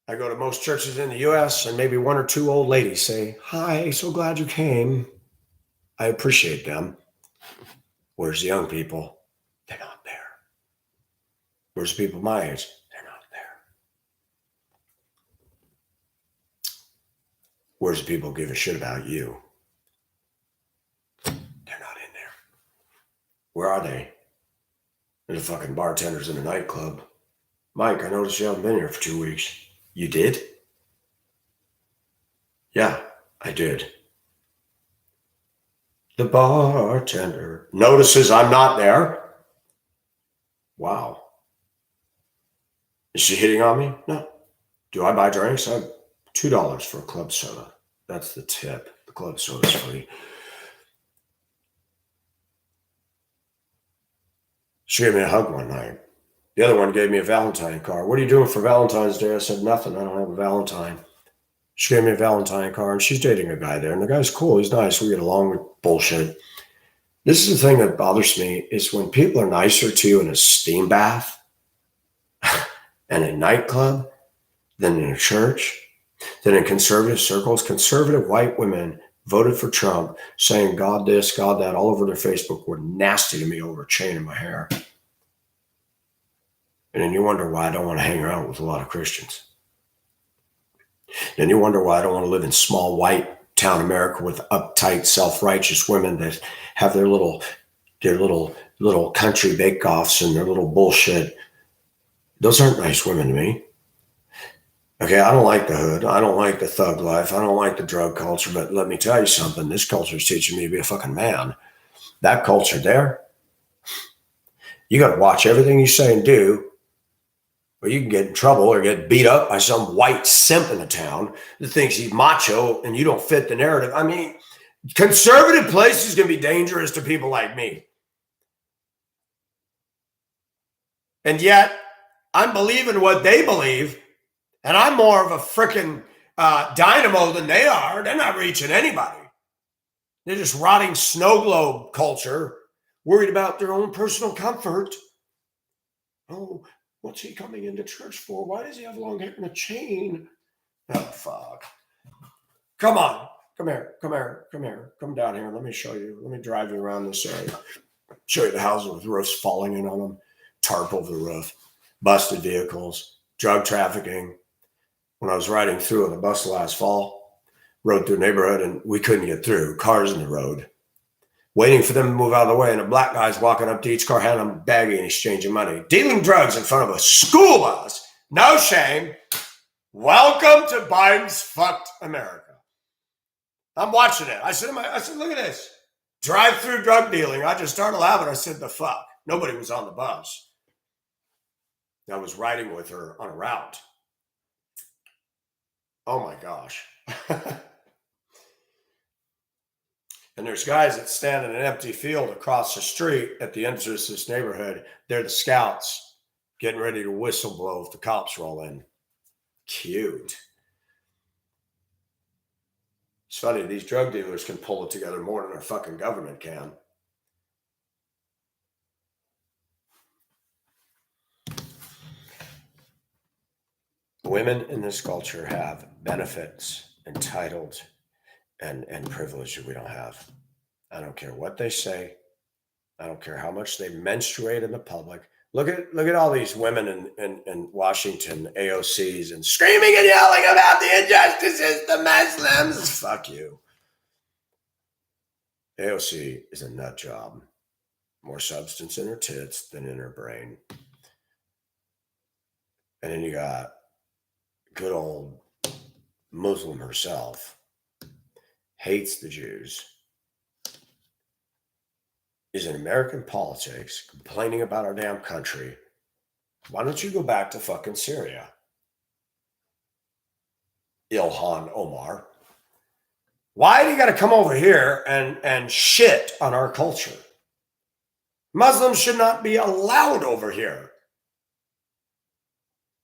I go to most churches in the U.S. and maybe one or two old ladies say, hi, so glad you came. I appreciate them. Where's the young people? They're not there. Where's the people my age? They're not there. Where's the people who give a shit about you? They're not in there. Where are they? They're the fucking bartenders in a nightclub. Mike, I noticed you haven't been here for 2 weeks. You did? Yeah, I did. The bartender notices I'm not there. Wow. Is she hitting on me? No. Do I buy drinks? I have $2 for a club soda. That's the tip. The club soda's free. She gave me a hug one night. The other one gave me a Valentine card. What are you doing for Valentine's Day? I said, nothing. I don't have a Valentine. She gave me a Valentine card, and she's dating a guy there, and the guy's cool. He's nice. We get along with bullshit. This is the thing that bothers me is when people are nicer to you in a steam bath and a nightclub than in a church, than in conservative circles. Conservative white women voted for Trump, saying God this, God that, all over their Facebook, were nasty to me over a chain in my hair. And then you wonder why I don't want to hang around with a lot of Christians. Then you wonder why I don't want to live in small white town America with uptight, self-righteous women that have their little country bake-offs and their little bullshit. Those aren't nice women to me. Okay, I don't like the hood. I don't like the thug life. I don't like the drug culture. But let me tell you something. This culture is teaching me to be a fucking man. That culture there, you got to watch everything you say and do, or you can get in trouble or get beat up by some white simp in the town that thinks he's macho and you don't fit the narrative. I mean, conservative places can be dangerous to people like me. And yet, I'm believing what they believe, and I'm more of a freaking dynamo than they are. They're not reaching anybody. They're just rotting snow globe culture, worried about their own personal comfort. Oh, what's he coming into church for? Why does he have long hair and a chain? Oh, fuck. Come on. Come here. Come here. Come here. Come down here. Let me show you. Let me drive you around this area. Show you the houses with roofs falling in on them, tarp over the roof, busted vehicles, drug trafficking. When I was riding through on the bus last fall, rode through a neighborhood and we couldn't get through. Cars in the road. Waiting for them to move out of the way, and a black guy's walking up to each car, handing them a baggie and exchanging money. Dealing drugs in front of a school bus. No shame. Welcome to Biden's fucked America. I'm watching it. I said, look at this. Drive-through drug dealing. I just started laughing. I said, the fuck. Nobody was on the bus. I was riding with her on a route. Oh my gosh. And there's guys that stand in an empty field across the street at the entrance to this neighborhood. They're the scouts getting ready to whistle blow if the cops roll in. Cute. It's funny, these drug dealers can pull it together more than our fucking government can. Women in this culture have benefits, entitled, and privilege that we don't have. I don't care what they say. I don't care how much they menstruate in the public. Look at all these women in Washington, AOCs, and screaming and yelling about the injustices, the Muslims. Fuck you. AOC is a nut job. More substance in her tits than in her brain. And then you got good old Muslim herself, hates the Jews, is in American politics, complaining about our damn country. Why don't you go back to fucking Syria? Ilhan Omar. Why do you got to come over here and shit on our culture? Muslims should not be allowed over here.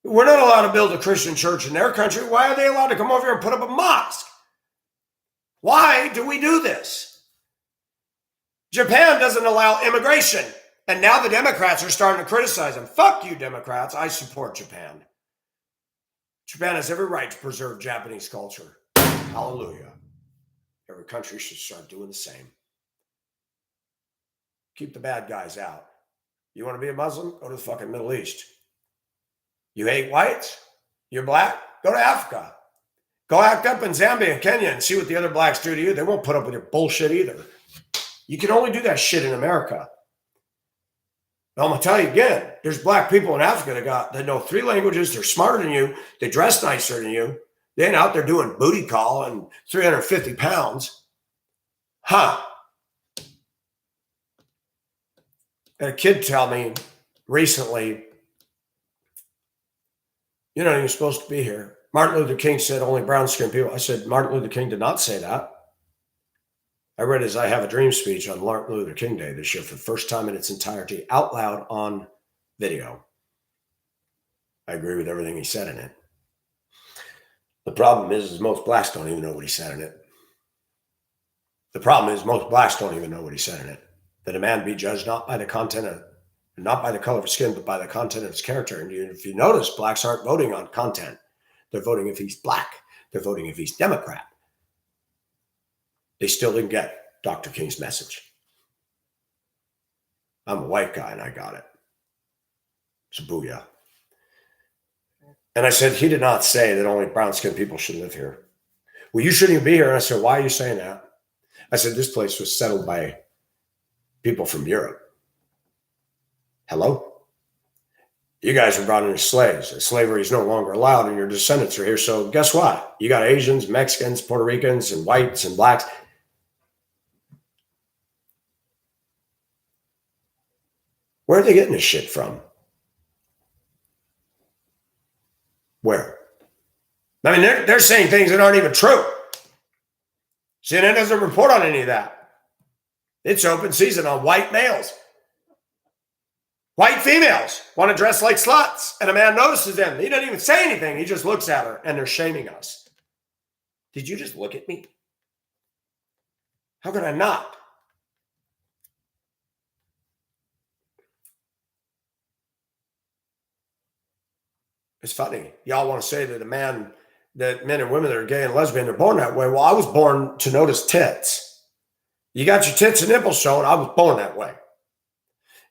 We're not allowed to build a Christian church in their country. Why are they allowed to come over here and put up a mosque? Why do we do this? Japan doesn't allow immigration. And now the Democrats are starting to criticize them. Fuck you, Democrats. I support Japan. Japan has every right to preserve Japanese culture. Hallelujah. Every country should start doing the same. Keep the bad guys out. You want to be a Muslim? Go to the fucking Middle East. You hate whites? You're black? Go to Africa. Go act up in Zambia and Kenya and see what the other blacks do to you. They won't put up with your bullshit either. You can only do that shit in America. Now, I'm going to tell you again, there's black people in Africa that know 3 languages. They're smarter than you. They dress nicer than you. They ain't out there doing booty call and 350 pounds. Huh. And a kid tell me recently, you're not even supposed to be here. Martin Luther King said only brown-skinned people. I said, Martin Luther King did not say that. I read his I Have a Dream speech on Martin Luther King Day this year for the first time in its entirety, out loud on video. I agree with everything he said in it. The problem is most blacks don't even know what he said in it. The problem is most blacks don't even know what he said in it. That a man be judged not by the content of, not by the color of his skin, but by the content of his character. And if you notice, blacks aren't voting on content. They're voting if he's black. They're voting if he's Democrat. They still didn't get Dr. King's message. I'm a white guy and I got it. It's a booyah. And I said, he did not say that only brown-skinned people should live here. Well, you shouldn't even be here. And I said, why are you saying that? I said, this place was settled by people from Europe. Hello? You guys were brought in as slaves. And slavery is no longer allowed and your descendants are here. So guess what? You got Asians, Mexicans, Puerto Ricans, and whites and blacks. Where are they getting this shit from? Where? I mean, they're saying things that aren't even true. CNN doesn't report on any of that. It's open season on white males. White females want to dress like sluts, and a man notices them. He doesn't even say anything. He just looks at her, and they're shaming us. Did you just look at me? How could I not? It's funny. Y'all want to say that that men and women that are gay and lesbian are born that way. Well, I was born to notice tits. You got your tits and nipples showing. I was born that way.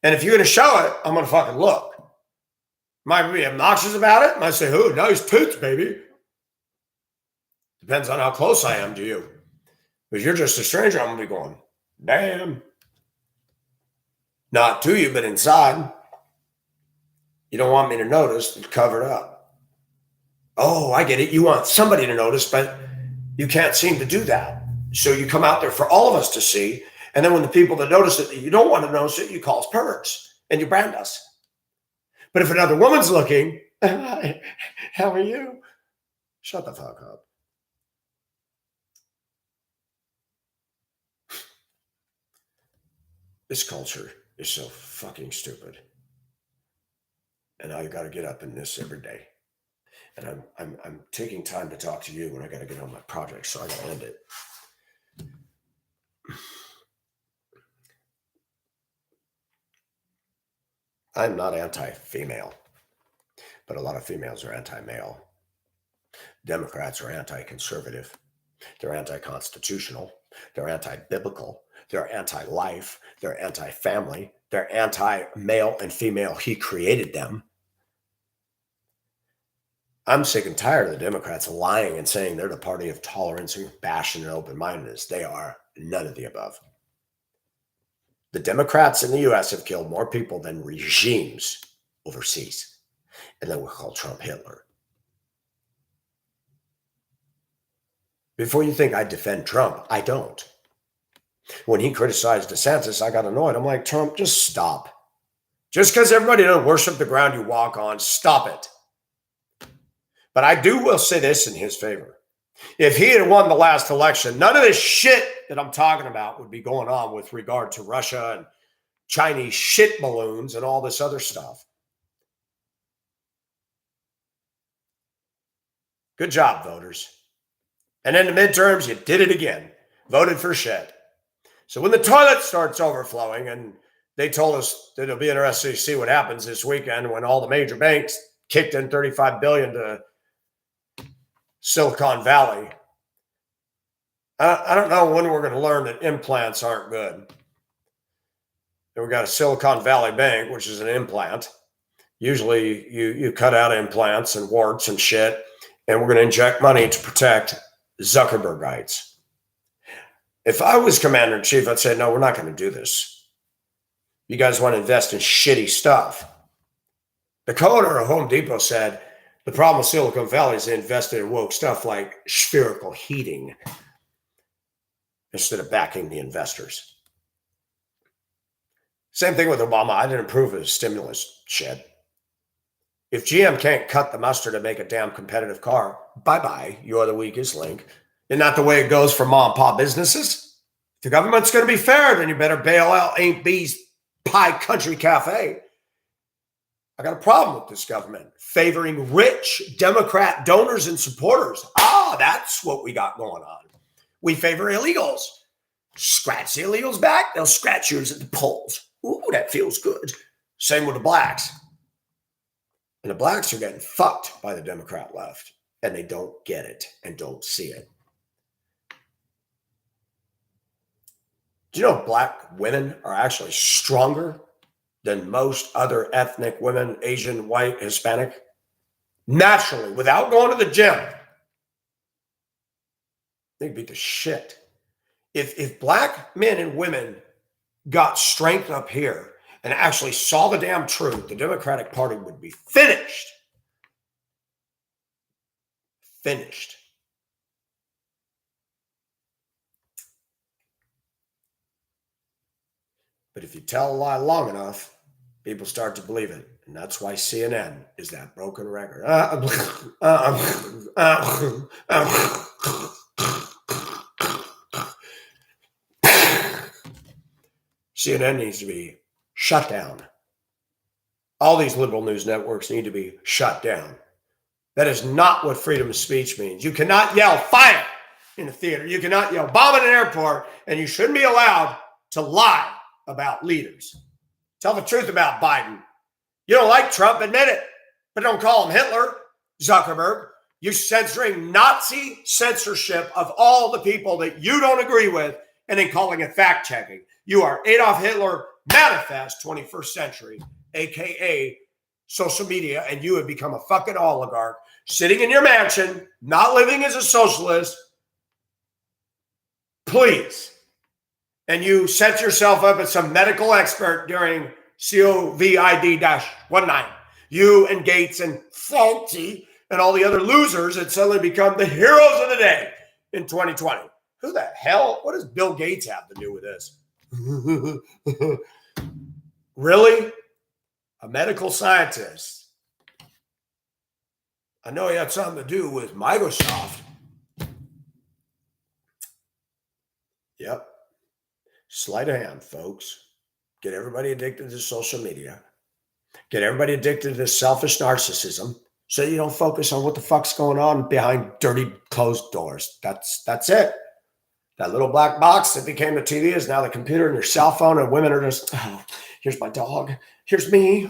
And if you're going to show it, I'm going to fucking look. Might be obnoxious about it. Might say, "Ooh, nice tits, baby." Depends on how close I am to you. If you're just a stranger, I'm going to be going, damn. Not to you, but inside. You don't want me to notice, it's covered up. Oh, I get it. You want somebody to notice, but you can't seem to do that. So you come out there for all of us to see. And then when the people that notice it, you don't want to notice it, you call us perverts and you brand us. But if another woman's looking, hi, how are you? Shut the fuck up. This culture is so fucking stupid. And I got to get up in this every day. And I'm taking time to talk to you when I got to get on my project, so I got to end it. I'm not anti-female, but a lot of females are anti-male. Democrats are anti-conservative. They're anti-constitutional. They're anti-biblical. They're anti-life. They're anti-family. They're anti-male and female. He created them. I'm sick and tired of the Democrats lying and saying they're the party of tolerance and compassion and open-mindedness. They are none of the above. The Democrats in the U.S. have killed more people than regimes overseas. And then we'll call Trump Hitler. Before you think I defend Trump, I don't. When he criticized DeSantis, I got annoyed. I'm like, Trump, just stop. Just because everybody doesn't worship the ground you walk on, stop it. But I will say this in his favor. If he had won the last election, none of this shit that I'm talking about would be going on with regard to Russia and Chinese shit balloons and all this other stuff. Good job, voters. And in the midterms, you did it again. Voted for shit. So when the toilet starts overflowing, and they told us that it'll be interesting to see what happens this weekend when all the major banks kicked in $35 billion to Silicon Valley. I don't know when we're going to learn that implants aren't good. And we got a Silicon Valley Bank, which is an implant. Usually you cut out implants and warts and shit, and we're going to inject money to protect Zuckerbergites. If I was commander-in-chief, I'd say, no, we're not going to do this. You guys want to invest in shitty stuff. The co-owner of Home Depot said, the problem with Silicon Valley is they invested in woke stuff like spherical heating instead of backing the investors. Same thing with Obama. I didn't approve of his stimulus shit. If GM can't cut the mustard to make a damn competitive car, bye-bye, you're the weakest link. Isn't that the way it goes for mom and pop businesses? If the government's going to be fair, then you better bail out Aunt Bee's Pie Country Cafe. I got a problem with this government favoring rich Democrat donors and supporters. That's what we got going on. We favor illegals. Scratch the illegals back, they'll scratch yours at the polls. Ooh, that feels good. Same with the blacks. And the blacks are getting fucked by the Democrat left, and they don't get it and don't see it. Do you know black women are actually stronger than most other ethnic women, Asian, white, Hispanic? Naturally, without going to the gym. They beat the shit. If black men and women got strength up here and actually saw the damn truth, the Democratic Party would be finished. Finished. But if you tell a lie long enough, people start to believe it. And that's why CNN is that broken record. CNN needs to be shut down. All these liberal news networks need to be shut down. That is not what freedom of speech means. You cannot yell fire in a theater. You cannot yell bomb in an airport, and you shouldn't be allowed to lie about leaders. Tell the truth about Biden. You don't like Trump, admit it, but don't call him Hitler, Zuckerberg. You're censoring Nazi censorship of all the people that you don't agree with and then calling it fact-checking. You are Adolf Hitler manifest 21st century, a.k.a. social media, and you have become a fucking oligarch sitting in your mansion, not living as a socialist. Please. And you set yourself up as some medical expert during COVID-19. You and Gates and Fauci and all the other losers that suddenly become the heroes of the day in 2020. Who the hell? What does Bill Gates have to do with this? Really? A medical scientist. I know he had something to do with Microsoft. Yep. Sleight of hand, folks. Get everybody addicted to social media. Get everybody addicted to selfish narcissism so you don't focus on what the fuck's going on behind dirty closed doors. That's it. That little black box that became the TV is now the computer and your cell phone, and women are just, here's my dog. Here's me.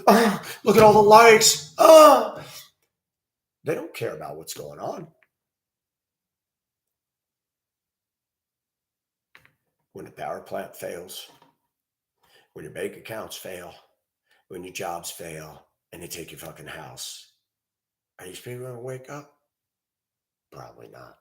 Look at all the likes. They don't care about what's going on. When the power plant fails, when your bank accounts fail, when your jobs fail, and they take your fucking house, are these people going to wake up? Probably not.